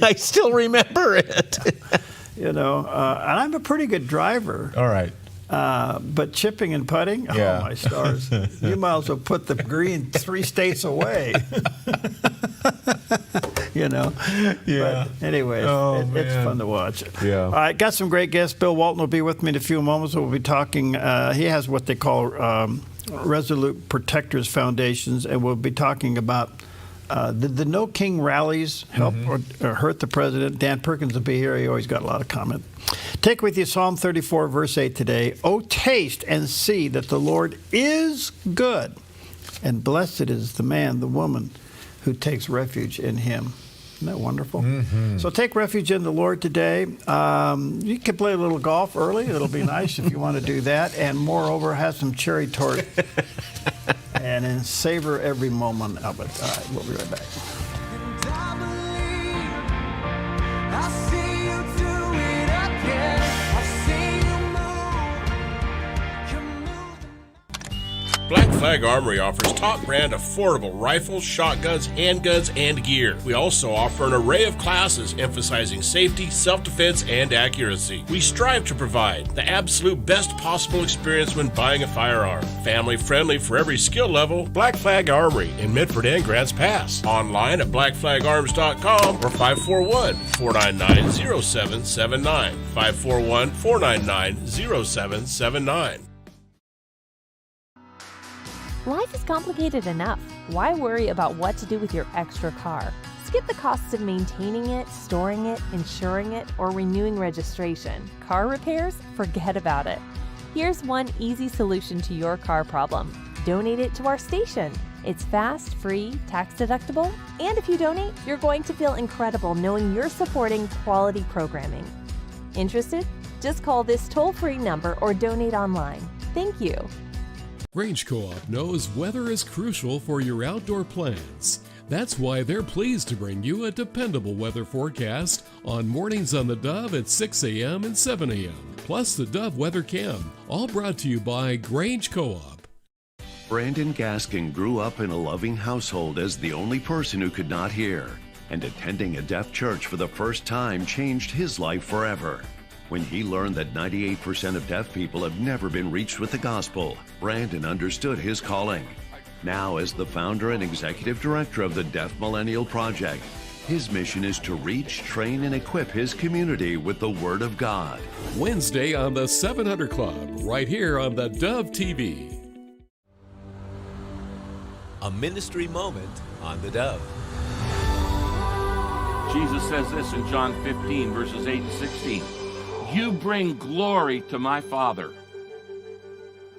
I still remember it. You know, and I'm a pretty good driver. All right. But chipping and putting, oh, my stars. You might as well put the green 3 states away. You know. Yeah. But anyways, it's fun to watch. Yeah. All right, got some great guests. Bill Walton will be with me in a few moments. We'll be talking. He has what they call Resolute Protectors Foundations, and we'll be talking about did the No King rallies help or hurt the president? Dan Perkins will be here. He always got a lot of comment. Take with you Psalm 34, verse 8 today. Oh, taste and see that the Lord is good, and blessed is the man, the woman, who takes refuge in him. Isn't that wonderful? Mm-hmm. So take refuge in the Lord today. You can play a little golf early. It'll be nice if you want to do that. And moreover, have some cherry tart. And then savor every moment of it. All right, we'll be right back. Black Flag Armory offers top brand affordable rifles, shotguns, handguns, and gear. We also offer an array of classes emphasizing safety, self-defense, and accuracy. We strive to provide the absolute best possible experience when buying a firearm. Family friendly for every skill level. Black Flag Armory in Medford and Grants Pass. Online at blackflagarms.com or 541-499-0779. 541-499-0779. Life is complicated enough. Why worry about what to do with your extra car? Skip the costs of maintaining it, storing it, insuring it, or renewing registration. Car repairs? Forget about it. Here's one easy solution to your car problem. Donate it to our station. It's fast, free, tax deductible, and if you donate, you're going to feel incredible knowing you're supporting quality programming. Interested? Just call this toll-free number or donate online. Thank you. Grange Co-op knows weather is crucial for your outdoor plans. That's why they're pleased to bring you a dependable weather forecast on mornings on the Dove at 6 a.m. and 7 a.m. Plus the Dove Weather Cam, all brought to you by Grange Co-op. Brandon Gaskin grew up in a loving household as the only person who could not hear, and attending a deaf church for the first time changed his life forever. When he learned that 98% of deaf people have never been reached with the gospel, Brandon understood his calling. Now, as the founder and executive director of the Deaf Millennial Project, his mission is to reach, train, and equip his community with the Word of God. Wednesday on the 700 Club, right here on the Dove TV. A ministry moment on the Dove. Jesus says this in John 15, verses 8 and 16. You bring glory to my Father.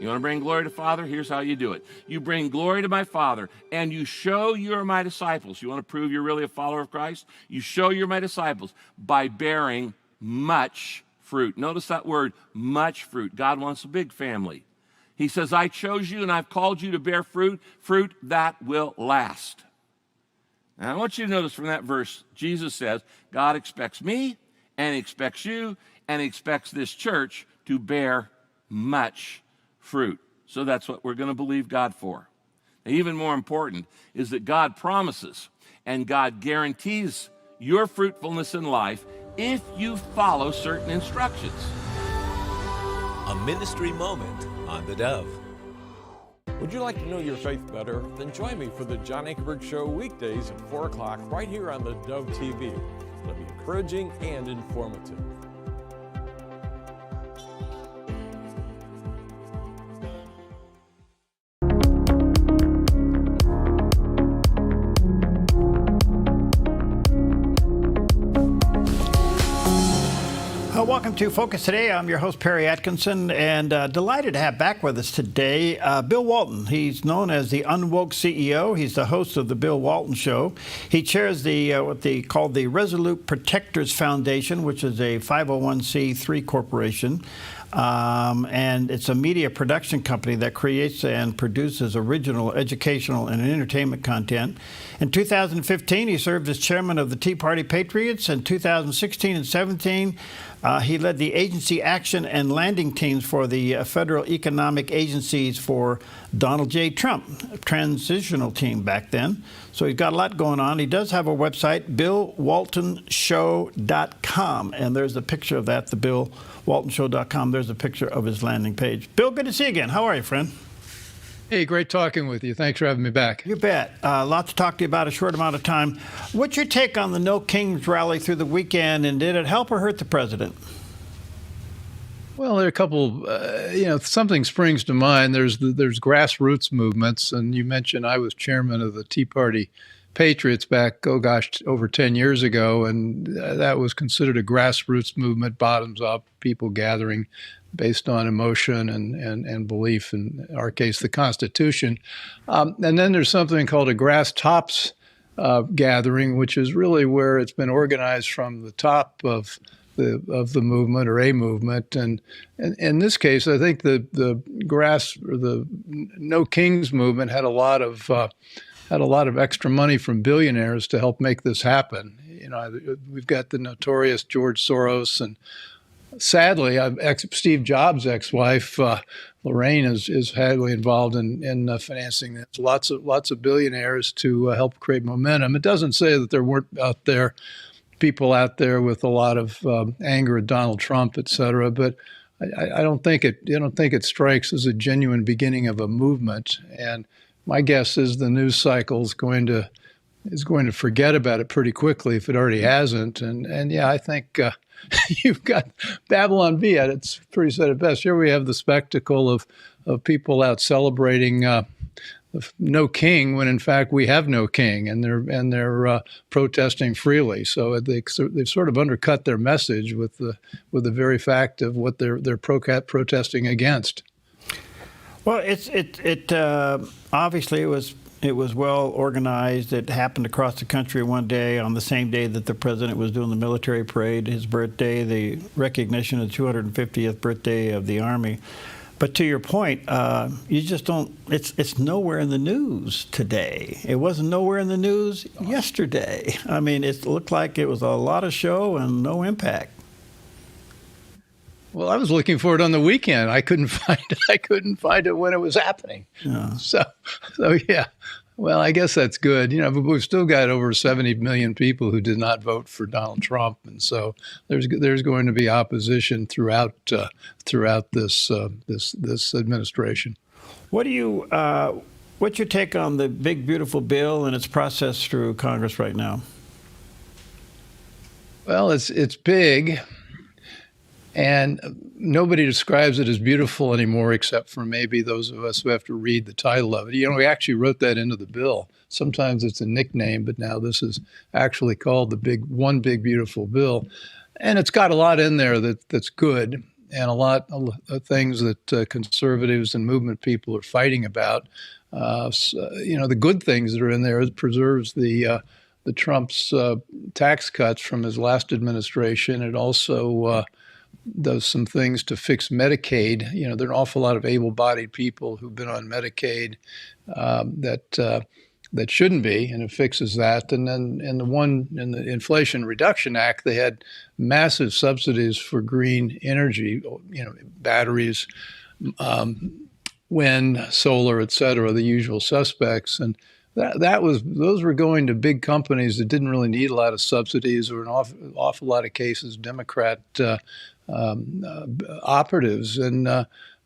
You want to bring glory to Father? Here's how you do it. You bring glory to my Father, and you show you're my disciples. You want to prove you're really a follower of Christ? You show you're my disciples by bearing much fruit. Notice that word, much fruit. God wants a big family. He says, I chose you and I've called you to bear fruit, fruit that will last. Now, I want you to notice from that verse, Jesus says, God expects me, and he expects you, and he expects this church to bear much fruit. So that's what we're going to believe God for. Now, even more important is that God promises and God guarantees your fruitfulness in life if you follow certain instructions. A ministry moment on the Dove. Would you like to know your faith better? Then join me for the John Ankerberg Show weekdays at 4 o'clock right here on the Dove TV. It'll be encouraging and informative. Welcome to Focus Today. I'm your host, Perry Atkinson, and delighted to have back with us today Bill Walton. He's known as the Unwoke CEO. He's the host of the Bill Walton Show. He chairs the what they call the Resolute Protectors Foundation, which is a 501c3 corporation. And it's a media production company that creates and produces original educational and entertainment content. In 2015, he served as chairman of the Tea Party Patriots. In 2016 and 17, he led the agency action and landing teams for the federal economic agencies for Donald J. Trump, a transitional team back then. So he's got a lot going on. He does have a website, BillWaltonShow.com, and there's a picture of that, the BillWaltonShow.com. There's a picture of his landing page. Bill, good to see you again. How are you, friend? Hey, great talking with you. Thanks for having me back. You bet. Lots to talk to you about, a short amount of time. What's your take on the No Kings rally through the weekend, and did it help or hurt the president? Well, there are a couple, something springs to mind. There's grassroots movements, and you mentioned I was chairman of the Tea Party Patriots back, over 10 years ago, and that was considered a grassroots movement, bottoms up, people gathering based on emotion and belief, in our case, the Constitution. And then there's something called a grass tops gathering, which is really where it's been organized from the top of the movement or a movement. And in this case, I think the No Kings movement had a lot of extra money from billionaires to help make this happen. We've got the notorious George Soros, and sadly, Steve Jobs' ex-wife Lorraine is heavily involved in financing this. Lots of billionaires to help create momentum. It doesn't say that there weren't people out there with a lot of anger at Donald Trump, et cetera, but I don't think it strikes as a genuine beginning of a movement. And my guess is the news cycle is going to forget about it pretty quickly if it already hasn't. And yeah, I think you've got Babylon Bee at its pretty said it best. Here we have the spectacle of people out celebrating no king when in fact we have no king, and they're protesting freely. So they've sort of undercut their message with the very fact of what they're protesting against. Well, it obviously it was well organized. It happened across the country one day on the same day that the president was doing the military parade, his birthday, the recognition of the 250th birthday of the Army. But to your point, you just don't. It's nowhere in the news today. It wasn't nowhere in the news yesterday. I mean, it looked like it was a lot of show and no impact. Well, I was looking for it on the weekend. I couldn't find it. I couldn't find it when it was happening. Yeah. So yeah. Well, I guess that's good. You know, but we've still got over 70 million people who did not vote for Donald Trump, and so there's going to be opposition throughout this administration. What's your take on the big beautiful bill and its process through Congress right now? Well, it's big. And nobody describes it as beautiful anymore, except for maybe those of us who have to read the title of it. You know, we actually wrote that into the bill. Sometimes it's a nickname, but now this is actually called the One Big Beautiful Bill. And it's got a lot in there that's good, and a lot of things that conservatives and movement people are fighting about. You know, the good things that are in there, it preserves the Trump's tax cuts from his last administration. It also does some things to fix Medicaid. You know, there are an awful lot of able-bodied people who've been on Medicaid that shouldn't be, and it fixes that. And then in the Inflation Reduction Act, they had massive subsidies for green energy, you know, batteries, wind, solar, et cetera, the usual suspects. And those were going to big companies that didn't really need a lot of subsidies, or an awful lot of cases Democrat operatives. And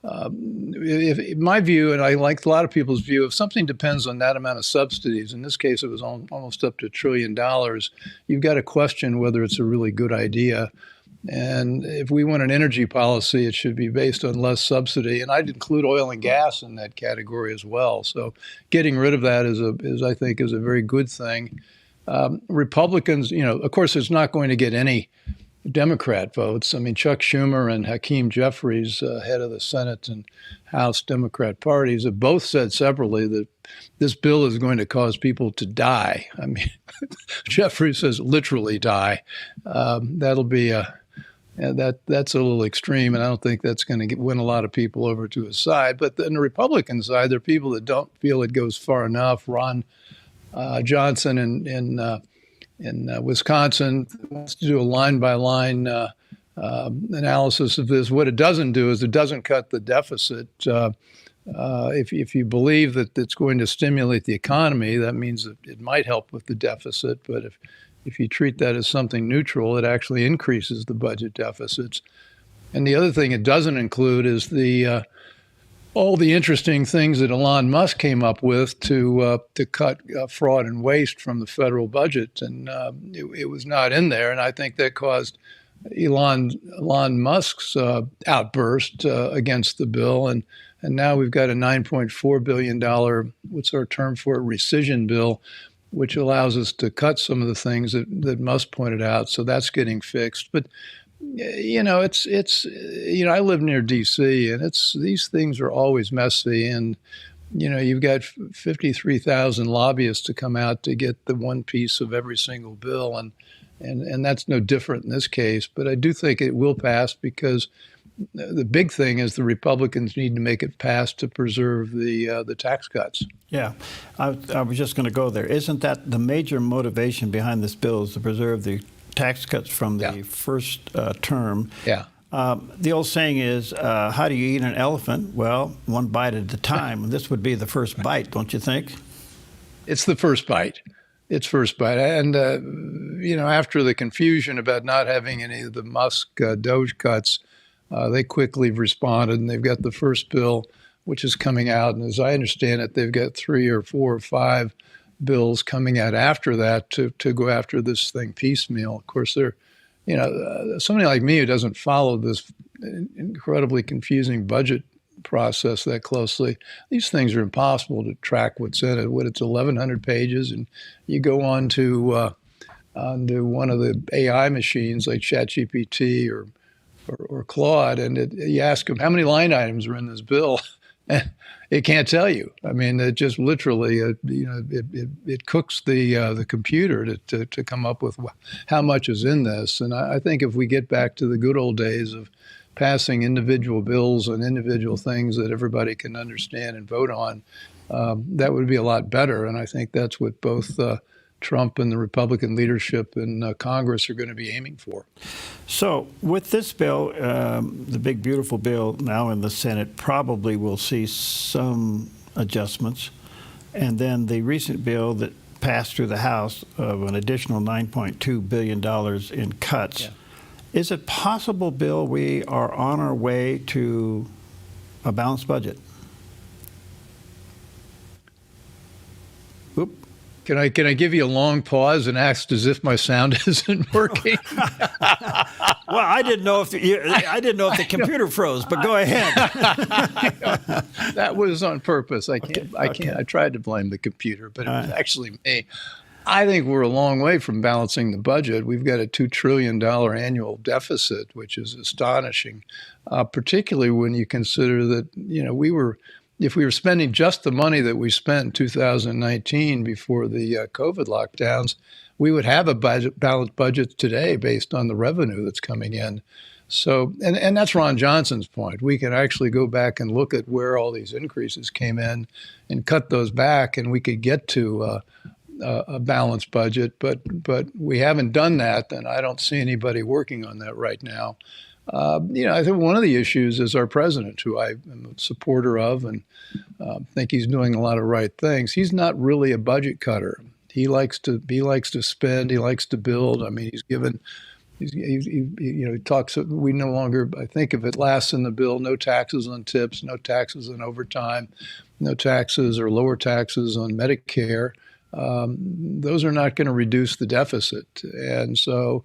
if my view, and I like a lot of people's view, if something depends on that amount of subsidies, in this case it was almost up to $1 trillion, you've got to question whether it's a really good idea. And if we want an energy policy, it should be based on less subsidy. And I'd include oil and gas in that category as well. So getting rid of that I think is a very good thing. Republicans, you know, of course, it's not going to get any Democrat votes. I mean, Chuck Schumer and Hakeem Jeffries, head of the Senate and House Democrat parties, have both said separately that this bill is going to cause people to die. I mean, Jeffries says literally die. That'll be that's a little extreme, and I don't think that's going to win a lot of people over to his side. But on the Republican side, there are people that don't feel it goes far enough. Ron Johnson in Wisconsin wants to do a line-by-line analysis of this. What it doesn't do is it doesn't cut the deficit. If you believe that it's going to stimulate the economy, that means that it might help with the deficit. But if you treat that as something neutral, it actually increases the budget deficits. And the other thing it doesn't include is all the interesting things that Elon Musk came up with to cut fraud and waste from the federal budget, and it was not in there. And I think that caused Elon Musk's outburst against the bill, and now we've got a $9.4 billion, what's our term for it, rescission bill, which allows us to cut some of the things that Musk pointed out. So that's getting fixed, but. You know, it's you know, I live near D.C. and these things are always messy, and you know, you've got 53,000 lobbyists to come out to get the one piece of every single bill, and that's no different in this case. But I do think it will pass, because the big thing is the Republicans need to make it pass to preserve the tax cuts. Yeah, I was just going to go there. Isn't that the major motivation behind this bill, is to preserve the tax cuts from the first term? Yeah. The old saying is, how do you eat an elephant? Well, one bite at a time. And this would be the first bite, don't you think? It's the first bite. It's first bite. And, you know, after the confusion about not having any of the Musk Doge cuts, they quickly responded, and they've got the first bill, which is coming out. And as I understand it, they've got 3 or 4 or 5 bills coming out after that to go after this thing piecemeal. Of course, they're, you know, somebody like me who doesn't follow this incredibly confusing budget process that closely, these things are impossible to track what's in it. It's 1,100 pages, and you go on to one of the AI machines like ChatGPT or Claude, and you ask them how many line items are in this bill, and it can't tell you. I mean, it just literally, you know, it cooks the computer to come up with how much is in this. And I think if we get back to the good old days of passing individual bills and individual things that everybody can understand and vote on, that would be a lot better. And I think that's what both Trump and the Republican leadership in Congress are going to be aiming for. So with this bill, the big, beautiful bill now in the Senate probably will see some adjustments. And then the recent bill that passed through the House of an additional $9.2 billion in cuts. Yeah. Is it possible, Bill, we are on our way to a balanced budget? Oop. Can I give you a long pause and ask as if my sound isn't working? Well, I didn't know if the computer froze, but go ahead. That was on purpose. I can't. I tried to blame the computer, but it was actually me. I think we're a long way from balancing the budget. We've got a $2 trillion annual deficit, which is astonishing, particularly when you consider that if we were spending just the money that we spent in 2019 before the COVID lockdowns, we would have a balanced budget today based on the revenue that's coming in. So, and that's Ron Johnson's point. We can actually go back and look at where all these increases came in and cut those back, and we could get to a balanced budget. But we haven't done that, and I don't see anybody working on that right now. I think one of the issues is our president, who I am a supporter of and think he's doing a lot of right things. He's not really a budget cutter. He likes to spend. He likes to build. I mean, he talks. We no longer, I think, if it lasts in the bill, no taxes on tips, no taxes on overtime, no taxes or lower taxes on Medicare. Those are not going to reduce the deficit, and so.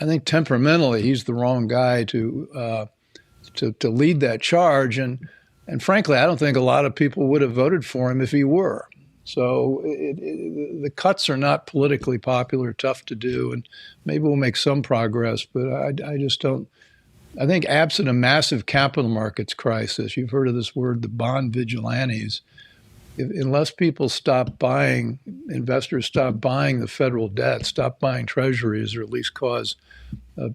I think temperamentally he's the wrong guy to lead that charge, and frankly, I don't think a lot of people would have voted for him if he were. So the cuts are not politically popular, tough to do, and maybe we'll make some progress, but I just don't. I think absent a massive capital markets crisis, you've heard of this word, the bond vigilantes. Unless people stop buying, investors stop buying the federal debt, stop buying treasuries, or at least cause a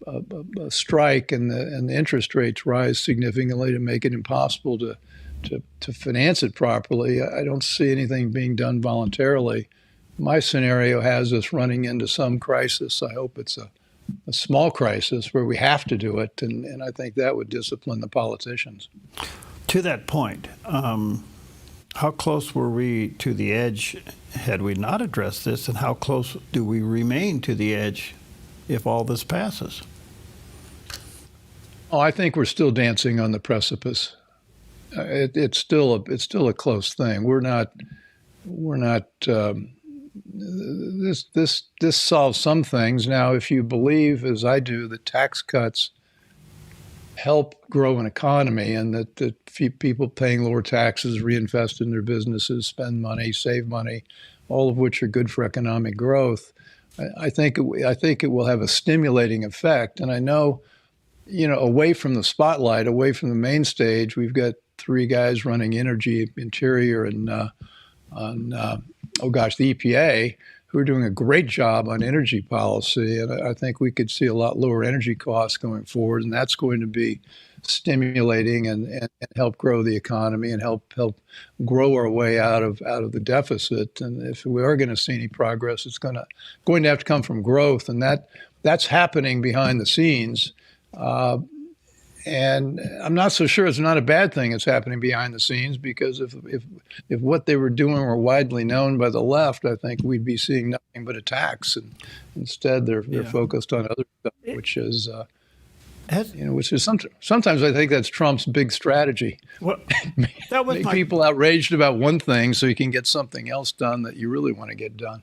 strike, and the interest rates rise significantly to make it impossible to finance it properly, I don't see anything being done voluntarily. My scenario has us running into some crisis. I hope it's a small crisis where we have to do it, and I think that would discipline the politicians. To that point, how close were we to the edge had we not addressed this, and how close do we remain to the edge if all this passes? Oh, I think we're still dancing on the precipice. It's still a close thing. We're not. This solves some things. Now, if you believe, as I do, that tax cuts help grow an economy, and that people paying lower taxes reinvest in their businesses, spend money, save money, all of which are good for economic growth, I think it will have a stimulating effect. And I know, away from the spotlight, away from the main stage, we've got three guys running energy, interior, and the EPA, who are doing a great job on energy policy. And I think we could see a lot lower energy costs going forward, and that's going to be stimulating and help grow the economy and help grow our way out of the deficit. And if we are going to see any progress, it's going to have to come from growth, and that's happening behind the scenes. And I'm not so sure it's not a bad thing it's happening behind the scenes, because if what they were doing were widely known by the left, I think we'd be seeing nothing but attacks. And instead, they're focused on other stuff, which is sometimes I think that's Trump's big strategy. Well, make people outraged about one thing so you can get something else done that you really want to get done.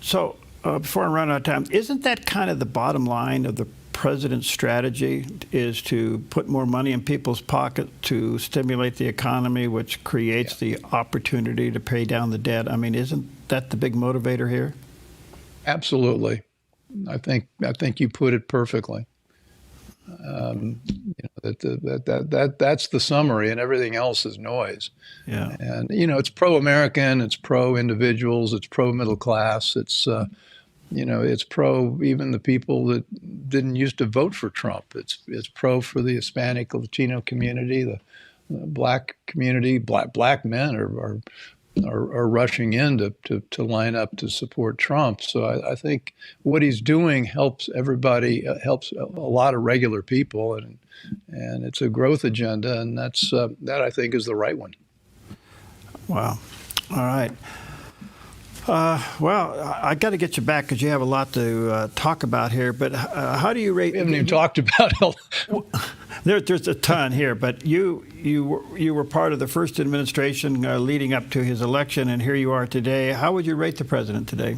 So before I run out of time, isn't that kind of the bottom line of the president's strategy, is to put more money in people's pocket to stimulate the economy, which creates the opportunity to pay down the debt? I mean, isn't that the big motivator here? Absolutely. I think you put it perfectly. That's the summary, and everything else is noise. Yeah. And it's pro-American, it's pro-individuals, it's pro-middle class, it's it's pro even the people that didn't used to vote for Trump. It's pro for the Hispanic, Latino community, the black community. Black men are rushing in to line up to support Trump. So I think what he's doing helps everybody, helps a lot of regular people, and it's a growth agenda, and that I think is the right one. Wow. All right. Well, I got to get you back because you have a lot to talk about here. But how do you rate? We haven't even talked about it. There's a ton here, but you were part of the first administration leading up to his election, and here you are today. How would you rate the president today?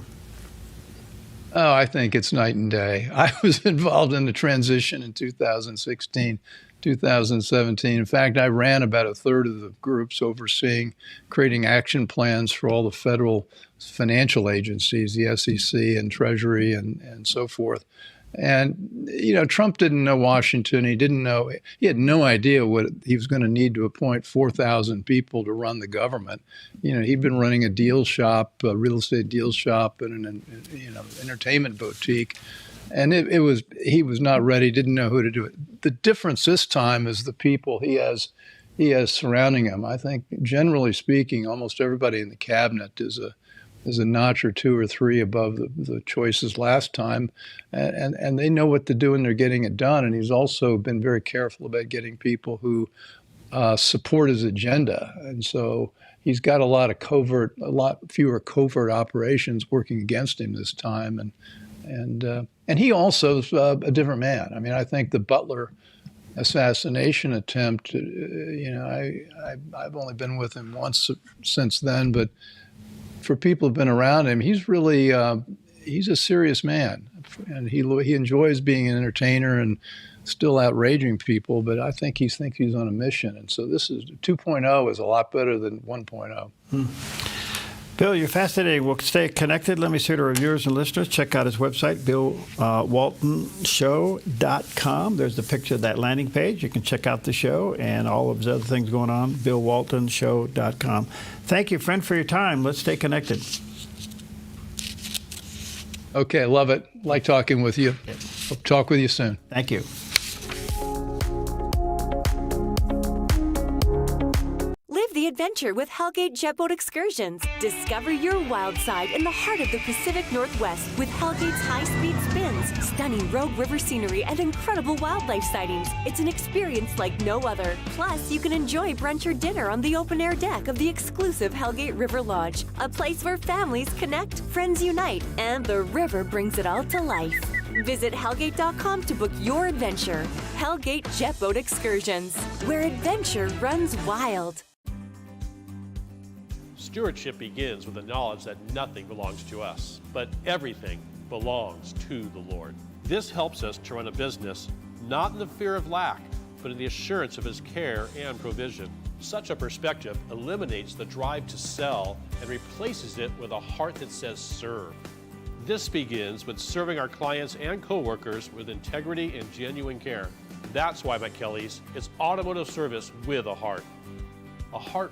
Oh, I think it's night and day. I was involved in the transition in 2016, 2017. In fact, I ran about a third of the groups overseeing creating action plans for all the federal financial agencies, the SEC and Treasury and so forth. And, Trump didn't know Washington. He had no idea what he was going to need to appoint 4,000 people to run the government. He'd been running a deal shop, a real estate deal shop, and an entertainment boutique. And he was not ready, didn't know who to do it. The difference this time is the people he has surrounding him. I think, generally speaking, almost everybody in the cabinet is a notch or two or three above the choices last time, and they know what to do and they're getting it done. And he's also been very careful about getting people who support his agenda. And so he's got a lot fewer covert operations working against him this time. And he also is a different man. I mean, I think the Butler assassination attempt, I've only been with him once since then, but for people who've been around him, he's really he's a serious man, and he enjoys being an entertainer and still outraging people. But I think he thinks he's on a mission, and so this is 2.0 is a lot better than 1.0. Bill, you're fascinating. We'll stay connected. Let me say to our viewers and listeners, check out his website, BillWaltonShow.com. There's the picture of that landing page. You can check out the show and all of the other things going on, BillWaltonShow.com. Thank you, friend, for your time. Let's stay connected. Okay, love it. Like talking with you. Hope to talk with you soon. Thank you. Live the adventure with Hellgate Jet Boat Excursions. Discover your wild side in the heart of the Pacific Northwest with Hellgate's high-speed spins, stunning rogue river scenery, and incredible wildlife sightings. It's an experience like no other. Plus, you can enjoy brunch or dinner on the open-air deck of the exclusive Hellgate River Lodge, a place where families connect, friends unite, and the river brings it all to life. Visit Hellgate.com to book your adventure. Hellgate Jet Boat Excursions, where adventure runs wild. Stewardship begins with the knowledge that nothing belongs to us, but everything belongs to the Lord. This helps us to run a business not in the fear of lack, but in the assurance of His care and provision. Such a perspective eliminates the drive to sell and replaces it with a heart that says serve. This begins with serving our clients and coworkers with integrity and genuine care. That's why McKelly's is automotive service with a heart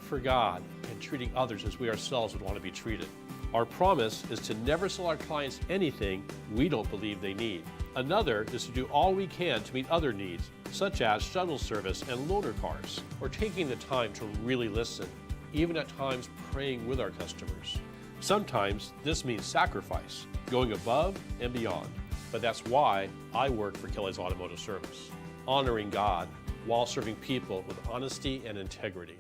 for God, and treating others as we ourselves would want to be treated. Our promise is to never sell our clients anything we don't believe they need. Another is to do all we can to meet other needs, such as shuttle service and loaner cars, or taking the time to really listen, even at times praying with our customers. Sometimes this means sacrifice, going above and beyond, but that's why I work for Kelly's Automotive Service, honoring God while serving people with honesty and integrity.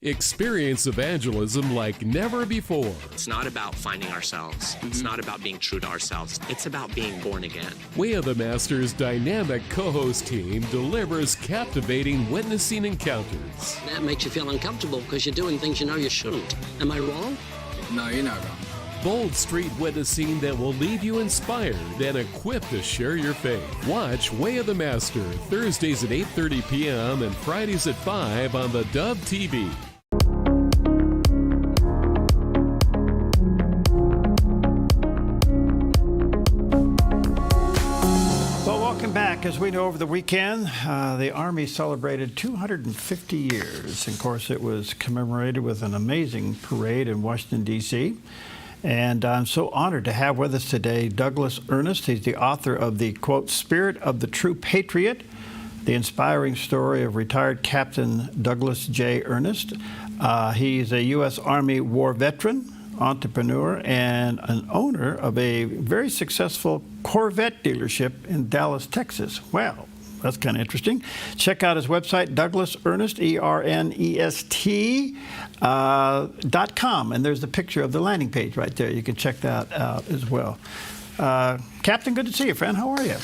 Experience evangelism like never before. It's not about finding ourselves. It's not about being true to ourselves. It's about being born again. Way of the Master's dynamic co-host team delivers captivating witnessing encounters. That makes you feel uncomfortable because you're doing things you know you shouldn't. Am I wrong? No, you're not wrong. Bold street witnessing that will leave you inspired and equipped to share your faith. Watch Way of the Master Thursdays at 8:30 p.m. and Fridays at 5 on the Dove TV. Back, as we know, over the weekend, the Army celebrated 250 years. And of course, it was commemorated with an amazing parade in Washington, D.C. And I'm so honored to have with us today Douglas Ernest. He's the author of the, quote, Spirit of the True Patriot, the inspiring story of retired Captain Douglas J. Ernest. He's a U.S. Army war veteran, entrepreneur, and an owner of a very successful Corvette dealership in Dallas, Texas. Wow. That's kind of interesting. Check out his website, Douglas Ernest, ERNEST.com. And there's the picture of the landing page right there. You can check that out as well. Captain, good to see you, friend. How are you?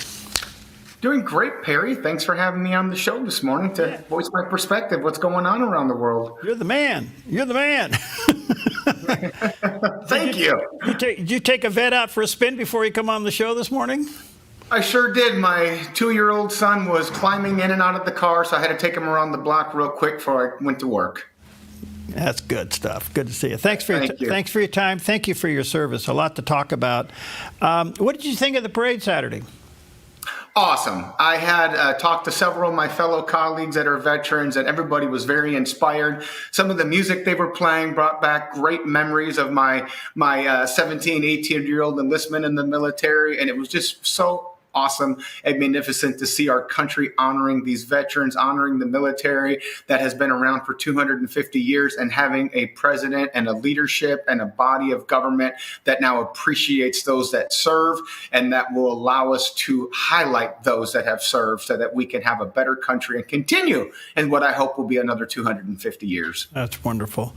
Doing great, Perry. Thanks for having me on the show this morning to voice my perspective. What's going on around the world? You're the man. You're the man. Thank you. Did you take a vet out for a spin before you come on the show this morning? I sure did. My 2-year-old son was climbing in and out of the car, so I had to take him around the block real quick before I went to work. That's good stuff. Good to see you. Thanks for your time. Thank you for your service. A lot to talk about. What did you think of the parade Saturday? Awesome. I had talked to several of my fellow colleagues that are veterans, and everybody was very inspired. Some of the music they were playing brought back great memories of my 17, 18-year-old enlistment in the military, and it was just so awesome and magnificent to see our country honoring these veterans, honoring the military that has been around for 250 years, and having a president and a leadership and a body of government that now appreciates those that serve, and that will allow us to highlight those that have served so that we can have a better country and continue in what I hope will be another 250 years. That's wonderful.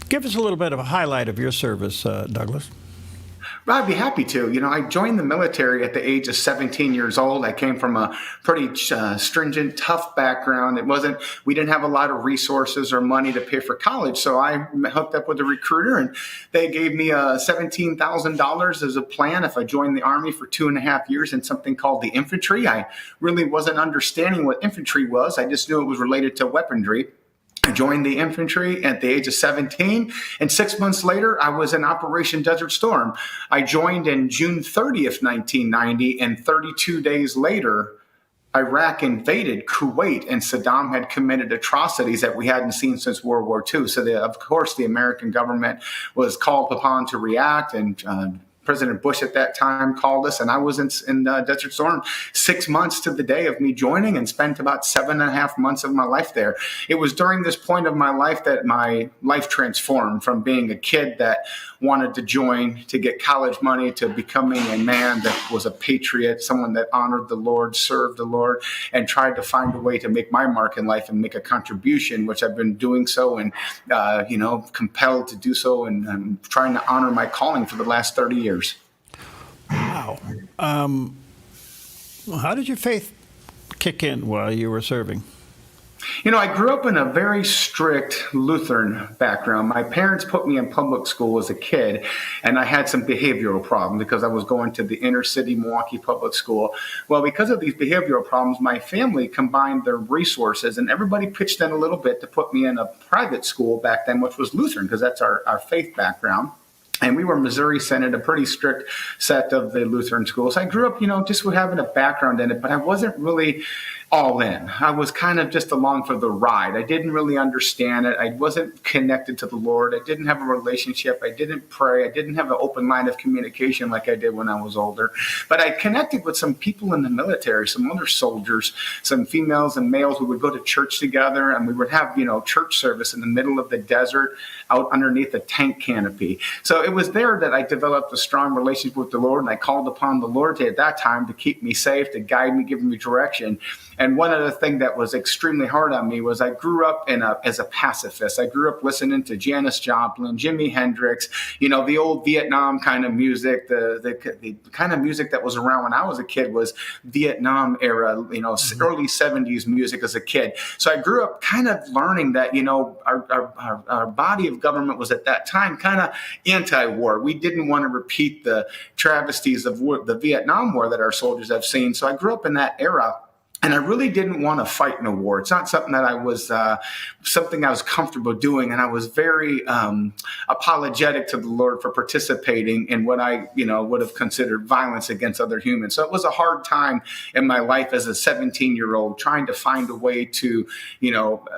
Give us a little bit of a highlight of your service, Douglas. I'd be happy to. You know, I joined the military at the age of 17 years old. I came from a pretty stringent, tough background. We didn't have a lot of resources or money to pay for college. So I hooked up with a recruiter, and they gave me $17,000 as a plan if I joined the Army for 2.5 years in something called the infantry. I really wasn't understanding what infantry was. I just knew it was related to weaponry. I joined the infantry at the age of 17, and 6 months later, I was in Operation Desert Storm. I joined in June 30th, 1990, and 32 days later, Iraq invaded Kuwait, and Saddam had committed atrocities that we hadn't seen since World War II. So, of course, the American government was called upon to react, and President Bush at that time called us, and I was in Desert Storm 6 months to the day of me joining, and spent about 7.5 months of my life there. It was during this point of my life that my life transformed from being a kid that wanted to join to get college money to becoming a man that was a patriot, someone that honored the Lord, served the Lord, and tried to find a way to make my mark in life and make a contribution, which I've been doing so and, compelled to do so, and I'm trying to honor my calling for the last 30 years. Wow. How did your faith kick in while you were serving? You know, I grew up in a very strict Lutheran background. My parents put me in public school as a kid, and I had some behavioral problems because I was going to the inner city Milwaukee public school. Well, because of these behavioral problems, my family combined their resources, and everybody pitched in a little bit to put me in a private school back then, which was Lutheran, because that's our faith background. And we were Missouri Synod, a pretty strict set of the Lutheran schools. I grew up, just with having a background in it, but I wasn't really all in. I was kind of just along for the ride. I didn't really understand it. I wasn't connected to the Lord. I didn't have a relationship. I didn't pray. I didn't have an open line of communication like I did when I was older. But I connected with some people in the military, some other soldiers, some females and males who would go to church together, and we would have, church service in the middle of the desert out underneath a tent canopy. So it was there that I developed a strong relationship with the Lord, and I called upon the Lord at that time to keep me safe, to guide me, give me direction. And one other thing that was extremely hard on me was I grew up as a pacifist. I grew up listening to Janis Joplin, Jimi Hendrix, the old Vietnam kind of music. The kind of music that was around when I was a kid was Vietnam era, early 70s music as a kid. So I grew up kind of learning that, our body of government was at that time kind of anti-war. We didn't want to repeat the travesties of the Vietnam War that our soldiers have seen. So I grew up in that era. And I really didn't want to fight in a war. It's not something that I was comfortable doing, and I was very apologetic to the Lord for participating in what I, would have considered violence against other humans. So it was a hard time in my life as a 17-year-old, trying to find a way to,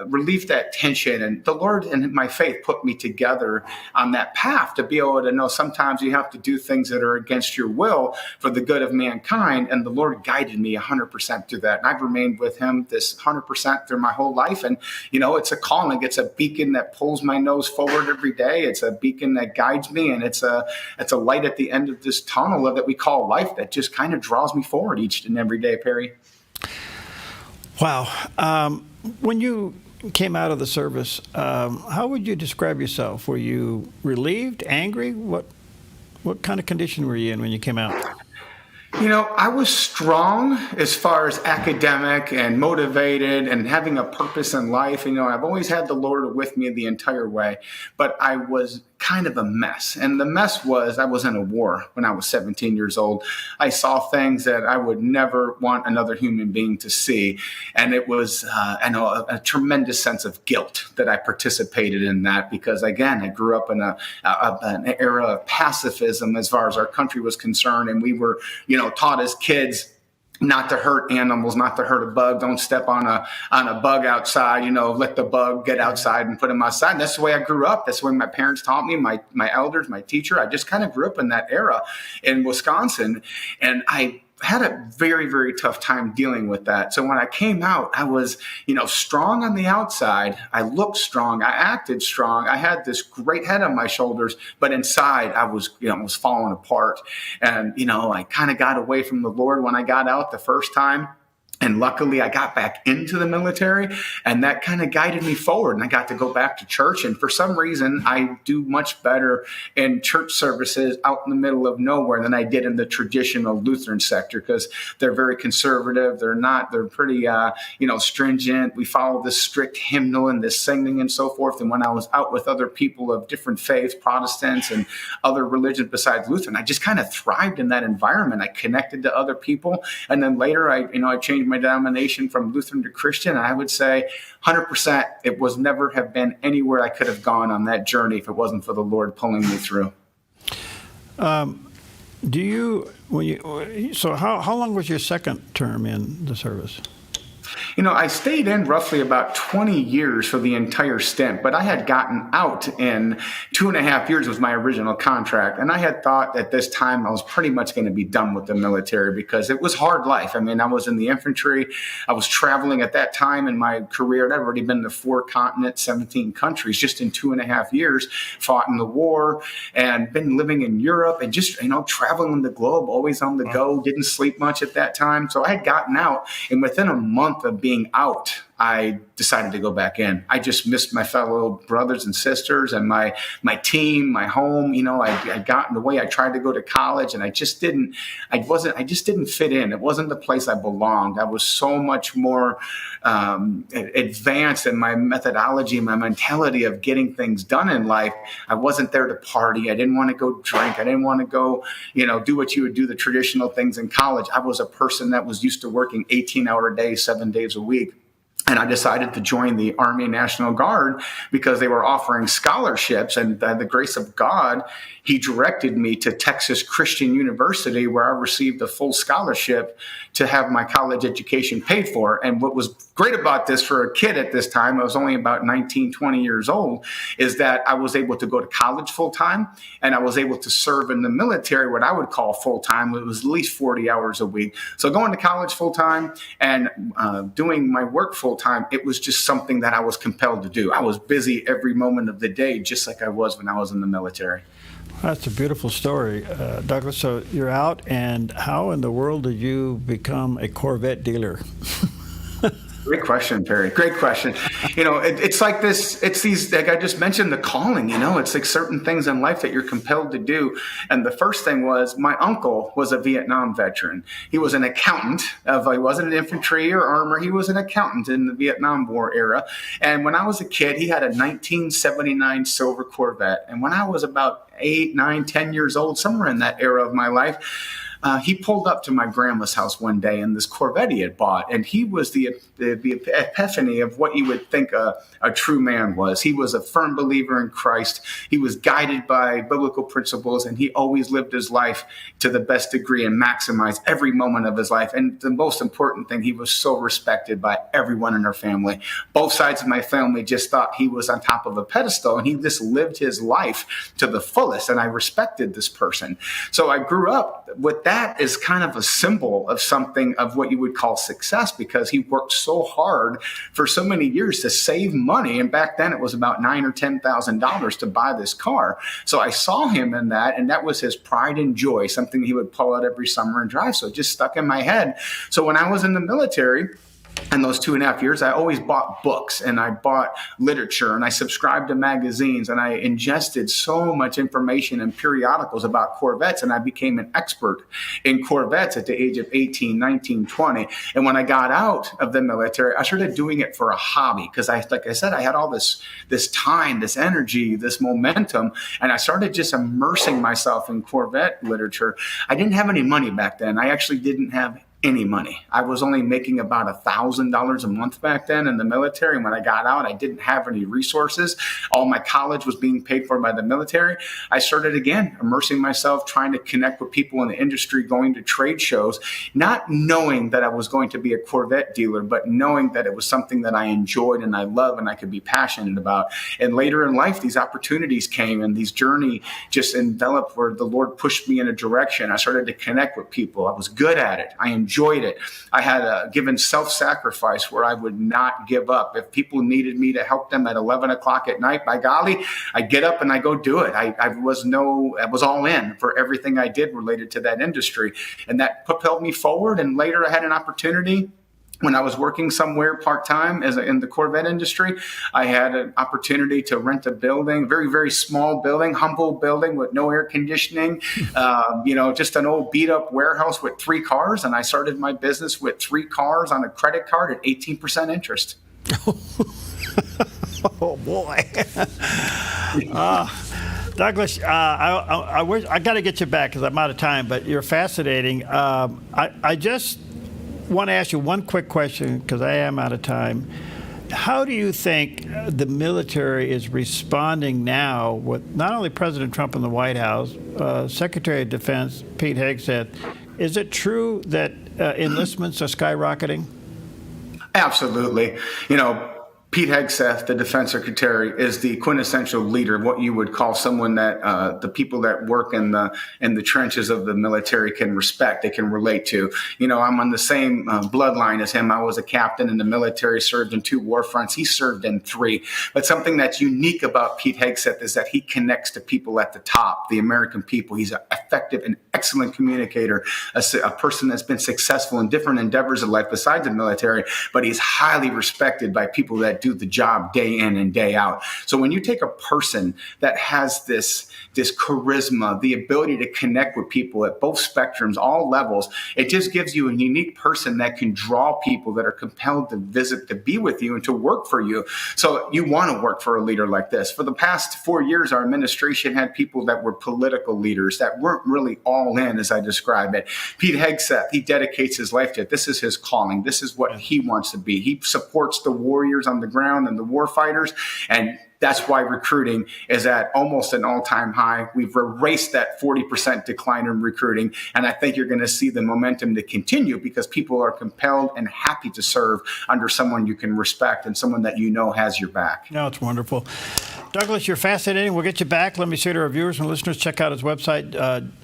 relieve that tension. And the Lord and my faith put me together on that path to be able to know sometimes you have to do things that are against your will for the good of mankind. And the Lord guided me 100% through that. And I've remained with him this 100% through my whole life. And, it's a calling. It's a beacon that pulls my nose forward every day. It's a beacon that guides me. And it's a light at the end of this tunnel that we call life that just kind of draws me forward each and every day, Perry. Wow. When you came out of the service, how would you describe yourself? Were you relieved, angry? What kind of condition were you in when you came out? I was strong as far as academic and motivated and having a purpose in life. I've always had the Lord with me the entire way, but I was kind of a mess. And the mess was I was in a war when I was 17 years old. I saw things that I would never want another human being to see. And it was a tremendous sense of guilt that I participated in that because, again, I grew up in an era of pacifism as far as our country was concerned. And we were, taught as kids not to hurt animals, not to hurt a bug. Don't step on a bug outside, let the bug get outside and put him outside. And that's the way I grew up. That's the way my parents taught me, my elders, my teacher. I just kind of grew up in that era in Wisconsin. And I had a very, very tough time dealing with that. So when I came out, I was, strong on the outside. I looked strong. I acted strong. I had this great head on my shoulders, but inside I was, was falling apart. And, I kind of got away from the Lord when I got out the first time. And luckily, I got back into the military, and that kind of guided me forward. And I got to go back to church. And for some reason, I do much better in church services out in the middle of nowhere than I did in the traditional Lutheran sector because they're very conservative. They're pretty, stringent. We follow this strict hymnal and this singing and so forth. And when I was out with other people of different faiths, Protestants and other religions besides Lutheran, I just kind of thrived in that environment. I connected to other people. And then later, I changed my denomination from Lutheran to Christian. And I would say 100%, it was never have been anywhere I could have gone on that journey if it wasn't for the Lord pulling me through. How long was your second term in the service? I stayed in roughly about 20 years for the entire stint, but I had gotten out in 2.5 years was my original contract. And I had thought at this time I was pretty much going to be done with the military because it was hard life. I mean, I was in the infantry. I was traveling at that time in my career. I'd already been to 4 continents, 17 countries just in 2.5 years, fought in the war and been living in Europe and just, traveling the globe, always on the go, didn't sleep much at that time. So I had gotten out, and within a month of being out, I decided to go back in. I just missed my fellow brothers and sisters and my team, my home. I got in the way. I tried to go to college and I just didn't fit in. It wasn't the place I belonged. I was so much more advanced in my methodology, my mentality of getting things done in life. I wasn't there to party. I didn't want to go drink. I didn't want to go, do what you would do, the traditional things in college. I was a person that was used to working 18-hour days, 7 days a week. And I decided to join the Army National Guard because they were offering scholarships. And by the grace of God, he directed me to Texas Christian University, where I received a full scholarship to have my college education paid for. And what was great about this for a kid at this time, I was only about 19, 20 years old, is that I was able to go to college full time and I was able to serve in the military, what I would call full time. It was at least 40 hours a week. So going to college full time and doing my work full time, it was just something that I was compelled to do. I was busy every moment of the day, just like I was when I was in the military. That's a beautiful story, Douglas. So you're out, and how in the world did you become a Corvette dealer? Great question, Perry. Great question. It's like this, it's these, like I just mentioned, the calling, it's like certain things in life that you're compelled to do. And the first thing was my uncle was a Vietnam veteran. He was an accountant he wasn't an infantry or armor. He was an accountant in the Vietnam War era. And when I was a kid, he had a 1979 silver Corvette. And when I was about 8, 9, 10 years old, somewhere in that era of my life, he pulled up to my grandma's house one day in this Corvette he had bought, and he was the epiphany of what you would think a true man was. He was a firm believer in Christ. He was guided by biblical principles, and he always lived his life to the best degree and maximized every moment of his life. And the most important thing, he was so respected by everyone in our family. Both sides of my family just thought he was on top of a pedestal, and he just lived his life to the fullest, and I respected this person. So I grew up with that as kind of a symbol of something of what you would call success, because he worked so hard for so many years to save money. And back then it was about $9,000 or $10,000 to buy this car. So I saw him in that, and that was his pride and joy, something he would pull out every summer and drive. So it just stuck in my head. So when I was in the military, in those 2.5 years, I always bought books, and I bought literature, and I subscribed to magazines, and I ingested so much information and periodicals about Corvettes, and I became an expert in Corvettes at the age of 18, 19, 20. And when I got out of the military, I started doing it for a hobby, because like I said, I had all this time, this energy, this momentum, and I started just immersing myself in Corvette literature. I didn't have any money back then. I actually didn't have any money. I was only making about $1,000 a month back then in the military. And when I got out, I didn't have any resources. All my college was being paid for by the military. I started again immersing myself, trying to connect with people in the industry, going to trade shows, not knowing that I was going to be a Corvette dealer, but knowing that it was something that I enjoyed and I love and I could be passionate about. And later in life, these opportunities came, and these journey just enveloped where the Lord pushed me in a direction. I started to connect with people. I was good at it. I enjoyed it. I had given self-sacrifice where I would not give up. If people needed me to help them at 11 o'clock at night, by golly, I get up and I go do it. I was all in for everything I did related to that industry. And that propelled me forward. And later I had an opportunity. When I was working somewhere part-time in the Corvette industry, I had an opportunity to rent a building, very, very small building, humble building with no air conditioning, just an old beat-up warehouse with 3 cars. And I started my business with 3 cars on a credit card at 18% interest. Oh, boy. Douglas, I got to get you back because I'm out of time, but you're fascinating. I just want to ask you one quick question because I am out of time. How do you think the military is responding now with not only President Trump in the White House, Secretary of Defense Pete Hegseth? Is it true that enlistments are skyrocketing? Absolutely. Pete Hegseth, the defense secretary, is the quintessential leader, what you would call someone that the people that work in the trenches of the military can respect, they can relate to. I'm on the same bloodline as him. I was a captain in the military, served in 2 war fronts. He served in 3. But something that's unique about Pete Hegseth is that he connects to people at the top, the American people. He's an effective and excellent communicator, a person that's been successful in different endeavors of life besides the military, but he's highly respected by people that do the job day in and day out. So when you take a person that has this charisma, the ability to connect with people at both spectrums, all levels, it just gives you a unique person that can draw people that are compelled to visit, to be with you and to work for you. So you want to work for a leader like this. For the past 4 years, our administration had people that were political leaders that weren't really all in, as I describe it. Pete Hegseth, he dedicates his life to it. This is his calling. This is what he wants to be. He supports the warriors on the ground and the war fighters, and that's why recruiting is at almost an all-time high. We've erased that 40% decline in recruiting, and I think you're going to see the momentum to continue because people are compelled and happy to serve under someone you can respect and someone that has your back. No, it's wonderful. Douglas, you're fascinating. We'll get you back. Let me say to our viewers and listeners, check out his website,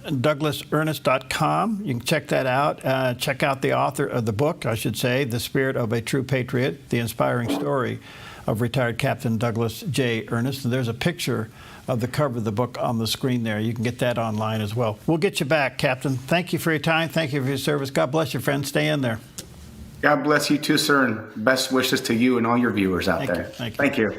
douglasernest.com. You can check that out. Check out the author of the book, I should say, The Spirit of a True Patriot, the inspiring story of retired Captain Douglas J. Ernest. And there's a picture of the cover of the book on the screen there. You can get that online as well. We'll get you back, Captain. Thank you for your time. Thank you for your service. God bless you, friend. Stay in there. God bless you too, sir, and best wishes to you and all your viewers out there. Thank you.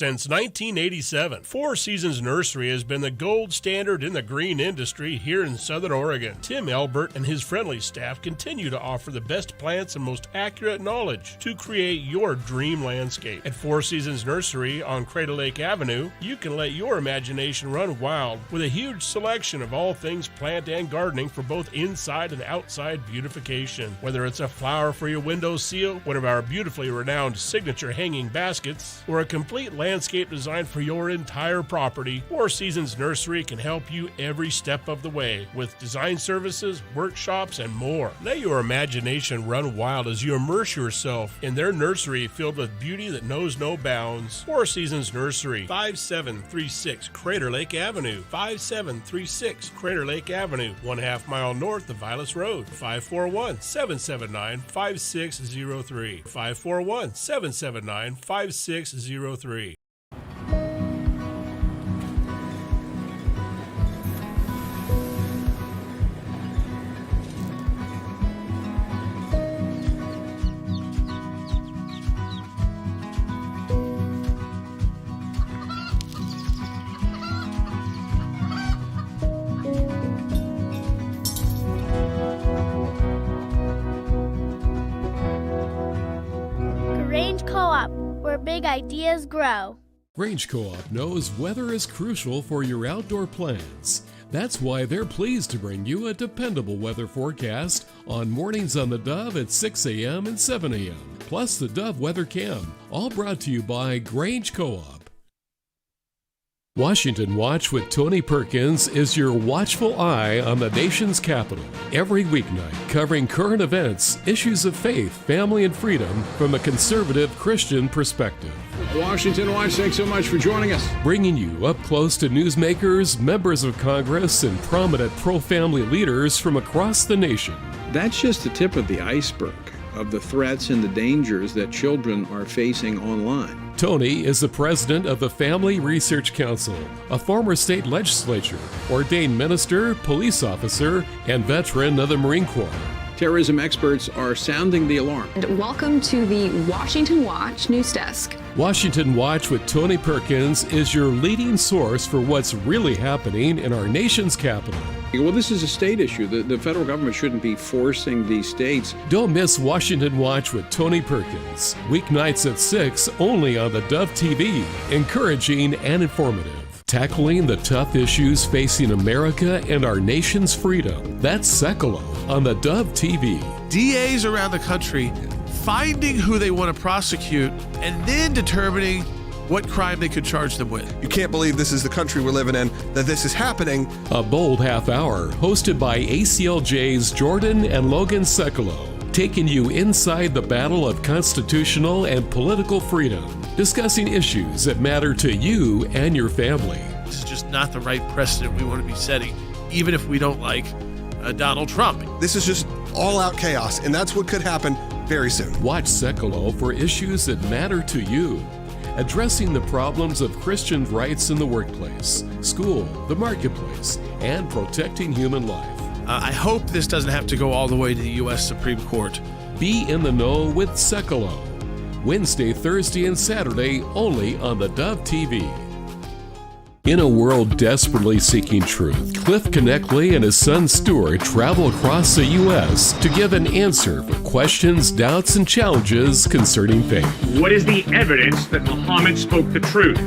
Since 1987, Four Seasons Nursery has been the gold standard in the green industry here in Southern Oregon. Tim Elbert and his friendly staff continue to offer the best plants and most accurate knowledge to create your dream landscape. At Four Seasons Nursery on Crater Lake Avenue, you can let your imagination run wild with a huge selection of all things plant and gardening for both inside and outside beautification. Whether it's a flower for your windowsill, one of our beautifully renowned signature hanging baskets, or a complete landscape design for your entire property, Four Seasons Nursery can help you every step of the way with design services, workshops, and more. Let your imagination run wild as you immerse yourself in their nursery filled with beauty that knows no bounds. Four Seasons Nursery, 5736 Crater Lake Avenue, 5736 Crater Lake Avenue, 1/2 mile north of Vilas Road, 541-779-5603, 541-779-5603. Grange Co-op, where big ideas grow. Grange Co-op knows weather is crucial for your outdoor plans. That's why they're pleased to bring you a dependable weather forecast on Mornings on the Dove at 6 a.m. and 7 a.m. Plus the Dove Weather Cam, all brought to you by Grange Co-op. Washington Watch with Tony Perkins is your watchful eye on the nation's capital. Every weeknight, covering current events, issues of faith, family, and freedom from a conservative Christian perspective. Washington Watch, thanks so much for joining us. Bringing you up close to newsmakers, members of Congress, and prominent pro-family leaders from across the nation. That's just the tip of the iceberg of the threats and the dangers that children are facing online. Tony is the president of the Family Research Council, a former state legislature, ordained minister, police officer, and veteran of the Marine Corps. Terrorism experts are sounding the alarm. And welcome to the Washington Watch News Desk. Washington Watch with Tony Perkins is your leading source for what's really happening in our nation's capital. Well, this is a state issue. The federal government shouldn't be forcing these states. Don't miss Washington Watch with Tony Perkins. Weeknights at 6 only on the Dove TV. Encouraging and informative. Tackling the tough issues facing America and our nation's freedom. That's Secolo on the Dove TV. DAs around the country finding who they want to prosecute and then determining what crime they could charge them with. You can't believe this is the country we're living in, that this is happening. A bold half hour hosted by ACLJ's Jordan and Logan Secolo, taking you inside the battle of constitutional and political freedom, discussing issues that matter to you and your family. This is just not the right precedent we want to be setting, even if we don't like Donald Trump. This is just all-out chaos, and that's what could happen very soon. Watch Secolo for issues that matter to you, addressing the problems of Christian rights in the workplace, school, the marketplace, and protecting human life. I hope this doesn't have to go all the way to the U.S. Supreme Court. Be in the know with Secolo. Wednesday, Thursday, and Saturday only on the Dove TV. In a world desperately seeking truth, Cliff Connectley and his son Stuart travel across the U.S. to give an answer for questions, doubts, and challenges concerning faith. What is the evidence that Muhammad spoke the truth?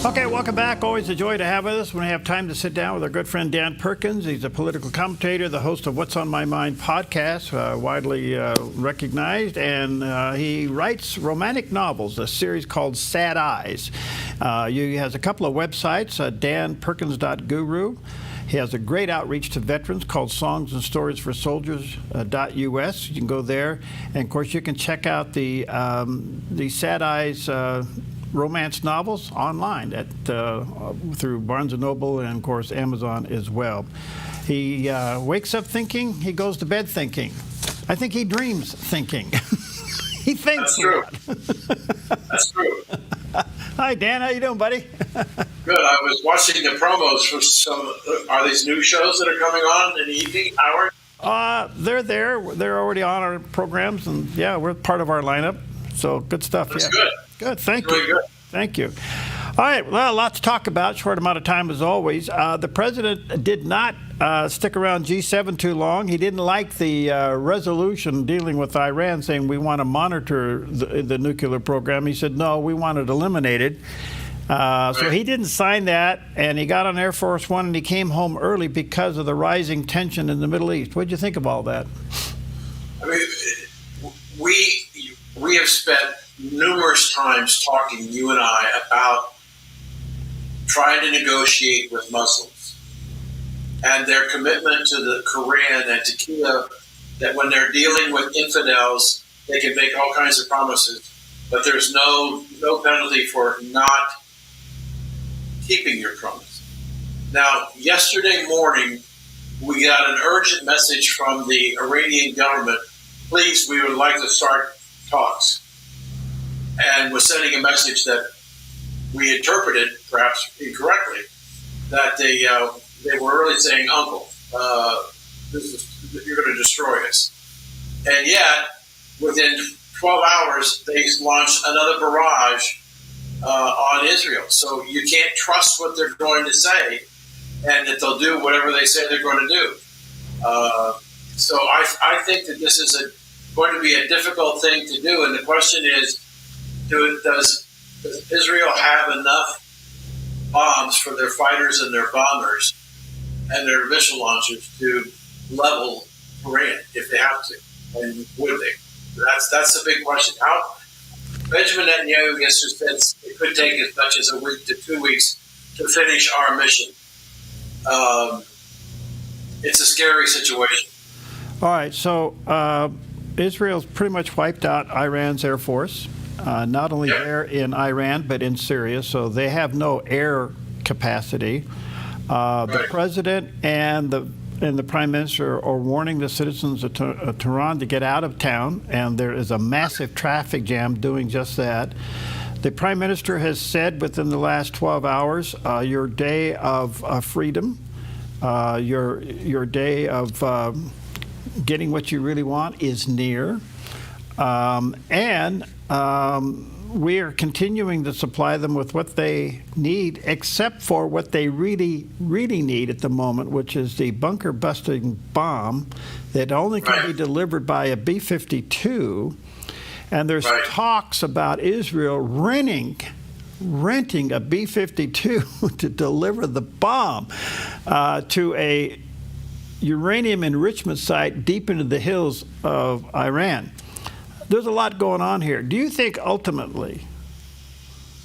Okay, welcome back. Always a joy to have with us when we have time to sit down with our good friend Dan Perkins. He's a political commentator, the host of What's on My Mind podcast, widely recognized, and he writes romantic novels, a series called Sad Eyes. He has a couple of websites, danperkins.guru. He has a great outreach to veterans called Songs and Stories for Soldiers.us. You can go there. And, of course, you can check out the Sad Eyes romance novels online through Barnes & Noble and, of course, Amazon as well. He wakes up thinking. He goes to bed thinking. I think he dreams thinking. He thinks. That's true. That's true. Hi, Dan. How you doing, buddy? Good. I was watching the promos for some. Are these new shows that are coming on in the evening hour? They're there. They're already on our programs, and yeah, we're part of our lineup. So good stuff. That's yeah. good. Good. Thank really you. Good. Thank you. All right. Well, a lot to talk about. Short amount of time as always. The president did not stick around G7 too long. He didn't like the resolution dealing with Iran, saying we want to monitor the nuclear program. He said no, we want it eliminated. So he didn't sign that, and he got on Air Force One, and he came home early because of the rising tension in the Middle East. What did you think of all that? I mean, we have spent numerous times talking, you and I, about trying to negotiate with Muslims and their commitment to the Quran and to Kiev, that when they're dealing with infidels, they can make all kinds of promises, but there's no penalty for not keeping your promise. Now, yesterday morning, we got an urgent message from the Iranian government. Please, we would like to start talks. And was sending a message that we interpreted, perhaps incorrectly, that they were really saying, "Uncle, you're going to destroy us." And yet, within 12 hours, they launched another barrage on Israel. So you can't trust what they're going to say, and that they'll do whatever they say they're going to do. So I think that this is going to be a difficult thing to do, and the question is, does Israel have enough bombs for their fighters and their bombers and their missile launchers to level Iran if they have to? And would they? That's the big question. How Benjamin Netanyahu just said it could take as much as a week to 2 weeks to finish our mission. It's a scary situation. All right, so Israel's pretty much wiped out Iran's Air Force, not only there in Iran, but in Syria, so they have no air capacity. The president and the prime minister are warning the citizens of Tehran to get out of town, and there is a massive traffic jam doing just that. The prime minister has said within the last 12 hours, your day of freedom, your day of getting what you really want is near. We are continuing to supply them with what they need, except for what they really, really need at the moment, which is the bunker-busting bomb that only can be delivered by a B-52. And there's talks about Israel renting a B-52 to deliver the bomb to a uranium enrichment site deep into the hills of Iran. There's a lot going on here. Do you think ultimately,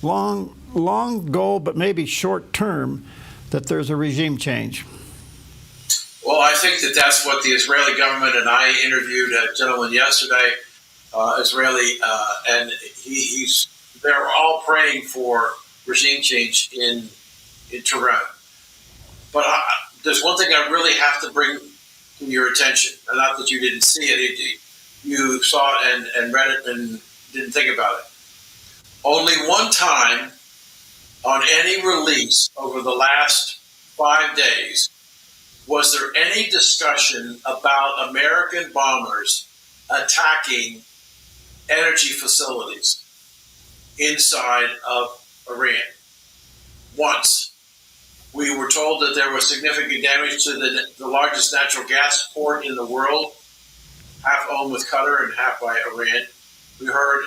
long goal, but maybe short term, that there's a regime change? Well, I think that that's what the Israeli government, and I interviewed a gentleman yesterday, Israeli, and they're all praying for regime change in Tehran. But there's one thing I really have to bring to your attention, and not that you didn't see it. You saw it and read it and didn't think about it. Only one time on any release over the last 5 days was there any discussion about American bombers attacking energy facilities inside of Iran. Once. We were told that there was significant damage to the largest natural gas port in the world, half owned with Qatar and half by Iran. We heard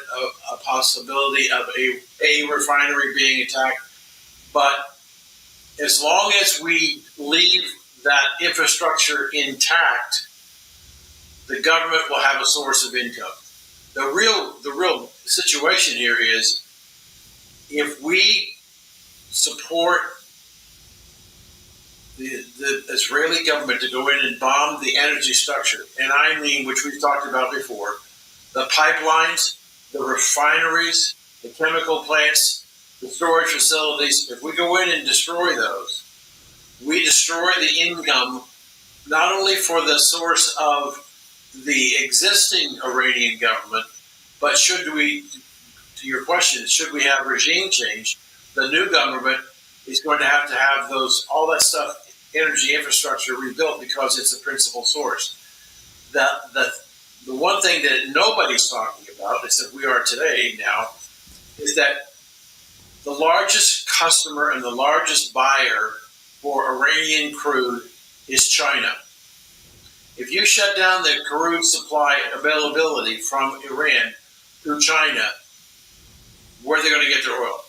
a possibility of a refinery being attacked. But as long as we leave that infrastructure intact, the government will have a source of income. The real situation here is, if we support the Israeli government to go in and bomb the energy structure, and I mean, which we've talked about before, the pipelines, the refineries, the chemical plants, the storage facilities, if we go in and destroy those, we destroy the income not only for the source of the existing Iranian government, but should we to your question, should we have regime change? The new government is going to have all that stuff, energy infrastructure rebuilt because it's a principal source. The one thing that nobody's talking about, except we are today now, is that the largest customer and the largest buyer for Iranian crude is China. If you shut down the crude supply availability from Iran through China, where are they going to get their oil?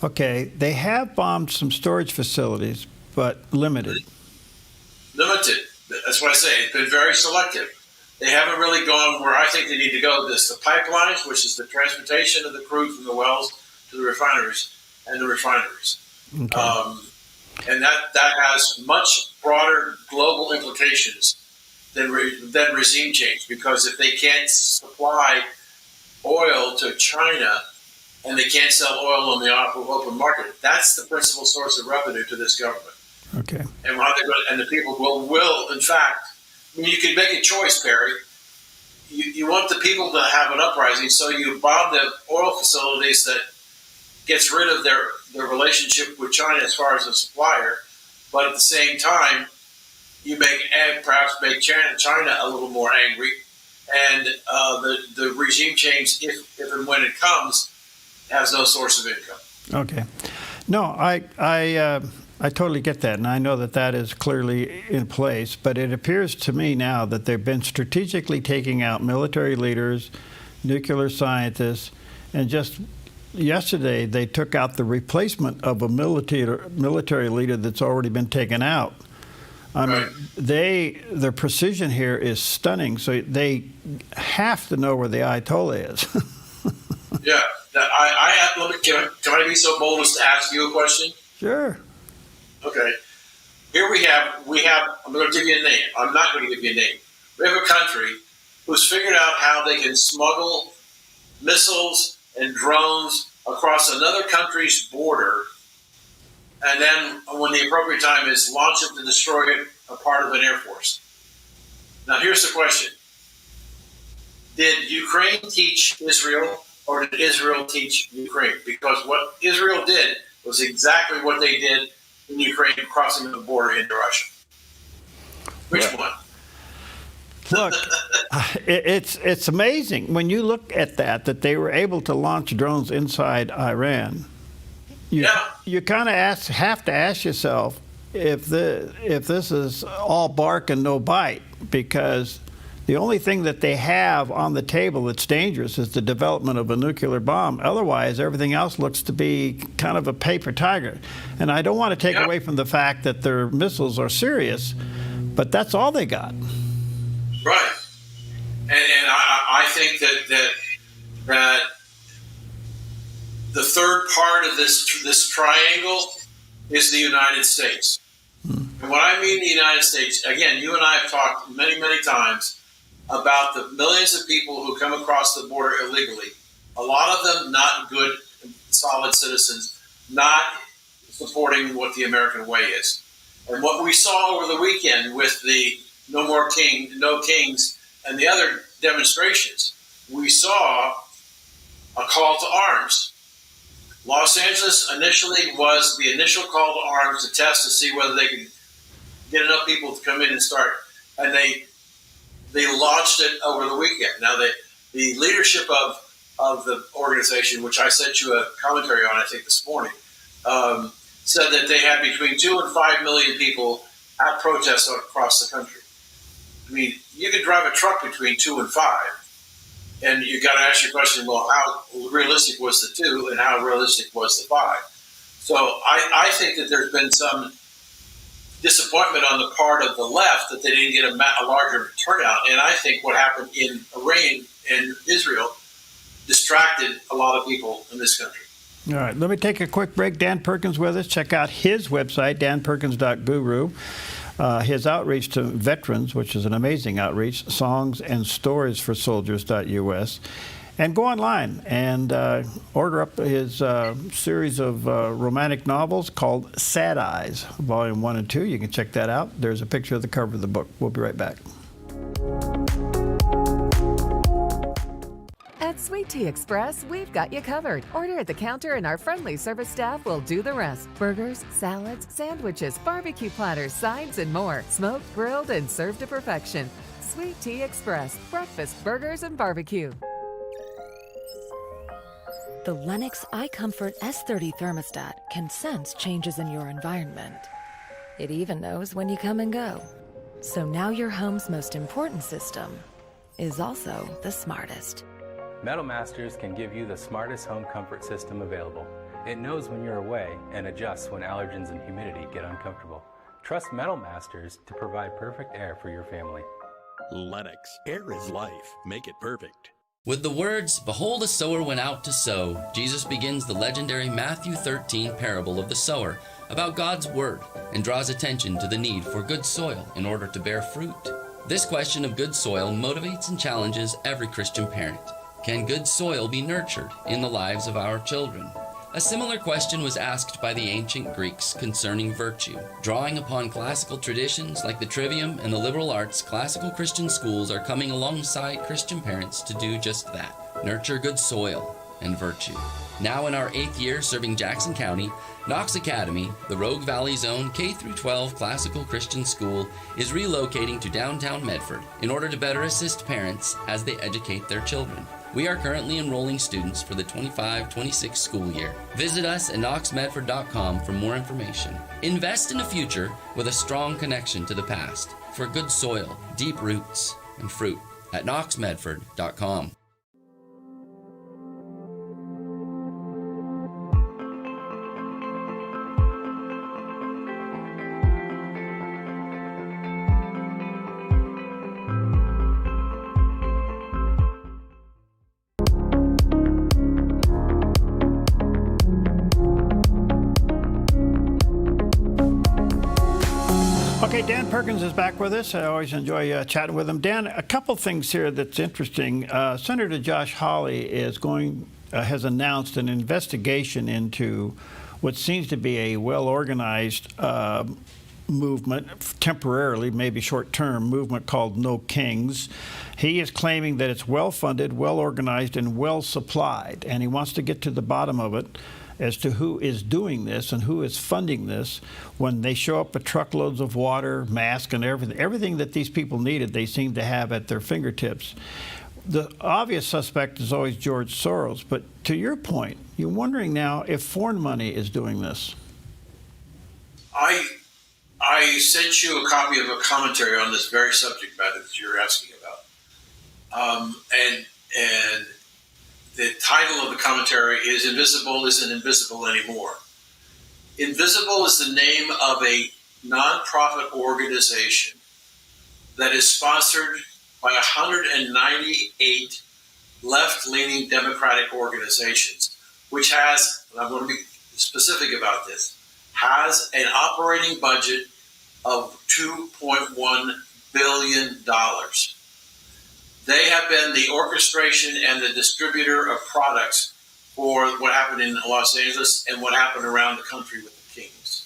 Okay, they have bombed some storage facilities, but limited. Limited. That's what I say. It's been very selective. They haven't really gone where I think they need to go. This the pipelines, which is the transportation of the crude from the wells to the refineries and the refineries. Okay. And that has much broader global implications than regime change, because if they can't supply oil to China and they can't sell oil on the open market, that's the principal source of revenue to this government. Okay. And the people will in fact, I mean, you can make a choice, Perry. You want the people to have an uprising, so you bomb the oil facilities that gets rid of their relationship with China as far as a supplier, but at the same time, you perhaps make China a little more angry, and the regime change, if and when it comes, has no source of income. Okay. No, I totally get that, and I know that is clearly in place, but it appears to me now that they've been strategically taking out military leaders, nuclear scientists, and just yesterday they took out the replacement of a military leader that's already been taken out. I mean, their precision here is stunning, so they have to know where the Ayatollah is. Yeah. Can I be so bold as to ask you a question? Sure. Okay. Here we have, I'm going to give you a name. I'm not going to give you a name. We have a country who's figured out how they can smuggle missiles and drones across another country's border, and then when the appropriate time is, launch it to destroy a part of an air force. Now, here's the question. Did Ukraine teach Israel, or did Israel teach Ukraine? Because what Israel did was exactly what they did in Ukraine, crossing the border into Russia. Which one? Look, it's amazing when you look at that they were able to launch drones inside Iran. You kind of have to ask yourself if this is all bark and no bite, because the only thing that they have on the table that's dangerous is the development of a nuclear bomb. Otherwise, everything else looks to be kind of a paper tiger. And I don't want to take away from the fact that their missiles are serious, but that's all they got. Right. And I think that the third part of this triangle is the United States. And when I mean the United States, again, you and I have talked many, many times about the millions of people who come across the border illegally. A lot of them not good, solid citizens, not supporting what the American way is. And what we saw over the weekend with the No Kings, and the other demonstrations, we saw a call to arms. Los Angeles initially was the initial call to arms to test to see whether they could get enough people to come in and start. And they launched it over the weekend. Now, the leadership of the organization, which I sent you a commentary on, I think, this morning, said that they had between 2 and 5 million people at protests across the country. I mean, you could drive a truck between 2 and 5, and you got to ask your question, well, how realistic was the 2 and how realistic was the 5? So I think that there's been some disappointment on the part of the left that they didn't get a larger turnout. And I think what happened in Iran and Israel distracted a lot of people in this country. All right, let me take a quick break. Dan Perkins with us. Check out his website, danperkins.guru. His outreach to veterans, which is an amazing outreach, songs and stories for soldiers.us. And go online and order up his series of romantic novels called Sad Eyes, Volume 1 and 2. You can check that out. There's a picture of the cover of the book. We'll be right back. Sweet Tea Express, we've got you covered. Order at the counter and our friendly service staff will do the rest. Burgers, salads, sandwiches, barbecue platters, sides, and more. Smoked, grilled, and served to perfection. Sweet Tea Express, breakfast, burgers, and barbecue. The Lennox iComfort S30 thermostat can sense changes in your environment. It even knows when you come and go. So now your home's most important system is also the smartest. Metal Masters can give you the smartest home comfort system available. It knows when you're away and adjusts when allergens and humidity get uncomfortable. Trust Metal Masters to provide perfect air for your family. Lennox. Air is life. Make it perfect. With the words, "Behold, a sower went out to sow," Jesus begins the legendary Matthew 13 parable of the sower about God's word and draws attention to the need for good soil in order to bear fruit. This question of good soil motivates and challenges every Christian parent. Can good soil be nurtured in the lives of our children? A similar question was asked by the ancient Greeks concerning virtue. Drawing upon classical traditions like the trivium and the liberal arts, classical Christian schools are coming alongside Christian parents to do just that, nurture good soil and virtue. Now in our 8th year serving Jackson County, Knox Academy, the Rogue Valley Zone K-12 classical Christian school, is relocating to downtown Medford in order to better assist parents as they educate their children. We are currently enrolling students for the 25-26 school year. Visit us at knoxmedford.com for more information. Invest in a future with a strong connection to the past for good soil, deep roots, and fruit at knoxmedford.com. Okay, Dan Perkins is back with us. I always enjoy chatting with him. Dan, a couple things here that's interesting. Senator Josh Hawley has announced an investigation into what seems to be a well-organized movement, temporarily, maybe short-term movement called No Kings. He is claiming that it's well-funded, well-organized, and well-supplied, and he wants to get to the bottom of it as to who is doing this and who is funding this. When they show up with truckloads of water, masks, and everything that these people needed, they seem to have at their fingertips. The obvious suspect is always George Soros, but to your point, you're wondering now if foreign money is doing this. I sent you a copy of a commentary on this very subject matter that you're asking about. And the title of the commentary is "Invisible Isn't Invisible Anymore." Invisible is the name of a nonprofit organization that is sponsored by 198 left-leaning Democratic organizations, which has, and I'm going to be specific about this, has an operating budget of $2.1 billion. They have been the orchestration and the distributor of products for what happened in Los Angeles and what happened around the country with the Kings.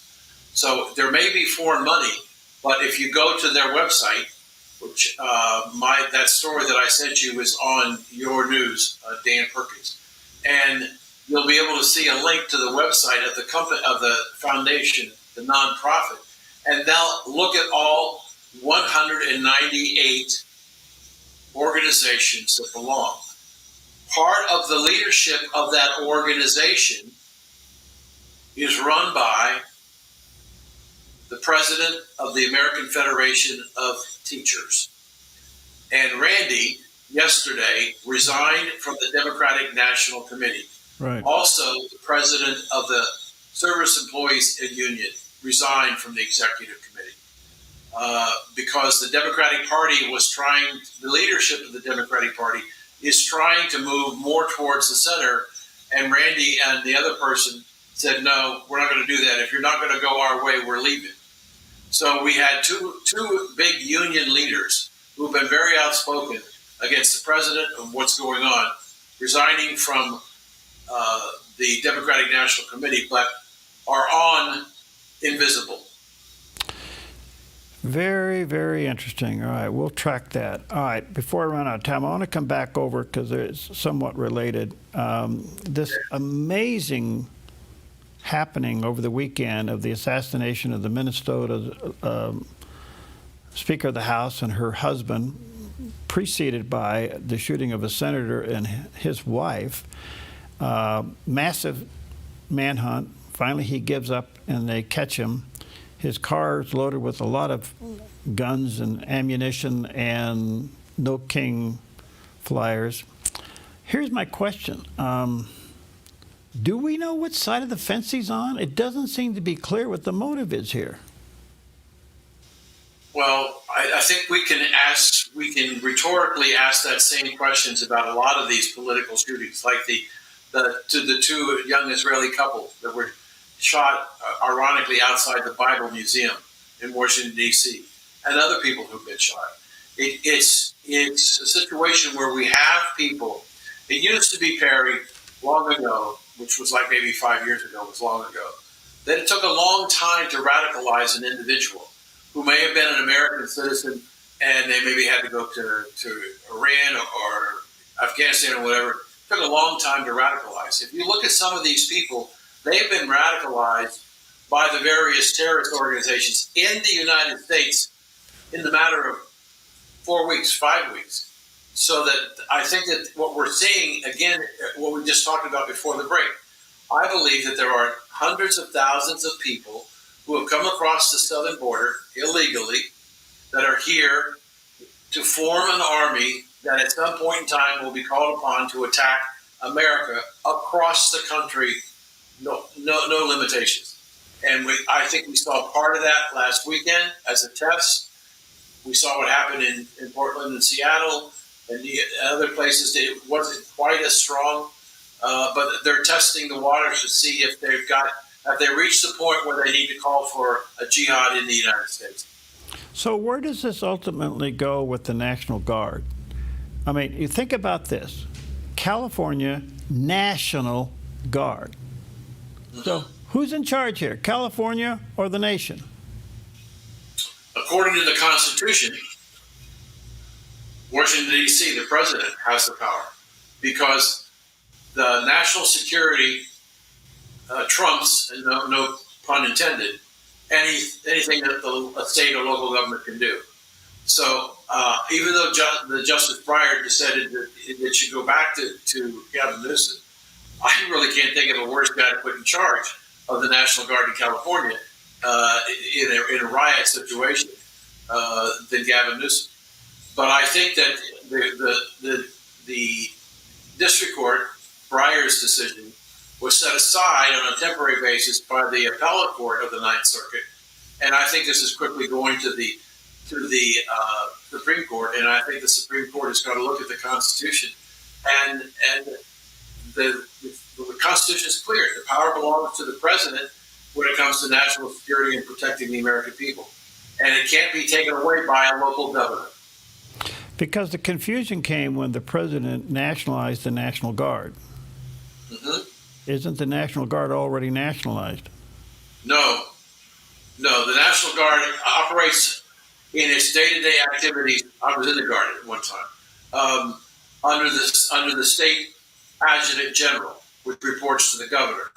So there may be foreign money, but if you go to their website, which that story that I sent you is on your news, Dan Perkins, and you'll be able to see a link to the website of the company, of the foundation, the nonprofit, and they'll look at all 198 organizations that belong. Part of the leadership of that organization is run by the president of the American Federation of Teachers. And Randy, yesterday, resigned from the Democratic National Committee. Right. Also, the president of the Service Employees Union resigned from the Executive Committee. Because the Democratic Party was trying, the leadership of the Democratic Party is trying to move more towards the center, and Randy and the other person said, no, we're not going to do that. If you're not going to go our way, we're leaving. So we had two big union leaders who've been very outspoken against the president and what's going on, resigning from the Democratic National Committee, but are on invisible. Very, very interesting. All right, we'll track that. All right, before I run out of time, I want to come back over because it's somewhat related. This amazing happening over the weekend of the assassination of the Minnesota Speaker of the House and her husband, preceded by the shooting of a senator and his wife. Massive manhunt. Finally, he gives up and they catch him. His car is loaded with a lot of guns and ammunition and No King flyers. Here's my question. Do we know which side of the fence he's on? It doesn't seem to be clear what the motive is here. Well, I think we can rhetorically ask that same questions about a lot of these political shootings, like the two young Israeli couples that were shot, ironically, outside the Bible Museum in Washington, D.C., and other people who've been shot. It's a situation where we have people. It used to be, Perry, long ago, which was like maybe 5 years ago, was long ago, that it took a long time to radicalize an individual who may have been an American citizen and they maybe had to go to Iran or Afghanistan or whatever. It took a long time to radicalize. If you look at some of these people, they've been radicalized by the various terrorist organizations in the United States in the matter of 4 weeks, 5 weeks. So that I think that what we're seeing, again, what we just talked about before the break, I believe that there are hundreds of thousands of people who have come across the southern border illegally that are here to form an army that at some point in time will be called upon to attack America across the country. No limitations. And I think we saw part of that last weekend as a test. We saw what happened in Portland and Seattle and the other places. It wasn't quite as strong, but they're testing the waters to see if have they reached the point where they need to call for a jihad in the United States. So where does this ultimately go with the National Guard? I mean, you think about this. California National Guard. So who's in charge here, California or the nation? According to the Constitution, Washington, D.C., the president has the power because the national security trumps, and no pun intended, anything that a state or local government can do. So even though the Justice Breyer decided that it should go back to Gavin Newsom, I really can't think of a worse guy to put in charge of the National Guard in California in a riot situation than Gavin Newsom. But I think that the district court, Breyer's decision, was set aside on a temporary basis by the appellate court of the Ninth Circuit, and I think this is quickly going to the Supreme Court, and I think the Supreme Court is going to look at the Constitution, and the Constitution is clear. The power belongs to the president when it comes to national security and protecting the American people, and it can't be taken away by a local government. Because the confusion came when the president nationalized the National Guard. Mm-hmm. Isn't the National Guard already nationalized? No. The National Guard operates in its day-to-day activities. I was in the Guard at one time under the state adjutant general, which reports to the governor.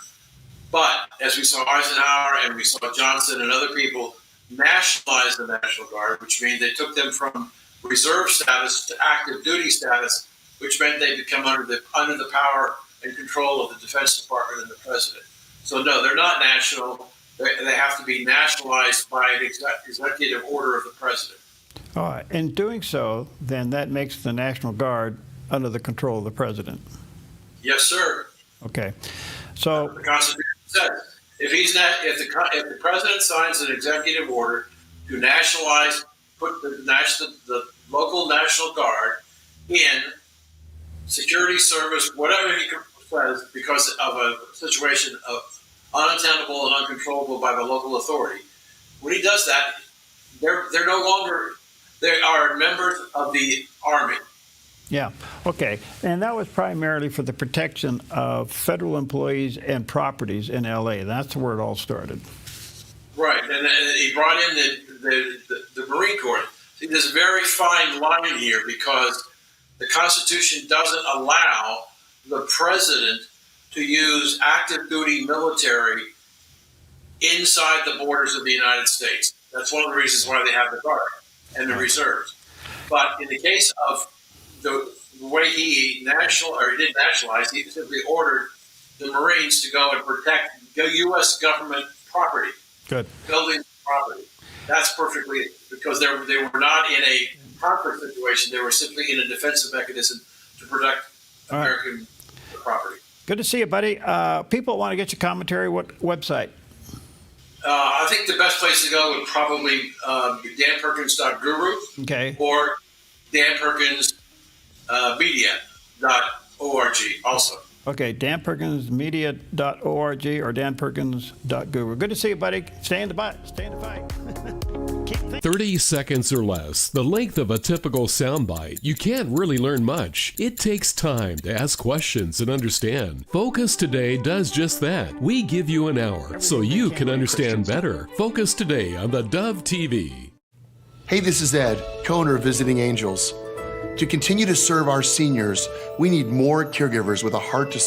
But as we saw Eisenhower and we saw Johnson and other people nationalize the National Guard, which means they took them from reserve status to active duty status, which meant they become under the power and control of the Defense Department and the president. So no, they're not national. They have to be nationalized by an executive order of the president. All right. In doing so, then that makes the National Guard under the control of the president. Yes, sir. Okay. So the Constitution says if the president signs an executive order to nationalize, put the local National Guard in security service, whatever he says, because of a situation of unattainable and uncontrollable by the local authority. When he does that, they're no longer, they are members of the Army. Yeah. Okay. And that was primarily for the protection of federal employees and properties in L.A. That's where it all started. Right. And he brought in the Marine Corps. See, there's a very fine line here because the Constitution doesn't allow the president to use active duty military inside the borders of the United States. That's one of the reasons why they have the Guard and the reserves. But in the case of the way he did nationalize, he simply ordered the Marines to go and protect U.S. government property, building property. That's perfectly, because they were not in a conflict situation. They were simply in a defensive mechanism to protect American property. Good to see you, buddy. People want to get your commentary. What website? I think the best place to go would probably be danperkins.guru or danperkinsmedia.org also. Okay, danperkinsmedia.org or danperkins.guru. Good to see you, buddy. Stay in the fight. 30 seconds or less, the length of a typical soundbite. You can't really learn much. It takes time to ask questions and understand. Focus Today does just that. We give you an hour so you can understand better. Focus Today on the Dove TV. Hey, this is Ed, co-owner of Visiting Angels. To continue to serve our seniors, we need more caregivers with a heart to serve.